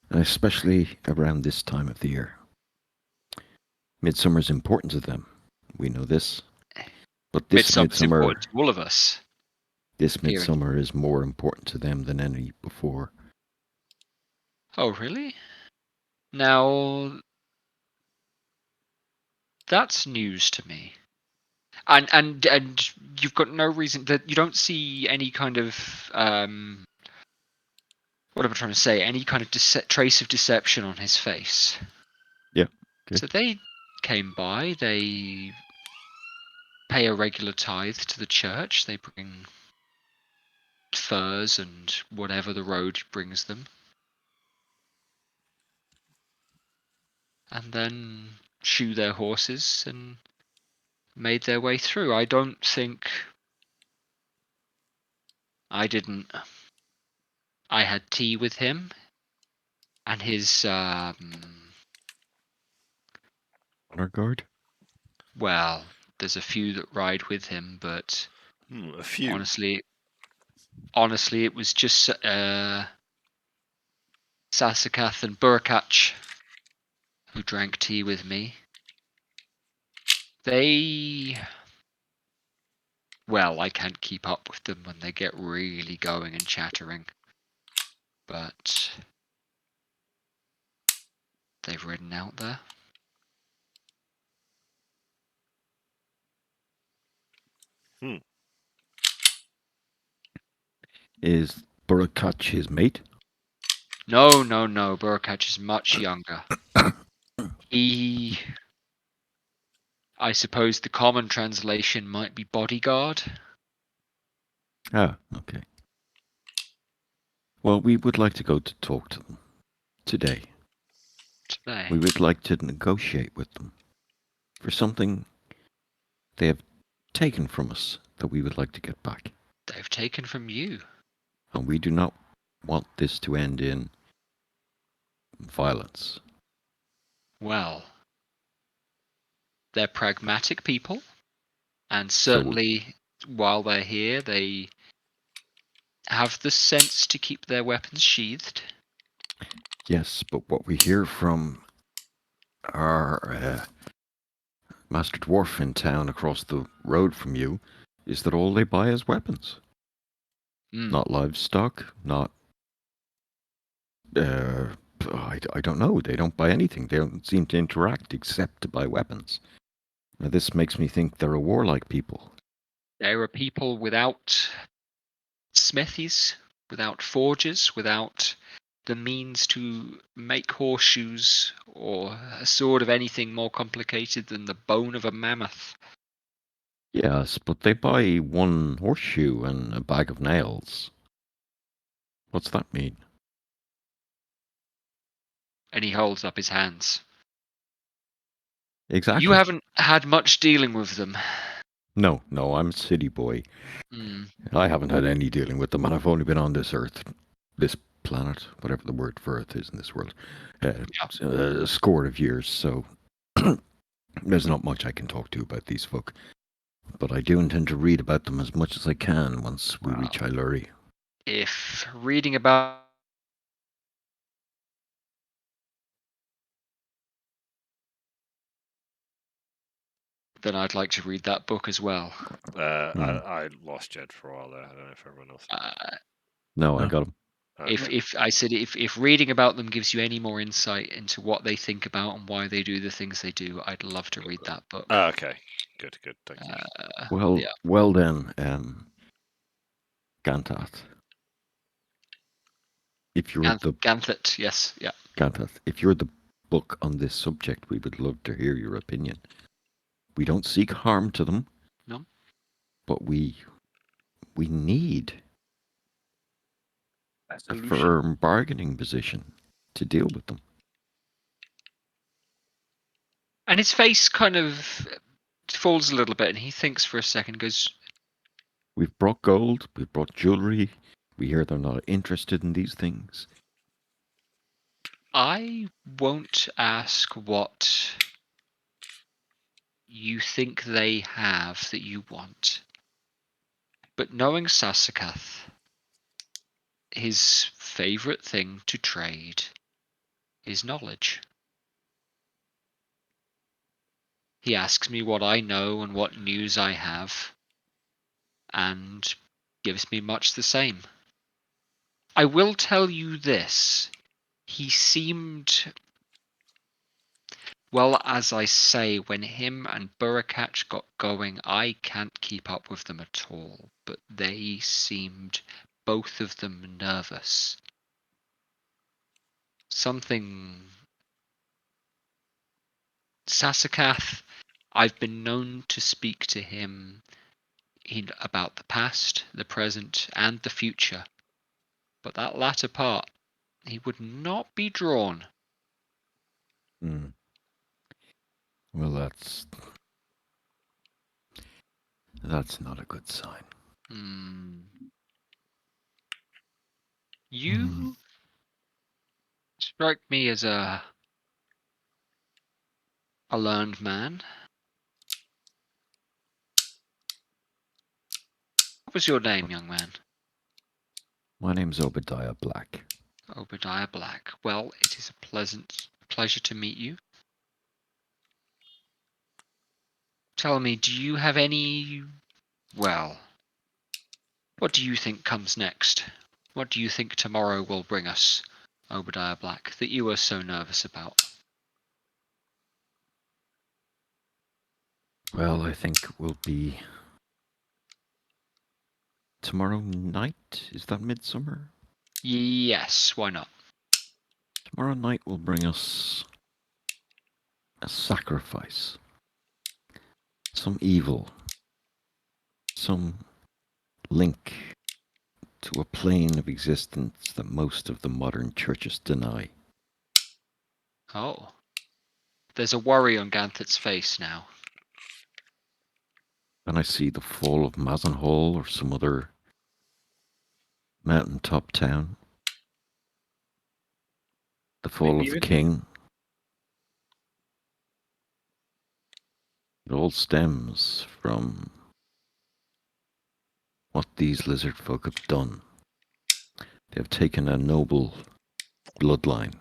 And especially around this time of the year. Midsummer's important to them. We know this. But this Midsummer's midsummer, important to all of us. this Here. midsummer is more important to them than any before. Oh, really? Now, that's news to me. And you've got no reason that you don't see any kind of what am I trying to say? Any kind of trace of deception on his face. Yeah. Okay. So they came by. They pay a regular tithe to the church. They bring furs and whatever the road brings them. And then shoe their horses and made their way through. I don't think I had tea with him and his Honor guard. well, there's a few that ride with him, but a few. Honestly, it was just Sasakath and Burkach who drank tea with me. Well, I can't keep up with them when they get really going and chattering. But they've ridden out there. Is Burkach his mate? No. Burkach is much younger. I suppose the common translation might be bodyguard. Ah, okay. Well, we would like to go to talk to them today. We would like to negotiate with them for something they have taken from us that we would like to get back. They've taken from you. And we do not want this to end in violence. Well, they're pragmatic people, and certainly while they're here, they have the sense to keep their weapons sheathed. Yes, but what we hear from our Master Dwarf in town across the road from you is that all they buy is weapons. Not livestock, not... I don't know. They don't buy anything. They don't seem to interact except to buy weapons. Now, this makes me think they're a warlike people. They're a people without smithies, without forges, without the means to make horseshoes or a sword of anything more complicated than the bone of a mammoth. Yes, but they buy one horseshoe and a bag of nails. What's that mean? And he holds up his hands. Exactly. You haven't had much dealing with them. No, I'm a city boy. I haven't had any dealing with them, and I've only been on this earth, this planet, whatever the word for earth is in this world, a score of years, so there's not much I can talk to about these folk. But I do intend to read about them as much as I can once we reach Hyluri. If reading about then I'd like to read that book as well. I lost Jed for a while there. I don't know if everyone else. No, I got him. If reading about them gives you any more insight into what they think about and why they do the things they do, I'd love to read that book. Okay, good, thank you. Well then, Gantath. If you're Ganthet, yes, yeah. Gantath, if you're the book on this subject, we would love to hear your opinion. We don't seek harm to them. No. But we need a firm bargaining position to deal with them. And his face kind of falls a little bit, and he thinks for a second, goes, We've brought gold, we've brought jewelry. We hear they're not interested in these things. I won't ask what you think they have that you want. But knowing Sasakath, his favorite thing to trade is knowledge. He asks me what I know and what news I have, and gives me much the same. I will tell you this. He seemed... Well, as I say, when him and Burrakach got going, I can't keep up with them at all, but they seemed, both of them, nervous. Something... Sasakath, I've been known to speak to him about the past, the present, and the future, but that latter part, he would not be drawn. Well, that's not a good sign. You strike me as a learned man. What was your name, young man? My name's Obadiah Black. Obadiah Black. Well, it is a pleasure to meet you. Tell me, do you have any... Well, what do you think comes next? What do you think tomorrow will bring us, Obadiah Black, that you are so nervous about? Well, I think we'll be... Tomorrow night? Is that midsummer? Yes, why not? Tomorrow night will bring us a sacrifice. Some evil. Some link to a plane of existence that most of the modern churches deny. Oh. There's a worry on Ganthet's face now. And I see the fall of Mazenhall or some other mountaintop town. The fall of the king. It all stems from what these lizard folk have done. They have taken a noble bloodline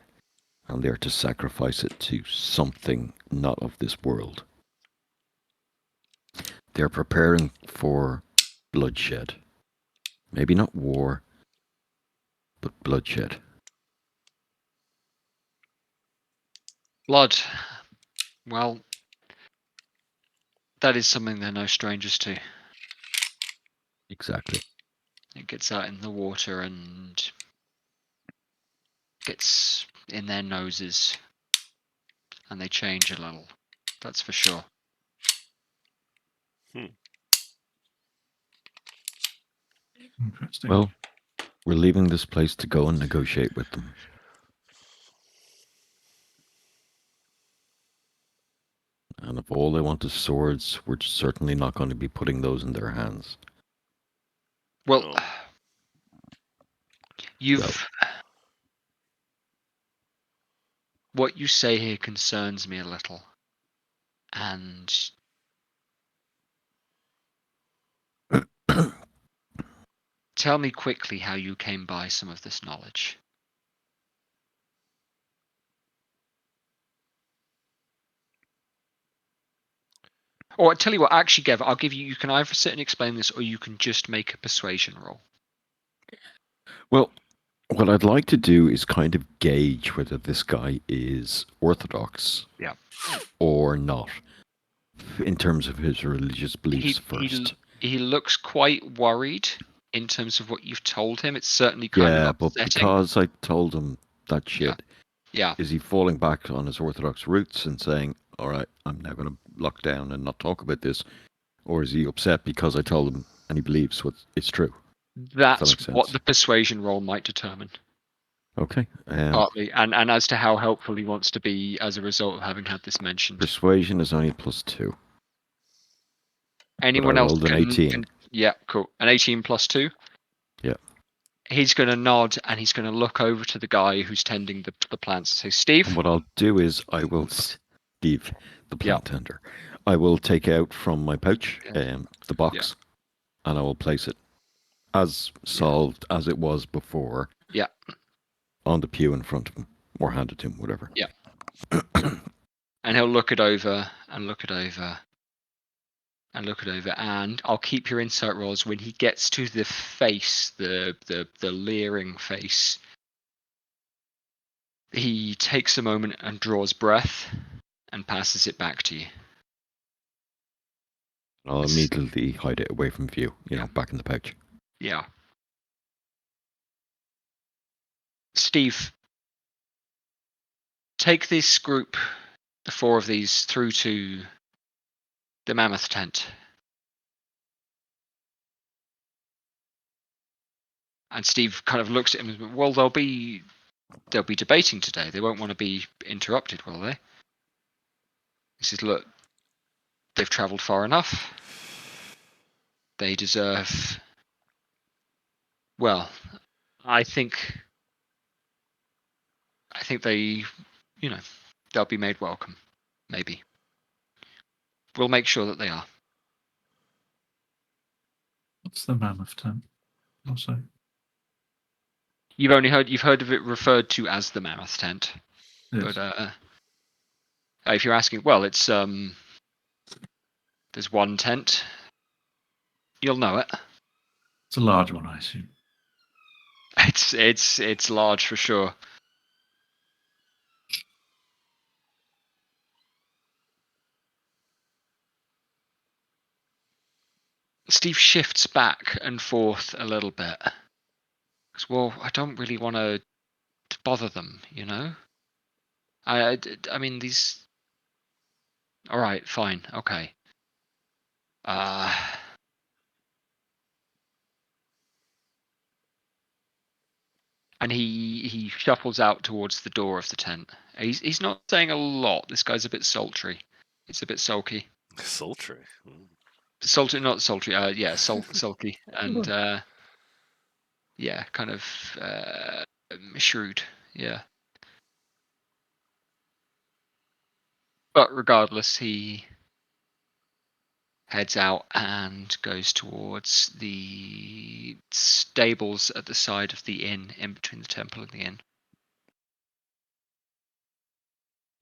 and they are to sacrifice it to something not of this world. They're preparing for bloodshed. Maybe not war, but bloodshed. Blood. Well, that is something they're no strangers to. Exactly. It gets out in the water and gets in their noses, and they change a little. That's for sure. Interesting. Well, we're leaving this place to go and negotiate with them. And if all they want is swords, we're certainly not going to be putting those in their hands. Well, you've... What you say here concerns me a little. And... Tell me quickly how you came by some of this knowledge. Or I tell you what, actually, Gev, I'll give you. You can either sit and explain this, or you can just make a persuasion roll. Well, what I'd like to do is kind of gauge whether this guy is orthodox, or not, in terms of his religious beliefs first. He looks quite worried in terms of what you've told him. It's certainly kind of upsetting. But because I told him that shit, yeah, is he falling back on his orthodox roots and saying, all right, I'm now going to lock down and not talk about this? Or is he upset because I told him and he believes it's true? That's what the persuasion roll might determine. Okay. Partly, and as to how helpful he wants to be as a result of having had this mentioned. Persuasion is only +2. Anyone else? Rolled an 18. Yeah, cool. An 18 +2? Yeah. He's going to nod and he's going to look over to the guy who's tending the plants and say, Steve? And what I'll do is Steve, the plant tender, I will take out from my pouch the box and I will place it as solved as it was before. Yeah. On the pew in front of him, or hand it to him, whatever. Yeah. And he'll look it over and look it over and look it over, and I'll keep your insight rolls when he gets to the face, the leering face. He takes a moment and draws breath and passes it back to you. I'll immediately hide it away from view, back in the pouch. Yeah. Steve, take this group, the 4 of these, through to the mammoth tent. And Steve kind of looks at him and says, well, they'll be debating today. They won't want to be interrupted, will they? He says, look, they've travelled far enough. They deserve... Well, I think they, they'll be made welcome. Maybe. We'll make sure that they are. What's the mammoth tent? Also, You've heard of it referred to as the mammoth tent. Yes. But if you're asking, well, it's there's one tent. You'll know it. It's a large one, I assume. It's large for sure. Steve shifts back and forth a little bit. Well, I don't really want to bother them, I mean, these... All right, fine, okay. And he shuffles out towards the door of the tent. He's not saying a lot. This guy's a bit sultry. It's a bit sulky. Sultry? Sultry, not sultry. Yeah, sulky. And yeah, kind of shrewd. Yeah. But regardless, he heads out and goes towards the stables at the side of the inn, in between the temple and the inn.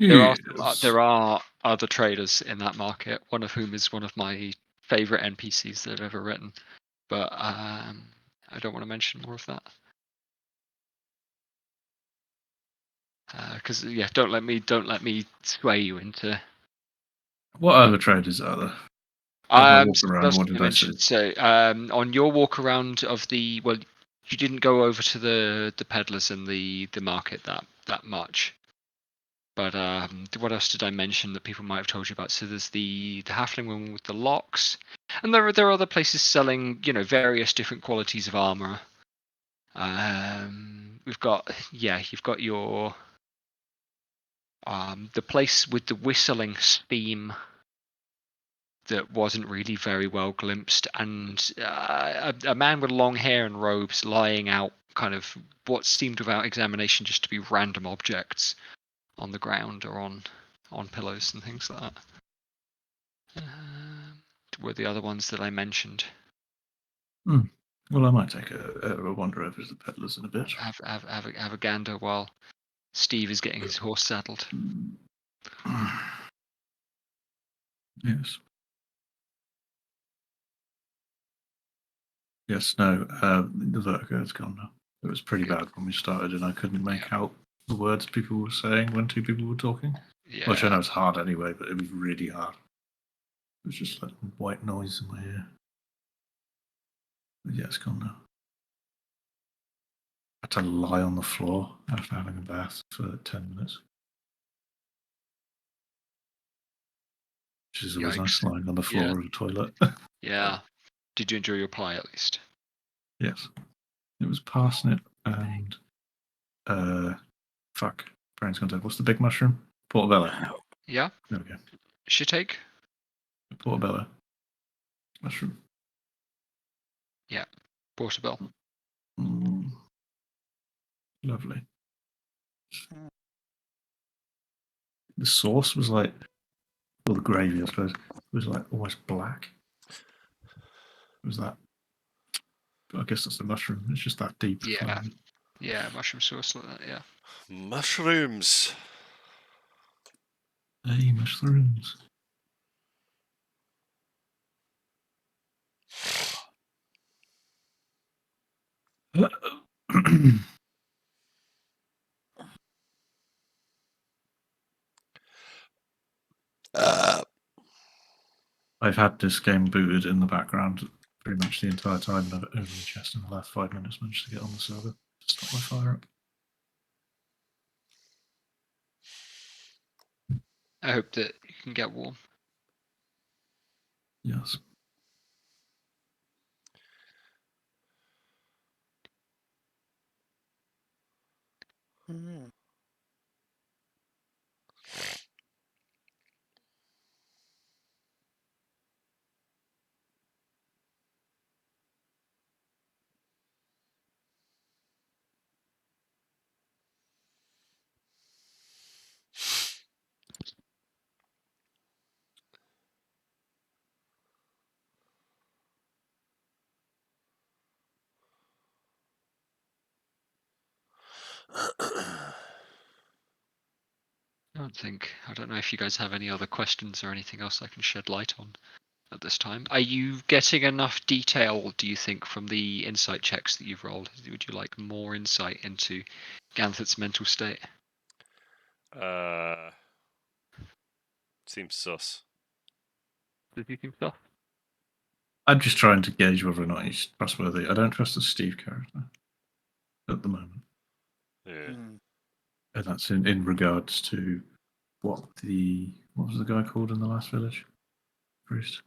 Yes. There are other traders in that market, one of whom is one of my favourite NPCs that I've ever written. But I don't want to mention more of that. Because don't let me sway you into. What other traders are there? What did I see? So on your walk around of you didn't go over to the peddlers and the market that much. But what else did I mention that people might have told you about? So there's the halfling woman with the locks, and there are other places selling various different qualities of armor. You've got your the place with the whistling steam that wasn't really very well glimpsed, and a man with long hair and robes lying out kind of what seemed without examination just to be random objects on the ground or on pillows and things like that. Were the other ones that I mentioned. Well, I might take a wander over to the peddlers in a bit. Have a gander while Steve is getting his horse saddled. Yes. Yes, no, the vertigo has gone now. It was pretty bad when we started, and I couldn't make out the words people were saying when 2 people were talking. Yeah. Which I know it's hard anyway, but it was really hard. It was just like white noise in my ear. But yeah, it's gone now. I had to lie on the floor after having a bath for 10 minutes. Which is always nice, lying on the floor of a toilet. Yeah. Did you enjoy your pie at least? Yes. It was parsnip and brain's gone dead. What's the big mushroom? Portobello. Yeah. There we go. Shiitake? Portobello. Mushroom. Yeah. Portobello. Lovely. The sauce was like, well, the gravy, I suppose, was like almost black. Was that? I guess that's the mushroom. It's just that deep. Yeah. Flavor. Yeah, mushroom sauce like that. Yeah. Mushrooms. Hey, mushrooms. I've had this game booted in the background pretty much the entire time, and I've only just in the last 5 minutes managed to get on the server to stop my fire up. I hope that you can get warm. Yes. Mm. I don't know if you guys have any other questions or anything else I can shed light on at this time. Are you getting enough detail, do you think, from the insight checks that you've rolled? Would you like more insight into Ganthet's mental state? Seems sus. Does he think so? I'm just trying to gauge whether or not he's trustworthy. I don't trust the Steve character at the moment. Yeah. Mm. And that's in regards to what was the guy called in the last village? Priest.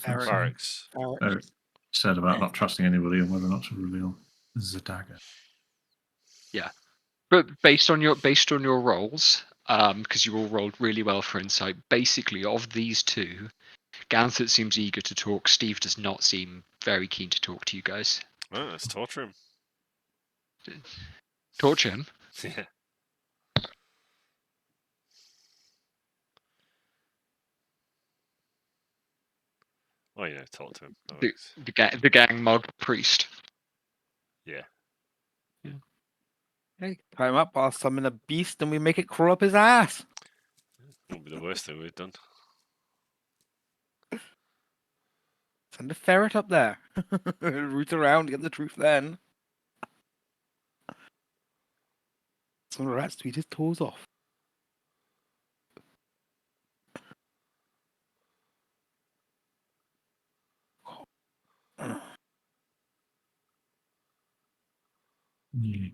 Barracks. Eric said about not trusting anybody and whether or not to reveal the dagger. Yeah, but based on your rolls, because you all rolled really well for insight. Basically, of these two, Ganthet seems eager to talk. Steve does not seem very keen to talk to you guys. Oh, let's torture him. Torture him? Yeah. Oh, yeah, talk to him. The gang mug priest. Yeah. Hey, tie him up, I'll summon a beast and we make it crawl up his ass. Won't be the worst thing we've done. Send a ferret up there. Root around, get the truth then. Some rats to eat his toes off. Yeah.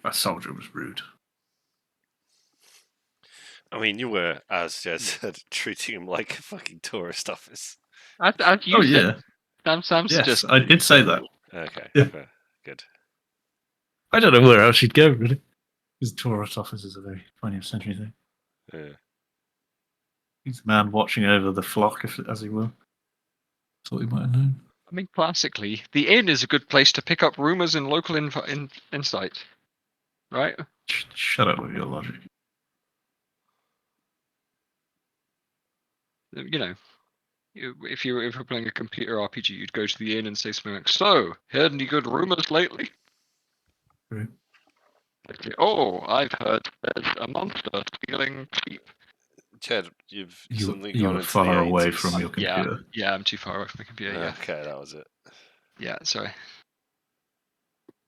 That soldier was rude. I mean, you were, as Jed said, treating him like a fucking tourist office. As you said. Yeah. Sam's Yes, just. I did say that. Okay. Yeah. Fair. Good. I don't know where else you'd go, really. Because tourist office is a very 20th century thing. Yeah. He's a man watching over the flock, as he will. Thought he might have known. I mean, classically, the inn is a good place to pick up rumors and local insight, right? Shut up with your logic. You know, if you're playing a computer RPG, you'd go to the inn and say something like, "So, heard any good rumors lately?" True. Like, oh, I've heard there's a monster stealing sheep. Jed, you've suddenly You gone were into far the away 80s. from your computer. Yeah, I'm too far away from the computer. Yeah. Okay, that was it. Yeah, sorry.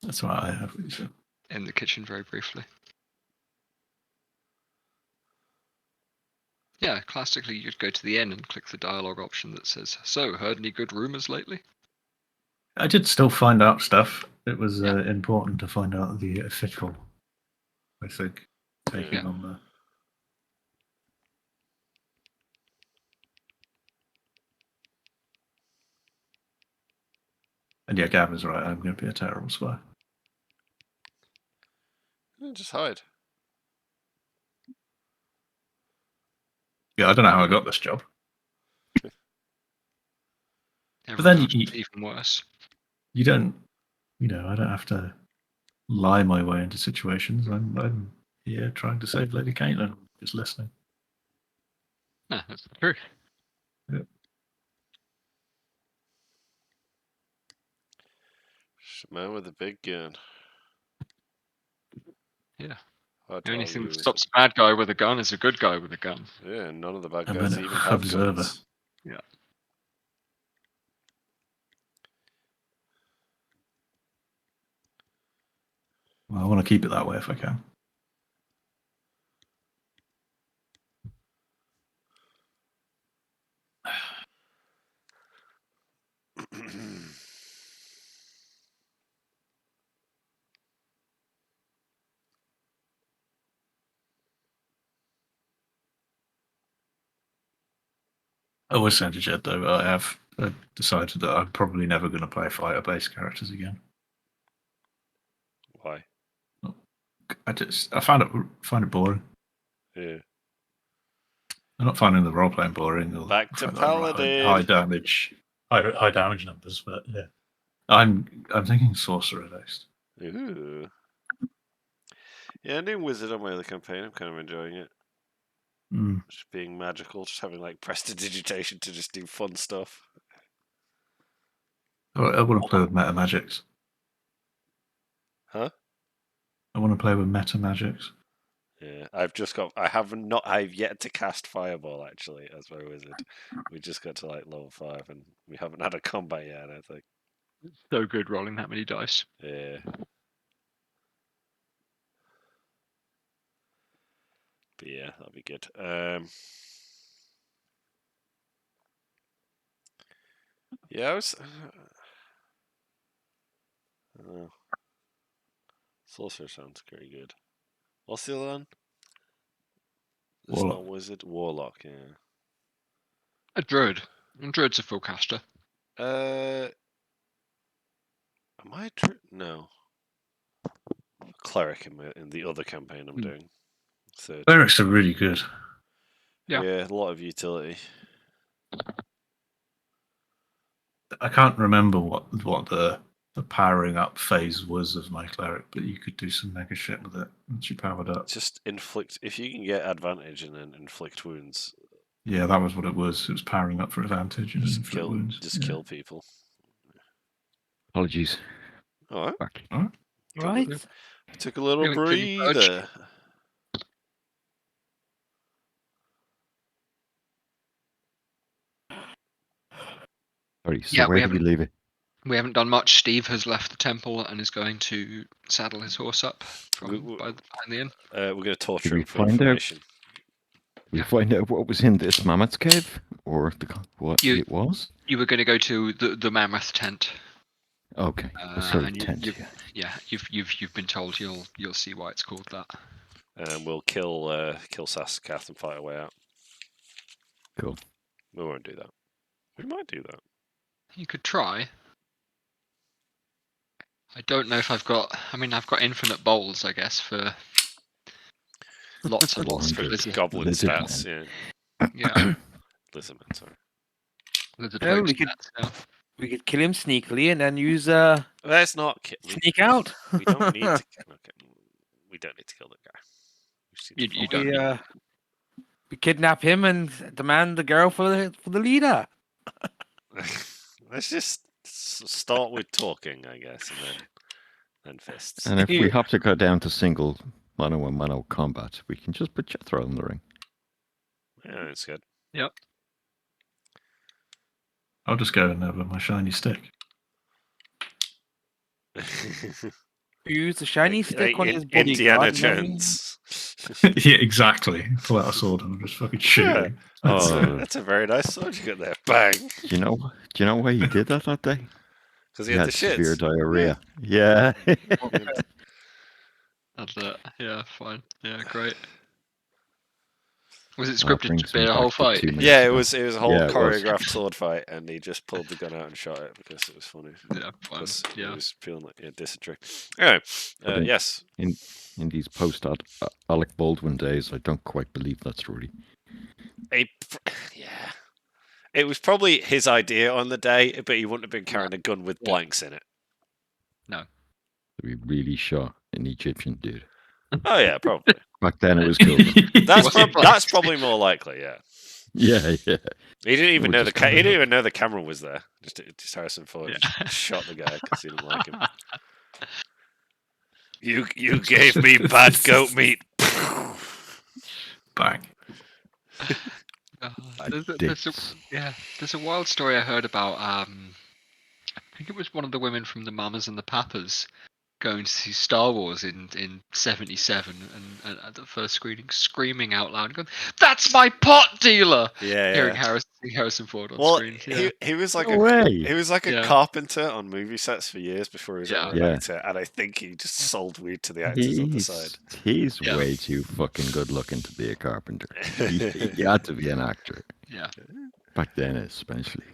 That's what I have with you. In the kitchen, very briefly. Yeah, classically, you'd go to the inn and click the dialogue option that says, "So, heard any good rumors lately?" I did still find out stuff. It was important to find out the official, I think, taking on the. And yeah, Gavin's right. I'm going to be a terrible spy. Just hide. Yeah, I don't know how I got this job. But then even worse. You don't, I don't have to lie my way into situations. I'm here trying to save Lady Caitlin, just listening. No, that's true. Yeah. Man with a big gun. Yeah. Hard The to only argue thing that with. stops a bad guy with a gun is a good guy with a gun. Yeah, none of the bad I'm guys an even have observer. guns. Yeah. Well, I want to keep it that way if I can. I was saying to Jed though, I have decided that I'm probably never going to play fighter-based characters again. Why? I find it boring. Yeah. I'm not finding the role playing boring. Or Back to like Paladin. high damage numbers, but yeah, I'm thinking sorcerer based. Ooh. Yeah, I'm doing wizard on my other campaign. I'm kind of enjoying it. Just being magical, just having like prestidigitation to just do fun stuff. I want to play with meta magics. Huh? I want to play with meta magics. Yeah, I've yet to cast Fireball actually as my wizard. We just got to like level 5 and we haven't had a combat yet, I think. So good rolling that many dice. Yeah. But yeah, that'll be good. Yeah, I was. Sorcerer sounds very good. What's the other one? It's not wizard. Warlock, yeah. A druid. And druid's a full caster. Am I a druid? No. Cleric in the other campaign I'm doing. Third. Clerics are really good. Yeah, a lot of utility. I can't remember what the powering up phase was of my cleric, but you could do some mega shit with it once you powered up. Just inflict. If you can get advantage and then inflict wounds. Yeah, that was what it was. It was powering up for advantage and inflict wounds. Kill people. Apologies. All right. Right. Took a little breather. Sorry, so where did we leave it? We haven't done much. Steve has left the temple and is going to saddle his horse up behind the inn. We're going to torture him for information. We find out what was in this mammoth cave, or it was. You were going to go to the mammoth tent. Okay, the sort of tent. You've been told you'll see why it's called that. And we'll kill Saskath and fight our way out. Cool. We won't do that. We might do that. You could try. I don't know if I've got. I mean, I've got infinite bowls, I guess, for lots and lots of lizard. Goblin stats. Yeah. Lizardman, sorry. We could kill him sneakily and then use Let's not sneak out. We don't need to. We don't need to kill that guy. You don't. We kidnap him and demand the girl for the leader. Let's just start with talking, I guess, and then fists. And if we have to go down to single mano-a-mano combat, we can just put Jethro in the ring. Yeah, that's good. Yep. I'll just go in there with my shiny stick. Use the shiny stick on his bodyguard. Indiana Jones. Yeah, exactly. Pull out a sword and just fucking shoot him. That's a very nice sword you got there. Bang. Do you know why he did that day? Because he had the shits. Severe diarrhea. Yeah. That's it. Yeah, fine. Yeah, great. Was it scripted to be a whole fight? Yeah, it was a whole Yeah, it was. choreographed sword fight, and he just pulled the gun out and shot it because it was funny. Yeah, fun. Plus, Yeah. he was feeling like dysentery. Anyway, yes. In these post Alec Baldwin days, I don't quite believe that's really. Yeah. It was probably his idea on the day, but he wouldn't have been carrying a gun with blanks in it. No. We really shot an Egyptian dude. Oh yeah, probably. Back then it was cool. That's probably more likely. Yeah. Yeah. He didn't even know just he didn't even know the camera was there. Just Harrison Ford just shot the guy because he didn't like him. You gave me bad goat meat. Bang. There's a wild story I heard about. I think it was one of the women from the Mamas and the Papas going to see Star Wars in '77, and at the first screening, screaming out loud, going, "That's my pot dealer!" Yeah, Hearing Harrison Ford on screen. Yeah. He was like he was like a carpenter on movie sets for years before he was an actor, and I think he just sold weed to the actors on the side. He's way too fucking good looking to be a carpenter. He had to be an actor. Yeah. Back then, especially.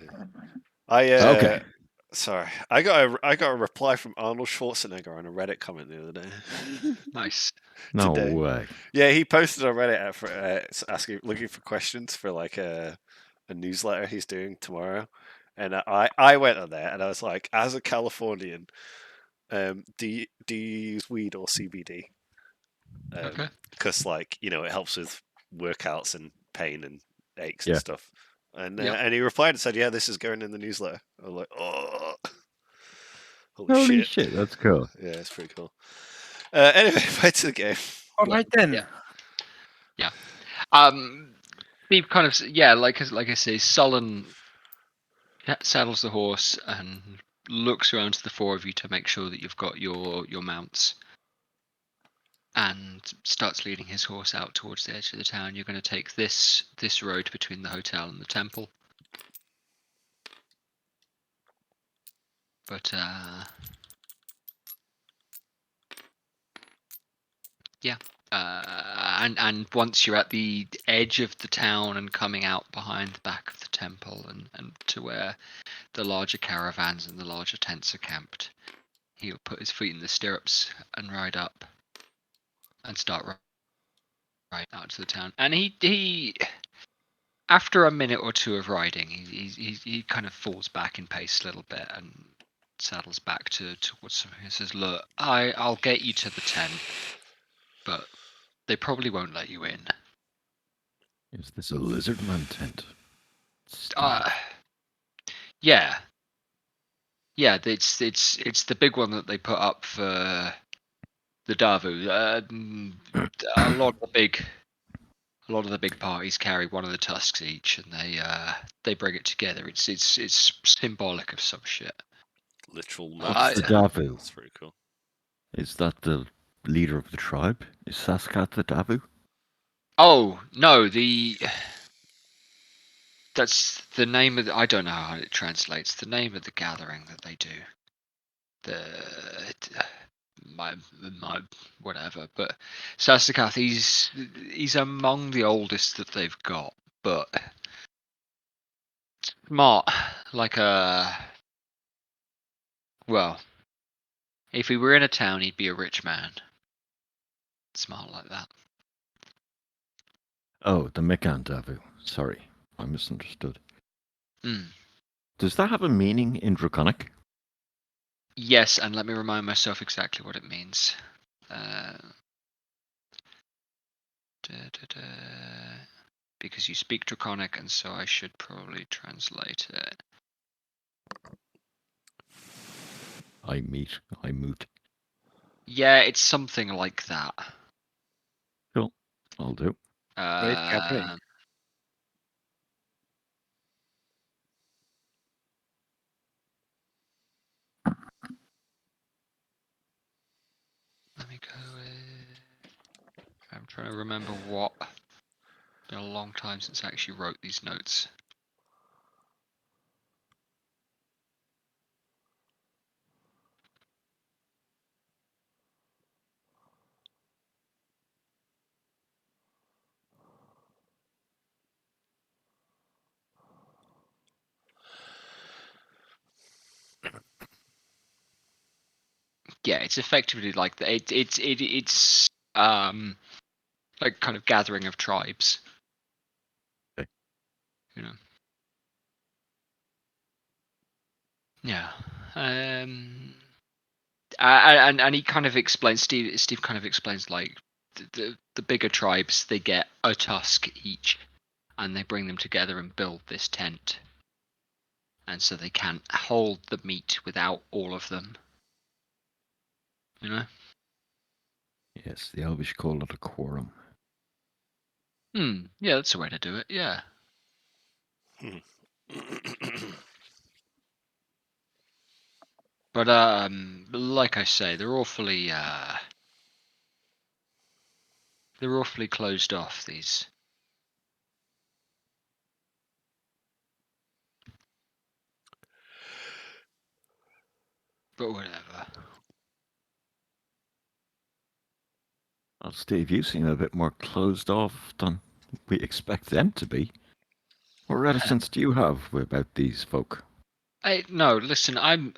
Okay. Sorry, I got a reply from Arnold Schwarzenegger on a Reddit comment the other day. Nice. No way. Yeah, he posted on Reddit for looking for questions for like a newsletter he's doing tomorrow, and I went on there and I was like, as a Californian, do you use weed or CBD? Okay. Because it helps with workouts and pain and aches and stuff. And he replied and said, "Yeah, this is going in the newsletter." I was like, "Oh, holy shit, that's cool." Yeah, it's pretty cool. Anyway, back to the game. All right then. Yeah. Steve kind of like I say, sullen saddles the horse and looks around to the four of you to make sure that you've got your mounts, and starts leading his horse out towards the edge of the town. You're going to take this road between the hotel and the temple. But and once you're at the edge of the town and coming out behind the back of the temple and to where the larger caravans and the larger tents are camped, he'll put his feet in the stirrups and ride up and start riding out to the town. And he after a minute or two of riding, he kind of falls back in pace a little bit and saddles back towards something. He says, "Look, I'll get you to the tent, but they probably won't let you in." Is this a lizard man tent? Yeah. It's the big one that they put up for the Davu. A lot of the big parties carry one of the tusks each, and they bring it together. It's symbolic of some shit. Literal. What's the Davu? That's pretty cool. Is that the leader of the tribe? Is Saskat the Davu? Oh no, that's the name of I don't know how it translates. The name of the gathering that they do. My whatever, but Sasakath, he's among the oldest that they've got, but smart like if he were in a town, he'd be a rich man. Smart like that. Oh, the Mekan Davu. Sorry, I misunderstood. Mm. Does that have a meaning in Draconic? Yes, and let me remind myself exactly what it means. Because you speak Draconic, and so I should probably translate it. I moot. Yeah, it's something like that. Cool, I'll do. Great, Catherine. Let me go with... I'm trying to remember what... It's been a long time since I actually wrote these notes. Yeah, it's effectively like it's like kind of gathering of tribes. Okay. You know. Yeah. And he kind of explains. Steve kind of explains like the bigger tribes, they get a tusk each, and they bring them together and build this tent, and so they can't hold the meat without all of them. You know. Yes, the Elvish call it a quorum. Yeah, that's the way to do it. Yeah. But like I say, they're awfully closed off, these. But whatever. Well, Steve, you seem a bit more closed off than we expect them to be. What reticence do you have about these folk? No, listen,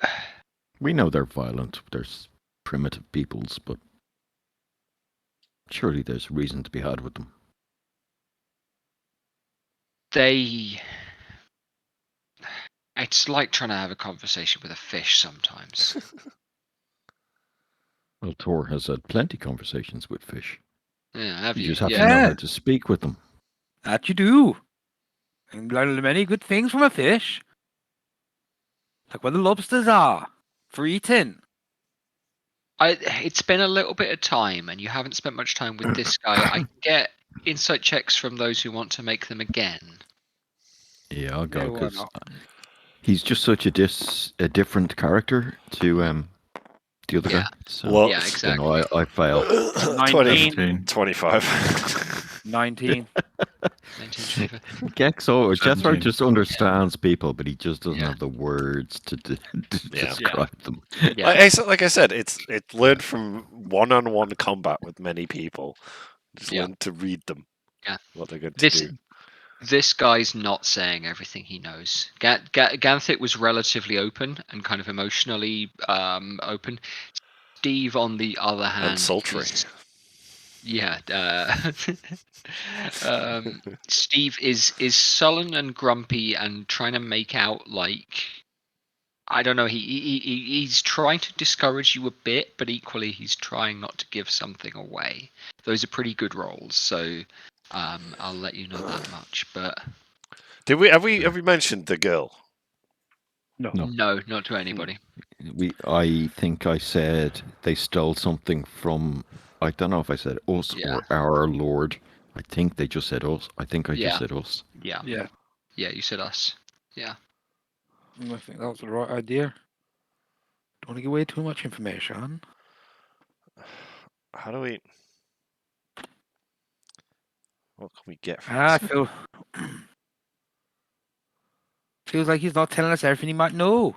We know they're violent, they're primitive peoples, but surely there's reason to be had with them. It's like trying to have a conversation with a fish sometimes. Well, Tor has had plenty conversations with fish. Yeah, have You you? just have to Yeah. know how to speak with them. That you do. And learn many good things from a fish. Like where the lobsters are. For eating. It's been a little bit of time, and you haven't spent much time with this guy. I get insight checks from those who want to make them again. Yeah, I'll go, Yeah, why because not? he's just such a different character to the other Yeah. guy. So, Well, Yeah, exactly. you know, I fail. 19. 25. 19. 1925. Gexo, Jethro 17. just understands people, but he just doesn't Yeah. have the words to Yeah. describe them. Yeah. Like I said, it's learned from one-on-one combat with many people. Just Yeah. learn to read them. Yeah. What they're going to do. This guy's not saying everything he knows. Ganthit was relatively open and kind of emotionally open. Steve, on the other hand, And sultry. Steve is sullen and grumpy and trying to make out like, I don't know. He's trying to discourage you a bit, but equally he's trying not to give something away. Those are pretty good rolls, so I'll let you know that much. But Have we mentioned the girl? No. no, not to anybody. I think I said they stole something from. I don't know if I said us Yeah. or our Lord. I think they just said us. I think I Yeah. just said us. Yeah. Yeah. Yeah, you said us. Yeah. I think that was the right idea. Don't want to give away too much information. How do we? What can we get from I this? feel feels like he's not telling us everything he might know.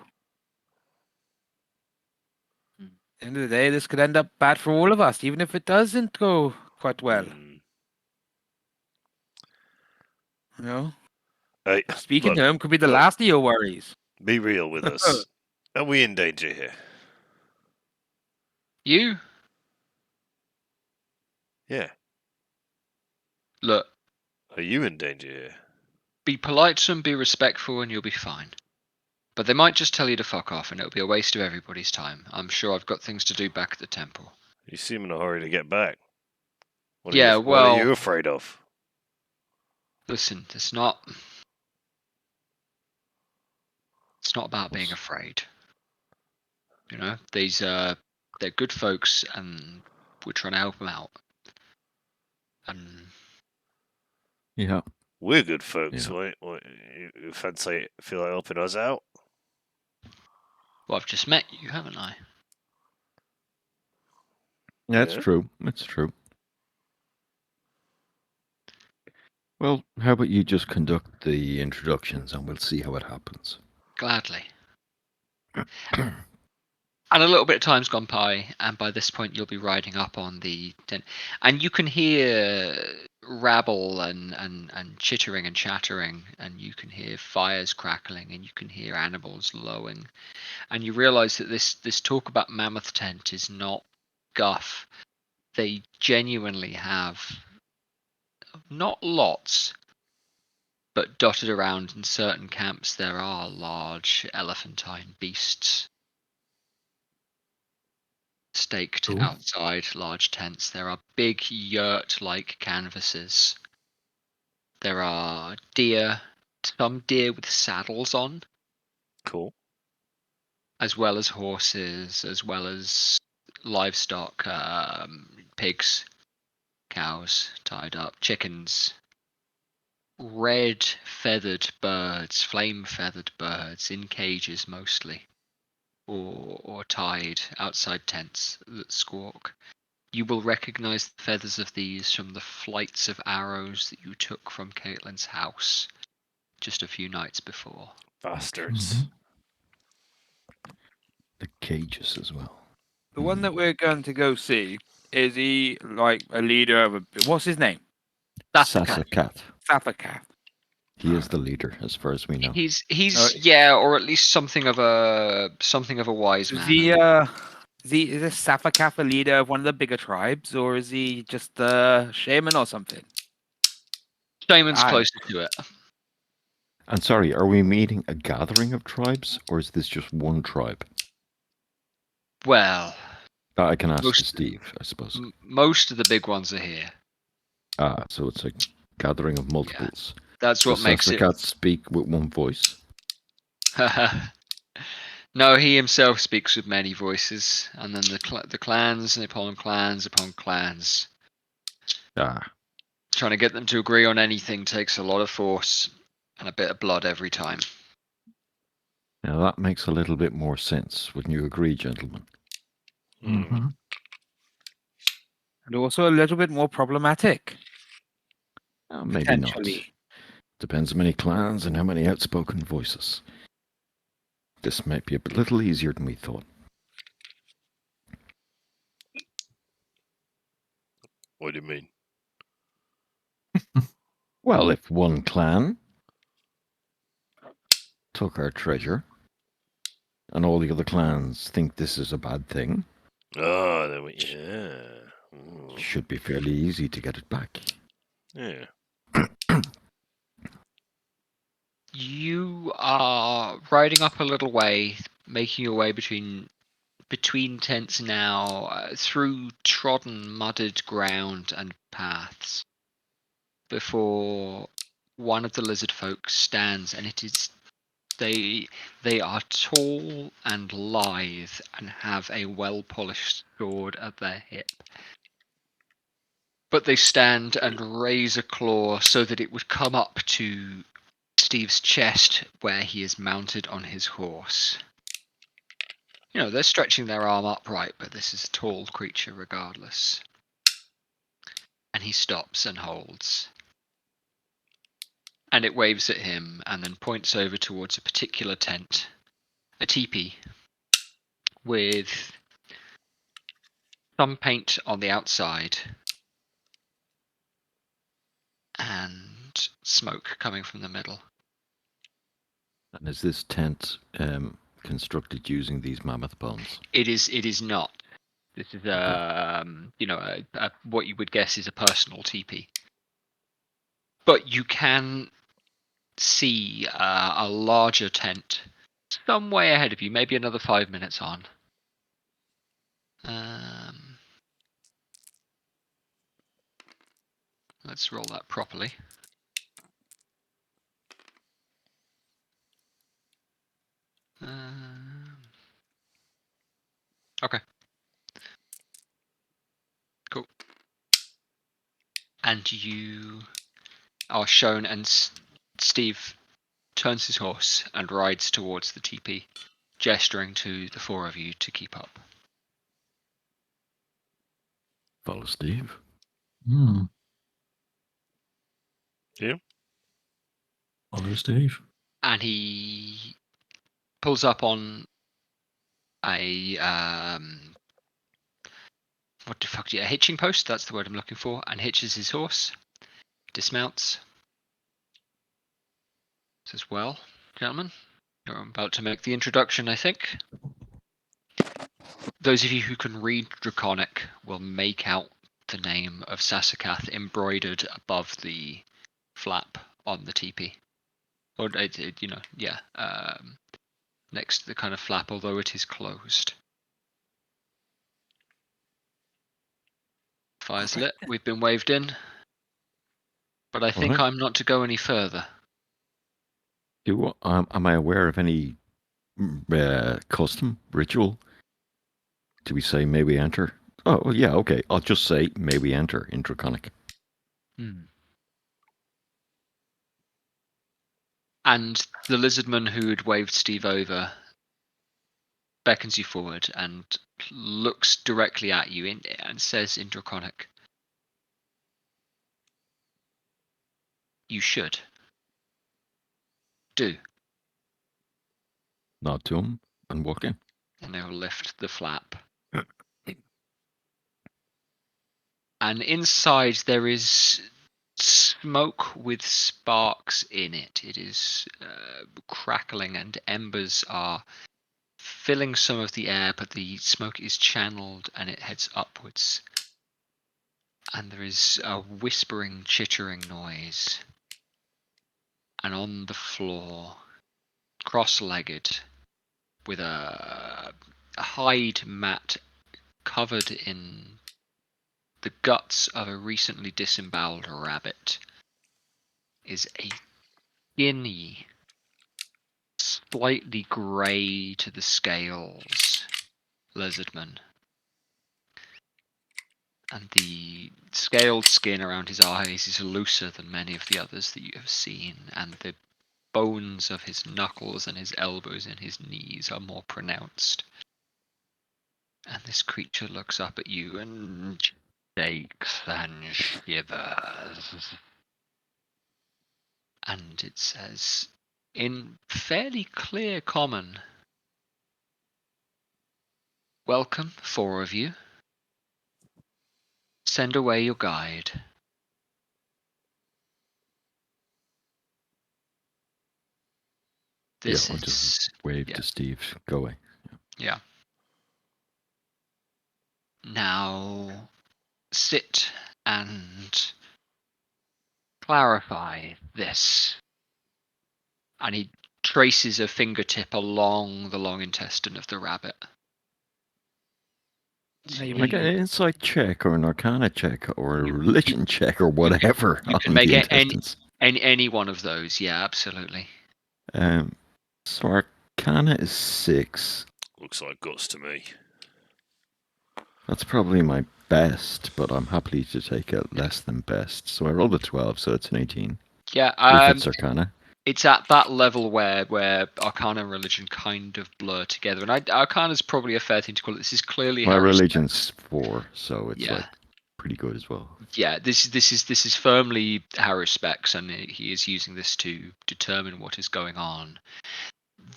At the end of the day, this could end up bad for all of us, even if it doesn't go quite well. You know? Hey, Speaking look, to him could be the look. last of your worries. Be real with us. Are we in danger here? You Yeah. look. Are you in danger here? Be polite to them, be respectful, and you'll be fine. But they might just tell you to fuck off, and it'll be a waste of everybody's time. I'm sure I've got things to do back at the temple. You seem in a hurry to get back. What Yeah, what are well- you afraid of? Listen, it's not about being afraid. You know, they're good folks, and we're trying to help them out. And Yeah. We're good folks. Yeah. What, you feel like helping us out? well, I've just met you, haven't I? That's Yeah. true. That's true. Well, how about you just conduct the introductions and we'll see how it happens. Gladly. And a little bit of time's gone by, and by this point you'll be riding up on the tent. And you can hear rabble and chittering and chattering, and you can hear fires crackling, and you can hear animals lowing, and you realize that this talk about Mammoth Tent is not guff. They genuinely have not lots, but dotted around in certain camps there are large elephantine beasts staked Cool. outside large tents. There are big yurt-like canvases. There are deer, some deer with saddles on, Cool. as well as horses, as well as livestock, pigs, cows tied up, chickens, red feathered birds, flame feathered birds in cages mostly, or tied outside tents that squawk. You will recognize the feathers of these from the flights of arrows that you took from Caitlin's house just a few nights before. Bastards. The cages as well. The one that we're going to go see, is he like a leader of a? What's his name? Sasakat. Safakat. He is the leader, as far as we know. He's yeah, or at least something of a wise Is man. he is this Safakat a leader of one of the bigger tribes, or is he just a shaman or something? Shaman's closer to it. And sorry, are we meeting a gathering of tribes, or is this just one tribe? Well, I can ask Steve, I suppose. Most of the big ones are here. Ah, so it's a gathering of multiples. Yeah, that's what makes it. Sasakat speak with one voice. No, he himself speaks with many voices, and then the clans upon clans upon clans. Ah. Trying to get them to agree on anything takes a lot of force and a bit of blood every time. Now that makes a little bit more sense. Wouldn't you agree, gentlemen? Mm-hmm. And also a little bit more problematic. Maybe not. Depends how many clans and how many outspoken voices. This might be a little easier than we thought. What do you mean? Well, if one clan took our treasure and all the other clans think this is a bad thing, should be fairly easy to get it back. Yeah. You are riding up a little way, making your way between tents now, through trodden, mudded ground and paths, before one of the lizard folk stands, and it is they are tall and lithe and have a well-polished sword at their hip. But they stand and raise a claw so that it would come up to Steve's chest where he is mounted on his horse. You know, they're stretching their arm upright, but this is a tall creature regardless. And he stops and holds. And it waves at him and then points over towards a particular tent. A teepee. With some paint on the outside. And smoke coming from the middle. And is this tent constructed using these mammoth bones? It is not. This is what you would guess is a personal teepee. But you can see a larger tent some way ahead of you, maybe another 5 minutes on. Let's roll that properly. Okay. Cool. And you are shown, and Steve turns his horse and rides towards the teepee, gesturing to the four of you to keep up. Follow Steve. Yeah. Follow Steve. And he pulls up on a a hitching post, that's the word I'm looking for, and hitches his horse. dismounts. Says, well, gentlemen, you're about to make the introduction, I think. Those of you who can read Draconic will make out the name of Sasakath embroidered above the flap on the teepee. Or, next to the kind of flap, although it is closed. Fire's lit, we've been waved in. But I think I'm not to go any further. Am I aware of any custom ritual? Do we say may we enter? Oh, well, yeah, okay. I'll just say may we enter in Draconic. And the lizardman who had waved Steve over beckons you forward and looks directly at you and says in Draconic, you should. Do. Nod to him and walk in. And they'll lift the flap. And inside there is smoke with sparks in it. It is crackling and embers are filling some of the air, but the smoke is channeled and it heads upwards. And there is a whispering, chittering noise. And on the floor, cross-legged, with a hide mat covered in the guts of a recently disemboweled rabbit, is a skinny, slightly grey to the scales lizardman. And the scaled skin around his eyes is looser than many of the others that you have seen, and the bones of his knuckles and his elbows and his knees are more pronounced. And this creature looks up at you and shakes and shivers. And it says, in fairly clear common, welcome, 4 of you. Send away your guide. This I'll is just wave to Steve. Go away. Yeah. Now sit and clarify this. And he traces a fingertip along the long intestine of the rabbit. Like an insight check or an arcana check or a religion check or whatever. You can make any one of those. Yeah, absolutely. So arcana is 6. Looks like guts to me. That's probably my best, but I'm happy to take a less than best. So I rolled a 12, so it's an 18. Yeah, if it's arcana. It's at that level where arcana and religion kind of blur together, and arcana is probably a fair thing to call it. This is clearly my religion's 4, so it's like pretty good as well. Yeah, this is firmly Harris specs, and he is using this to determine what is going on.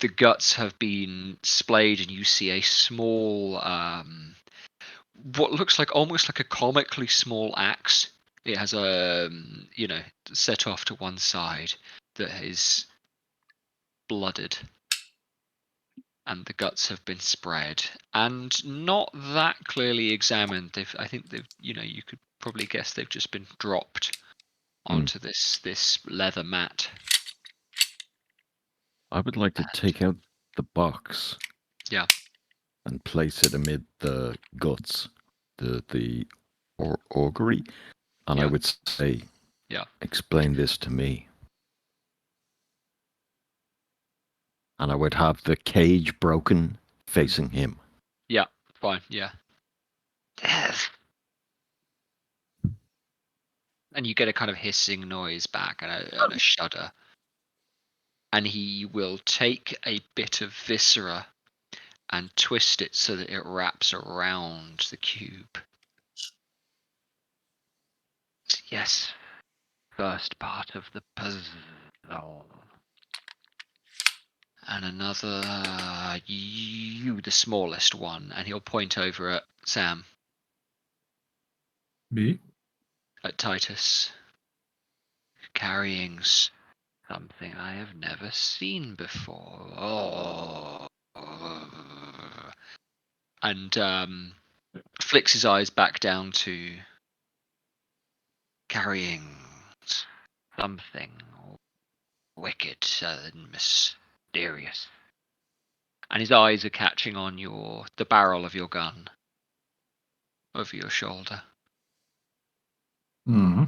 The guts have been splayed, and you see a small, what looks like almost like a comically small axe. It has a set off to one side that is blooded, and the guts have been spread and not that clearly examined. I think they've you could probably guess they've just been dropped onto this leather mat. I would like to take out the box. Yeah. And place it amid the guts, the augury, and I would say, explain this to me. And I would have the cage broken facing him. Yeah, fine, yeah. And you get a kind of hissing noise back and a shudder. And he will take a bit of viscera and twist it so that it wraps around the cube. Yes, first part of the puzzle. And another, you, the smallest one, and he'll point over at Sam. Me? At Titus. carrying something I have never seen before. And flicks his eyes back down to carrying something wicked and mysterious. And his eyes are catching on the barrel of your gun over your shoulder. Hmm.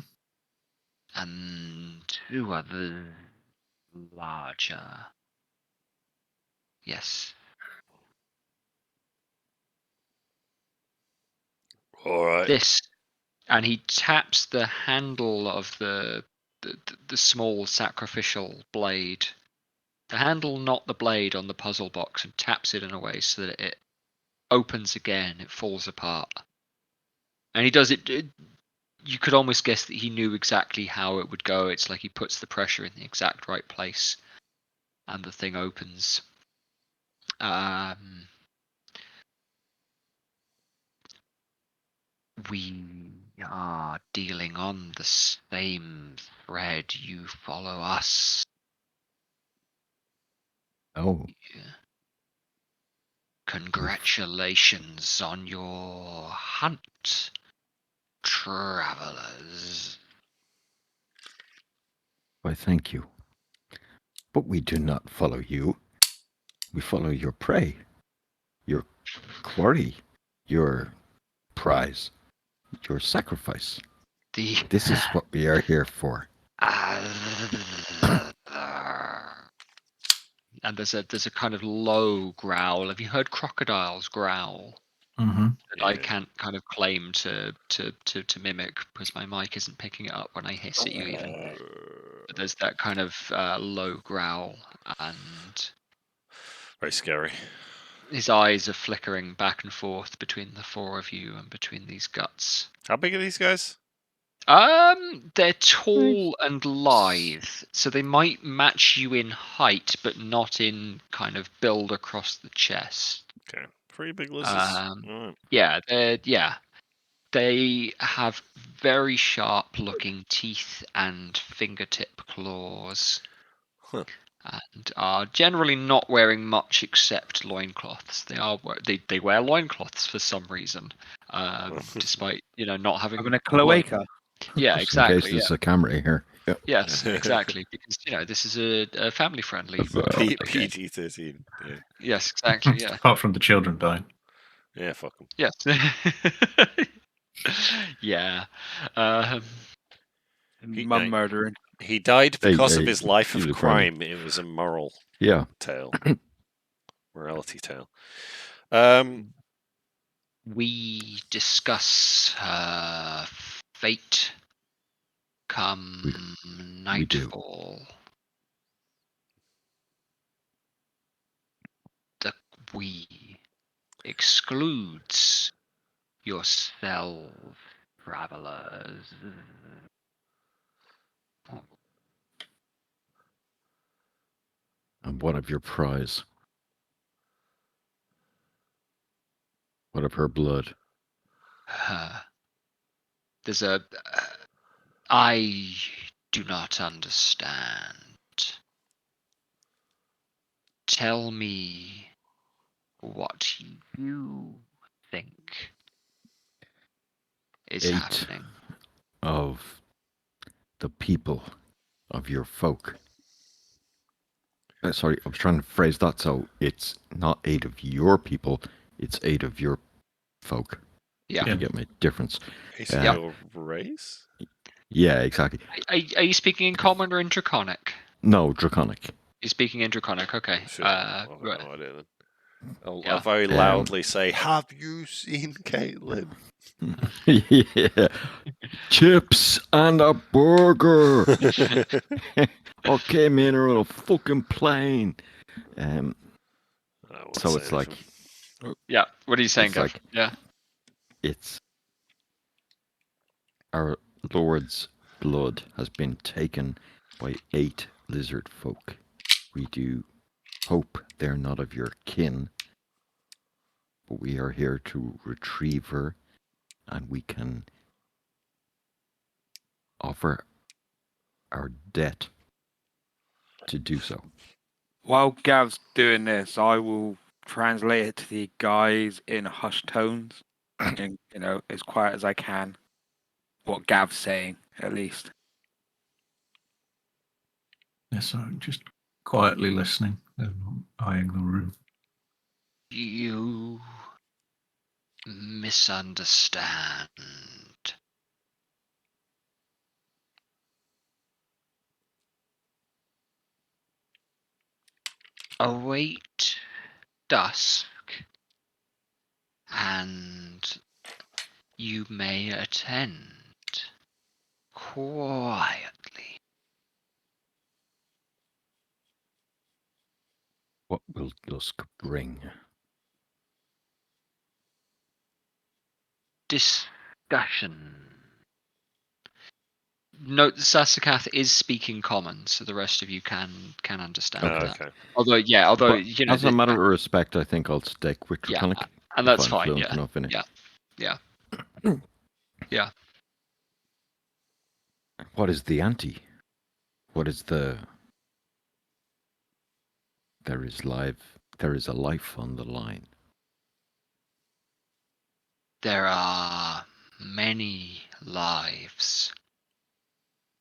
And 2 others larger. Yes. All right. This, and he taps the handle of the small sacrificial blade. The handle, not the blade, on the puzzle box, and taps it in a way so that it opens again. It falls apart, and he does it. You could almost guess that he knew exactly how it would go. It's like he puts the pressure in the exact right place, and the thing opens. We are dealing on the same thread. You follow us. Oh, Congratulations on your hunt, travelers. why, thank you. But we do not follow you. We follow your prey, your quarry, your prize, your sacrifice. This is what we are here for. And there's a kind of low growl. Have you heard crocodiles growl? Mm-hmm. That I can't kind of claim to mimic because my mic isn't picking it up when I hiss at you even. But there's that kind of low growl, and very scary. His eyes are flickering back and forth between the 4 of you and between these guts. How big are these guys? They're tall and lithe, so they might match you in height, but not in kind of build across the chest. Okay, pretty big lizards. Right. Yeah, they have very sharp-looking teeth and fingertip claws, and are generally not wearing much except loincloths. They wear loincloths for some reason, despite not having a cloaca. Yeah, exactly. In case there's a camera here. Yep. Yes, exactly. Because this is a family-friendly PG-13. Yeah. Yes, exactly. Yeah. Apart from the children dying. Yeah, fuck them. Yes. Yeah. Mum murdering. He died because of his life of crime. It was a moral tale. Morality tale. We discuss fate come nightfall. The we excludes yourself, travelers. And what of your prize? What of her blood? There's I do not understand. Tell me what you think is happening. Of the people of your folk. Sorry, I was trying to phrase that so it's not 8 of your people, it's 8 of your folk. Yeah. You get my difference. Your race? Yeah, exactly. Are you speaking in common or in Draconic? No, Draconic. You're speaking in Draconic, okay. Sure. Right. I'll very loudly say, have you seen Caitlin? Yeah. Chips and a burger. Okay, man, or a fucking plane. So it's like... Yeah, what are you saying, Gav? Like, yeah. It's... Our Lord's blood has been taken by 8 lizard folk. We do hope they're not of your kin, but we are here to retrieve her, and we can offer our debt to do so. While Gav's doing this, I will translate it to the guys in hushed tones, and as quiet as I can. What Gav's saying, at least. Yes, so just quietly listening and eyeing the room. You misunderstand. Await dusk, and you may attend quietly. What will dusk bring? Discussion. Note that Sasakath is speaking common, so the rest of you can understand that. Okay. Although But you know, as a matter of respect, I think I'll stick with Draconic. and if that's I'm fine. fluent Yeah, enough in it. yeah. What is the ante? What is the? There is a life on the line. There are many lives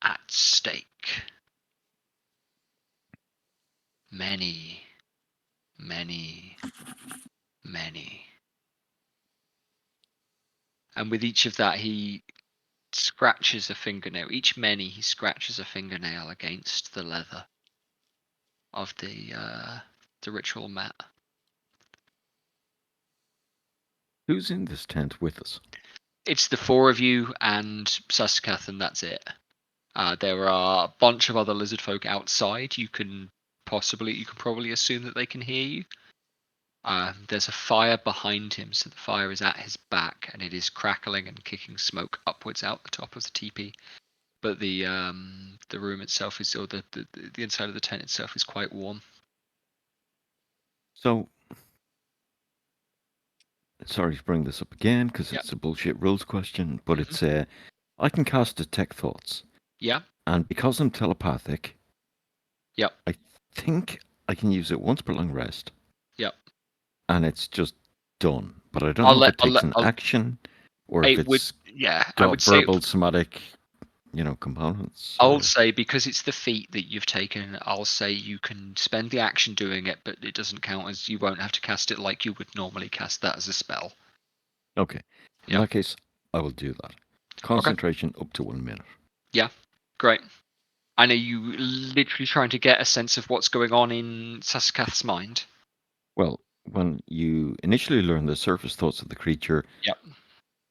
at stake. Many, many, many. And with each of that, he scratches a fingernail. Each many, he scratches a fingernail against the leather of the ritual mat. Who's in this tent with us? It's the four of you and Sasakath, and that's it. There are a bunch of other lizard folk outside. You can probably assume that they can hear you. There's a fire behind him, so the fire is at his back, and it is crackling and kicking smoke upwards out the top of the teepee. But the room itself is, or the inside of the tent itself is quite warm. So, sorry to bring this up again because it's a bullshit rules question, but it's I can cast detect thoughts. Yeah. And because I'm telepathic, I think I can use it once per long rest. Yep. And it's just done. But I don't know if it takes an action or if it's got verbal, somatic, components. I'll say, because it's the feat that you've taken, I'll say you can spend the action doing it, but it doesn't count, as you won't have to cast it like you would normally cast that as a spell. Okay. In that case, I will do that. Concentration up to 1 minute. Yeah, great. And are you literally trying to get a sense of what's going on in Sasakath's mind? Well, when you initially learn the surface thoughts of the creature,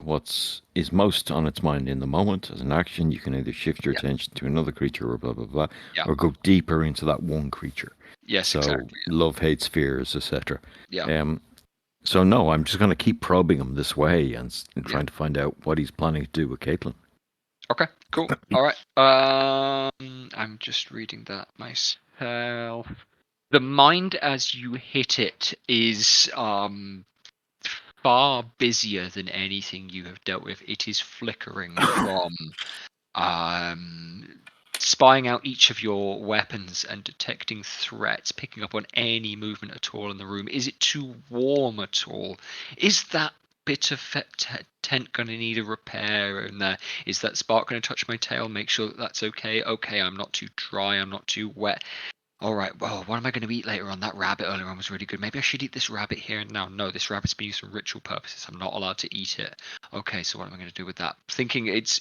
what is most on its mind in the moment as an action, you can either shift your attention to another creature or blah, blah, blah, or go deeper into that one creature. Yes, so exactly. Love, hate, fears, etc. Yeah. So no, I'm just going to keep probing him this way and trying to find out what he's planning to do with Caitlin. Okay, cool. All right. I'm just reading that myself. The mind as you hit it is far busier than anything you have dealt with. It is flickering from spying out each of your weapons and detecting threats, picking up on any movement at all in the room. Is it too warm at all? Is that bit of tent going to need a repair in there? Is that spark going to touch my tail? Make sure that that's okay. Okay, I'm not too dry, I'm not too wet. All right, well, what am I going to eat later on? That rabbit earlier on was really good. Maybe I should eat this rabbit here and now. No, this rabbit's been used for ritual purposes. I'm not allowed to eat it. Okay, so what am I going to do with that? Thinking it's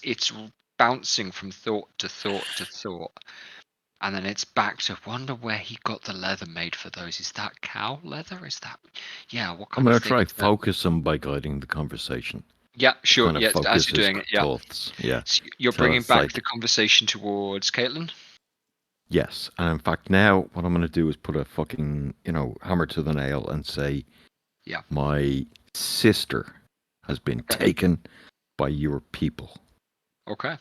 bouncing from thought to thought to thought. And then it's back to wonder where he got the leather made for those. Is that cow leather? Is that... Yeah, what kind I'm of going to try focus him by guiding the conversation. Yeah, sure. Kind of Yeah, as you're doing it, yeah. Thoughts. Yeah. So you're bringing back the conversation towards Caitlin? Yes, and in fact now what I'm going to do is put a fucking, hammer to the nail and say, my sister has been taken by your people. Okay.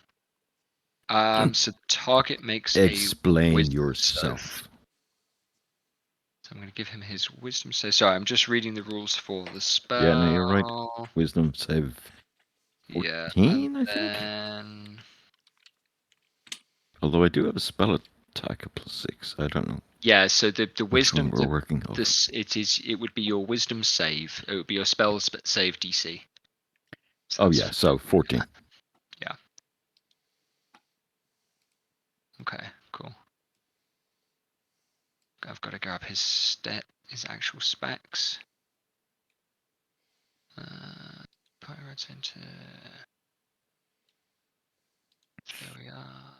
So target makes Explain yourself. So I'm going to give him his wisdom save. Sorry, I'm just reading the rules for the spell. Yeah, no, you're right. Wisdom save 14, I think? Although I do have a spell attack of +6. I don't know. Yeah, so the Which one wisdom we're working on. it would be your wisdom save. It would be your spell save DC. So Oh that's- yeah, so 14. Yeah. Okay, cool. I've got to grab his actual specs. Pirates into. There we are.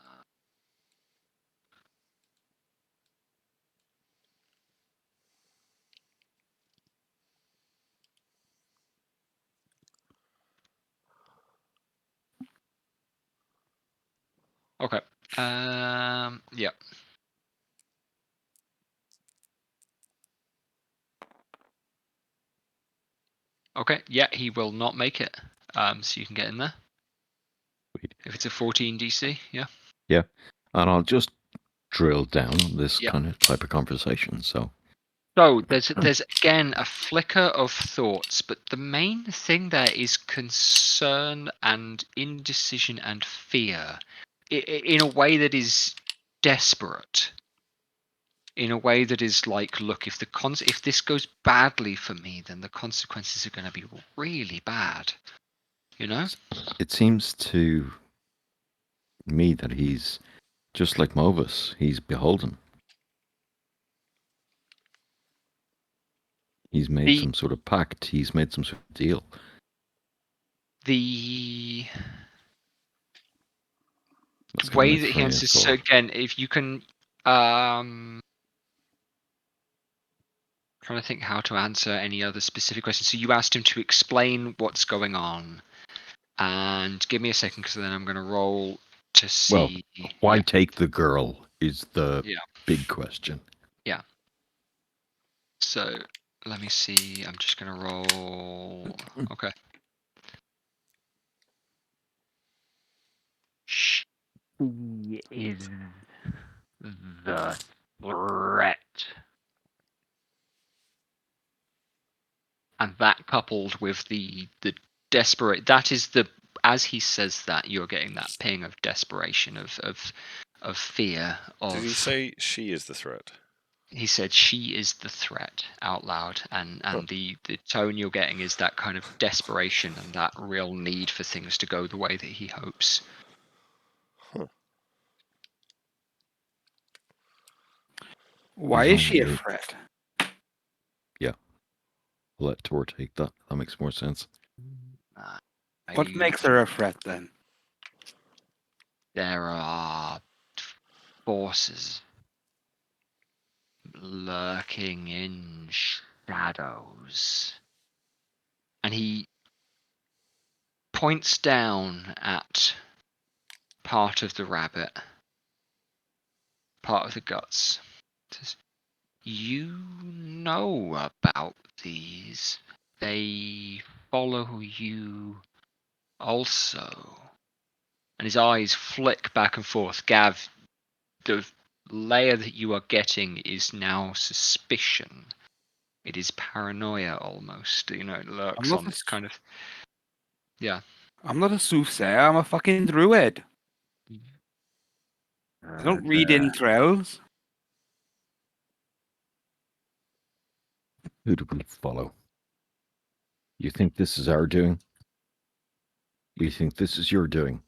Okay. Yeah. Okay. Yeah, he will not make it. So you can get in there. Sweet. If it's a 14 DC, yeah. Yeah, and I'll just drill down on this Yep. kind of type of conversation. So there's again a flicker of thoughts, but the main thing there is concern and indecision and fear, in a way that is desperate. In a way that is like, look, if this goes badly for me, then the consequences are going to be really bad. You know? it seems to me that he's just like Movus. He's beholden. He's made some sort of pact. He's made some sort of deal. The That's way kind of that he my answers. thought. So again, if you can, trying to think how to answer any other specific questions. So you asked him to explain what's going on, and give me a second because then I'm going to roll to see. Well, why take the girl is the big question. Yeah. So let me see. I'm just going to roll. Okay. She is the threat. And that coupled with the desperate, that is the, as he says that, you're getting that ping of desperation, of fear. Did he say she is the threat? He said she is the threat out loud, and the tone you're getting is that kind of desperation and that real need for things to go the way that he hopes. Why is she a threat? Yeah. Let Tor take that. That makes more sense. What makes her a threat then? There are forces lurking in shadows. And he points down at part of the rabbit, part of the guts. Says, you know about these. They follow you also. And his eyes flick back and forth. Gav, the layer that you are getting is now suspicion. It is paranoia almost. You know, it lurks on this kind of. Yeah. I'm not a soothsayer. I'm a fucking druid. I don't read entrails. Who do we follow? You think this is our doing? You think this is your doing?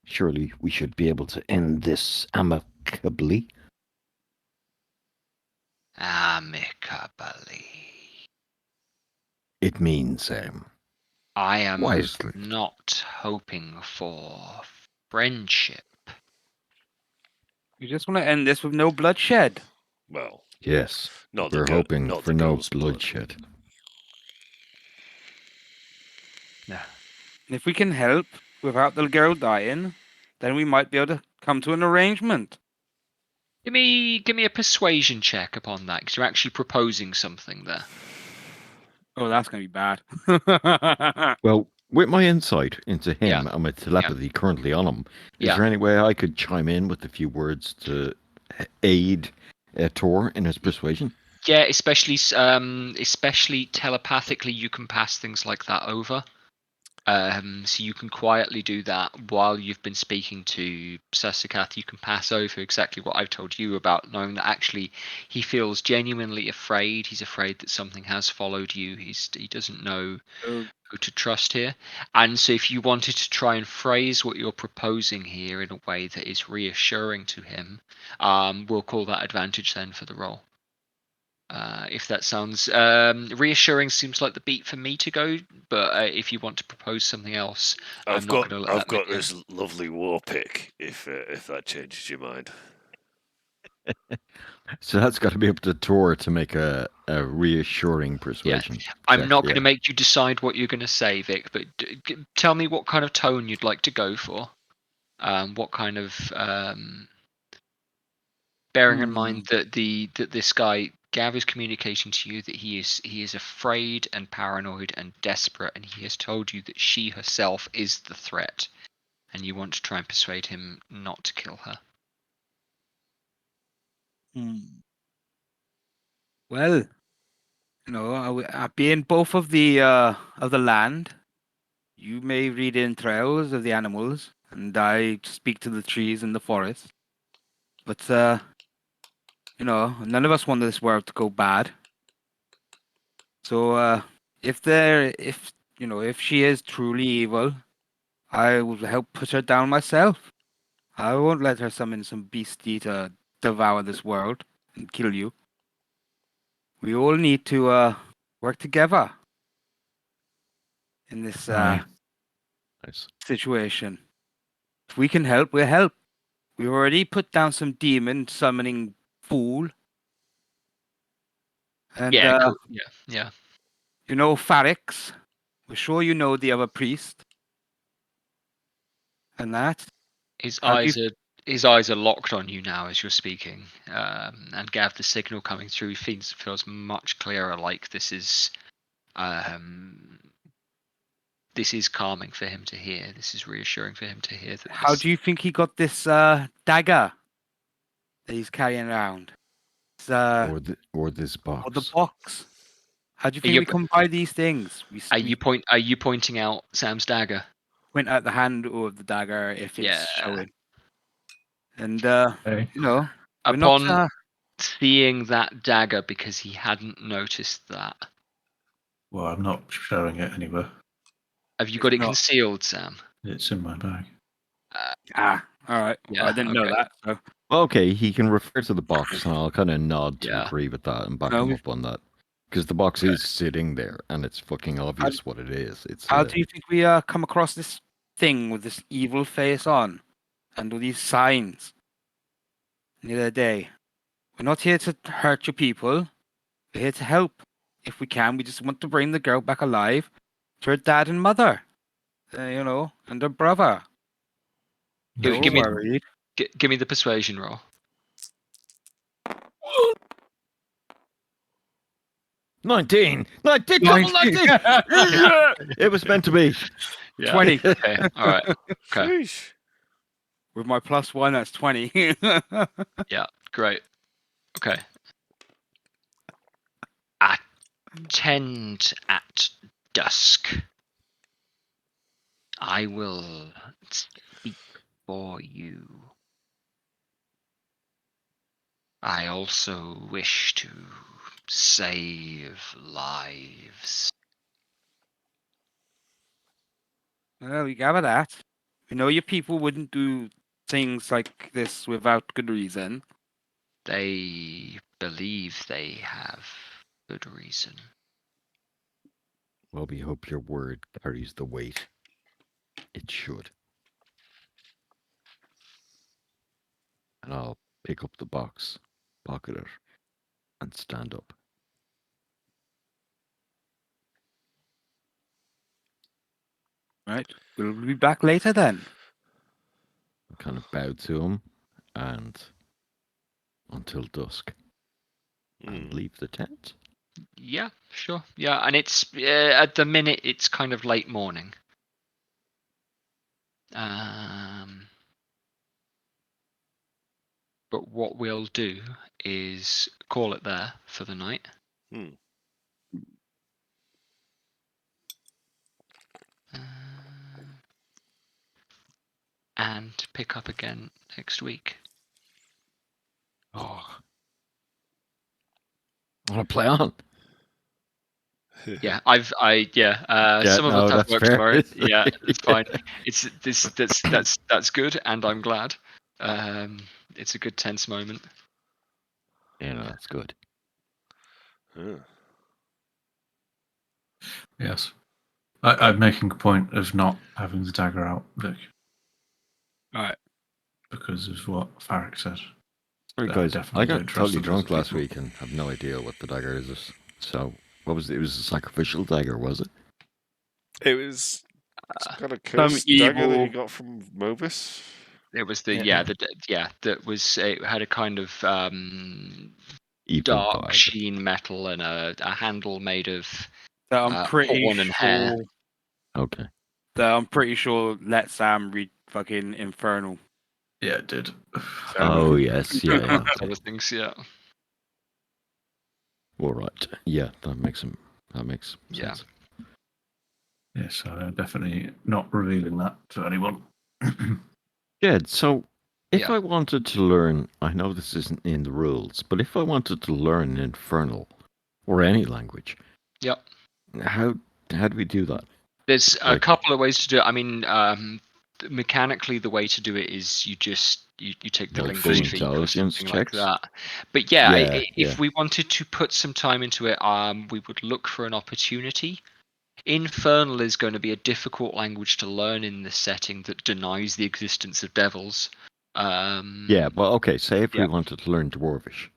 Surely we should be able to end this amicably. Amicably. It means, I am wisely. not hoping for friendship. You just want to end this with no bloodshed. Well, yes. Not we're the hoping not for the no girl's blood. bloodshed. No. If we can help without the girl dying, then we might be able to come to an arrangement. Give me a persuasion check upon that, because you're actually proposing something there. Oh, that's going to be bad. Well, with my insight into him and my telepathy currently on him, is there any way I could chime in with a few words to aid Tor in his persuasion? Yeah, especially telepathically, you can pass things like that over. So you can quietly do that while you've been speaking to Sasakath. You can pass over exactly what I've told you about knowing that actually he feels genuinely afraid. He's afraid that something has followed you. He doesn't know who to trust here. And so if you wanted to try and phrase what you're proposing here in a way that is reassuring to him, we'll call that advantage then for the roll. If that sounds reassuring, seems like the beat for me to go. But if you want to propose something else, I've I'm not got going to let I've that got this lovely war pick. If that changes your mind. So that's got to be up to Tor to make a reassuring persuasion. I'm not going to make you decide what you're going to say, Vic. But tell me what kind of tone you'd like to go for. What kind of bearing in mind that this guy Gav is communicating to you that he is afraid and paranoid and desperate, and he has told you that she herself is the threat, and you want to try and persuade him not to kill her. Well, you know, being both of the land, you may read entrails of the animals, and I speak to the trees in the forest. But you know, none of us want this world to go bad. So if she is truly evil, I will help put her down myself. I won't let her summon some beastie to devour this world and kill you. We all need to work together in this Nice. situation. If we can help, we'll help. We've already put down some demon summoning fool. And Cool. Yeah. You know Farix? We're sure you know the other priest. And that. His eyes are locked on you now as you're speaking. And Gav, the signal coming through feels much clearer. Like this is calming for him to hear. This is reassuring for him to hear. How do you think he got this dagger that he's carrying around? Or this box. Or the box. How do you think we come by these things? Are you pointing out Sam's dagger? Point out the handle of the dagger if it's showing. And Okay. you know, upon seeing that dagger, because he hadn't noticed that. Well, I'm not showing it anywhere. Have you got it concealed, Sam? It's in my bag. All right. Yeah, I didn't know that. So. Okay, he can refer to the box, and I'll kind of nod to agree with that and back him up on that. Because the box is sitting there, and it's fucking obvious what it is. How do you think we come across this thing with this evil face on, and with these signs? The other day, we're not here to hurt your people. We're here to help. If we can, we just want to bring the girl back alive to her dad and mother, you know, and her brother. Give me the persuasion roll. $19! It was meant to be. Yeah. 20. Okay. All right. Okay. With my +1, that's 20. Yeah. Great. Okay. Attend at dusk. I will speak for you. I also wish to save lives. Well, we gather that. We know your people wouldn't do things like this without good reason. They believe they have good reason. Well, we hope your word carries the weight. It should. And I'll pick up the box, pocket it, and stand up. Right. We'll be back later then. I kind of bow to him and until dusk. And leave the tent. Yeah, sure. Yeah, and it's at the minute it's kind of late morning. But what we'll do is call it there for the night. and pick up again next week. Oh. I want to play on. Yeah, some of no, us have that's work fair. tomorrow. Yeah, it's fine. It's that's good, and I'm glad. It's a good tense moment. Yeah, no, that's good. Yes. I'm making a point of not having the dagger out, Vic. Alright. Because of what Farrick said. Sorry, I guys, definitely I don't got trust totally them drunk as last people. week and have no idea what the dagger is. So, what was it? It was a sacrificial dagger, was it? It was got a Some cursed dagger that evil. you got from Mobus. It was that had a kind of Evil dark vibe. sheen metal and a handle made of That I'm pretty horn and hair. sure. Okay. That I'm pretty sure let Sam read fucking Infernal. Yeah, it did. Oh, yes. Yeah, yeah. Other Okay. things, yeah. All right. Yeah, that makes sense. Yeah. Yes, definitely not revealing that to anyone. Jed, so if Yeah. I wanted to learn, I know this isn't in the rules, but if I wanted to learn Infernal or any language, Yep. how do we do that? There's a Like- couple of ways to do it. I mean, mechanically, the way to do it is you just you take the Like linguist full feat or intelligence something like checks? that. But yeah, Yeah, if we wanted to put some time into it, we would look for an opportunity. Infernal is going to be a difficult language to learn in this setting that denies the existence of devils. Yeah, well, okay. Say if we wanted to learn Dwarvish.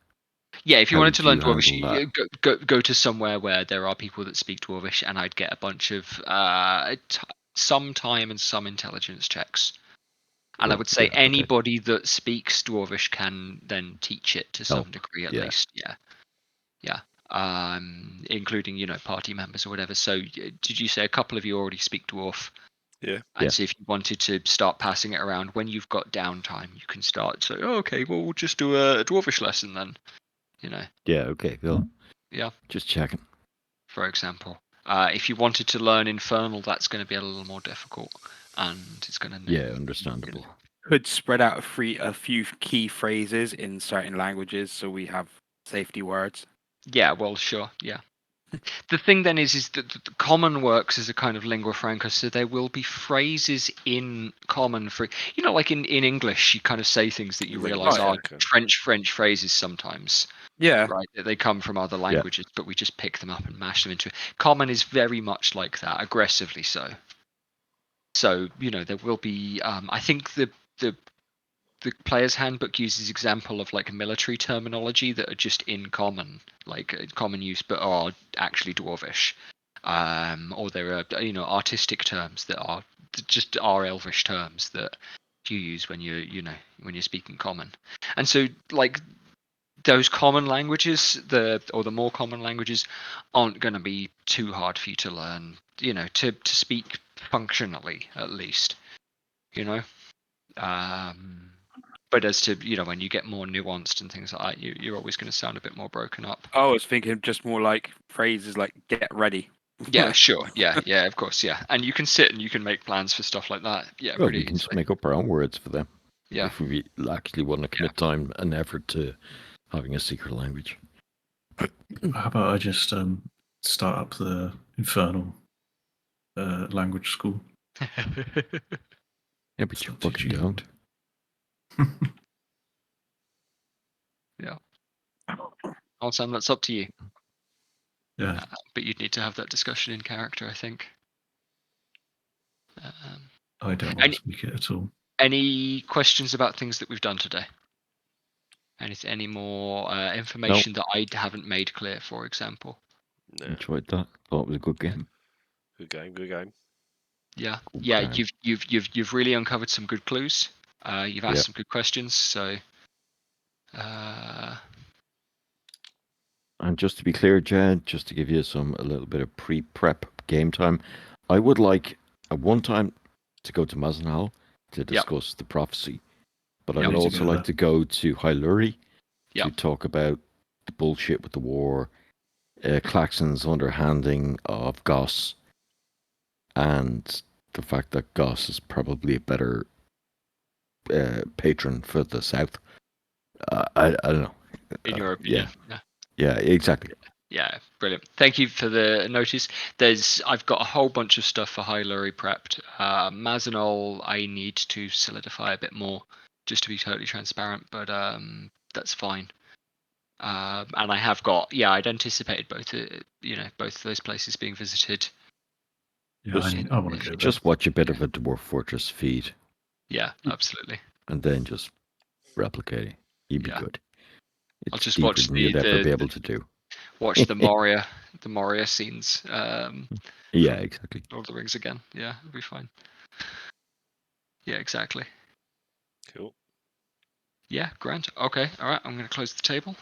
Yeah, if you How wanted to would learn you Dwarvish, handle you go to somewhere where there are people that speak Dwarvish, and I'd get a bunch of some time and some intelligence checks. And I Cool, would say yeah, okay. anybody that speaks Dwarvish can then teach it to some Help, degree at yeah. least. Yeah. Including party members or whatever. So did you say a couple of you already speak Dwarf? Yeah. And Yeah. so if you wanted to start passing it around when you've got downtime, you can start. So okay, well we'll just do a Dwarvish lesson then. Yeah, okay, cool. Yeah. Just checking. For example, if you wanted to learn Infernal, that's going to be a little more difficult, and it's going to Yeah, understandable. Could spread out a few key phrases in certain languages, so we have safety words. Yeah, well, sure, yeah. The thing then is that the Common works as a kind of lingua franca, so there will be phrases in Common for like in English, you kind of say things that you Lingua realise are franca. French phrases sometimes. Yeah. Right, they come from other languages, but we just pick them up and mash them into it. Common is very much like that, aggressively so. So there will be. I think the player's handbook uses example of like military terminology that are just in common, like common use, but are actually Dwarvish. Or there are artistic terms that are just Elvish terms that you use when when you're speaking Common, and so like. Those common languages, the more common languages, aren't going to be too hard for you to learn. To speak functionally, at least. But as to when you get more nuanced and things like that, you're always going to sound a bit more broken up. I was thinking just more like phrases like "get ready." Yeah, sure. Yeah, of course. Yeah, and you can sit and you can make plans for stuff like that. Yeah, Well, pretty we can just easily. make up our own words for them. Yeah. If we actually want to commit time and effort to having a secret language. How about I just start up the Infernal language school? Yeah, but you fucking don't. Yeah. Well, Sam, that's up to you. Yeah. But you'd need to have that discussion in character, I think. I don't want to speak it at all. Any questions about things that we've done today? Any more information that I haven't made clear, for example? No. Enjoyed that. Thought it was a good game. Good game. Yeah, Okay. you've really uncovered some good clues. You've asked some good questions. So, and just to be clear, Jed, just to give you a little bit of pre-prep game time, I would like at one time to go to Mazenhal to discuss the prophecy, but I would also like to go to Hyluri to talk about the bullshit with the war, Claxon's underhanding of Goss, and the fact that Goss is probably a better patron for the South. I don't know. In your opinion, yeah, exactly. Yeah, brilliant. Thank you for the notice. I've got a whole bunch of stuff for Hyluri prepped. Mazanol, I need to solidify a bit more, just to be totally transparent. But that's fine. And I have got, I'd anticipated both of those places being visited. Yeah, I want to go there. Just watch a bit of a Dwarf Fortress feed. Yeah, absolutely. And then just replicate it. You'd be good. I'll just watch than you'd ever be able to do. Watch the Moria scenes. Yeah, exactly. Lord of the Rings again. Yeah, it'll be fine. Yeah, exactly. Cool. Yeah, grand. Okay, all right. I'm going to close the table.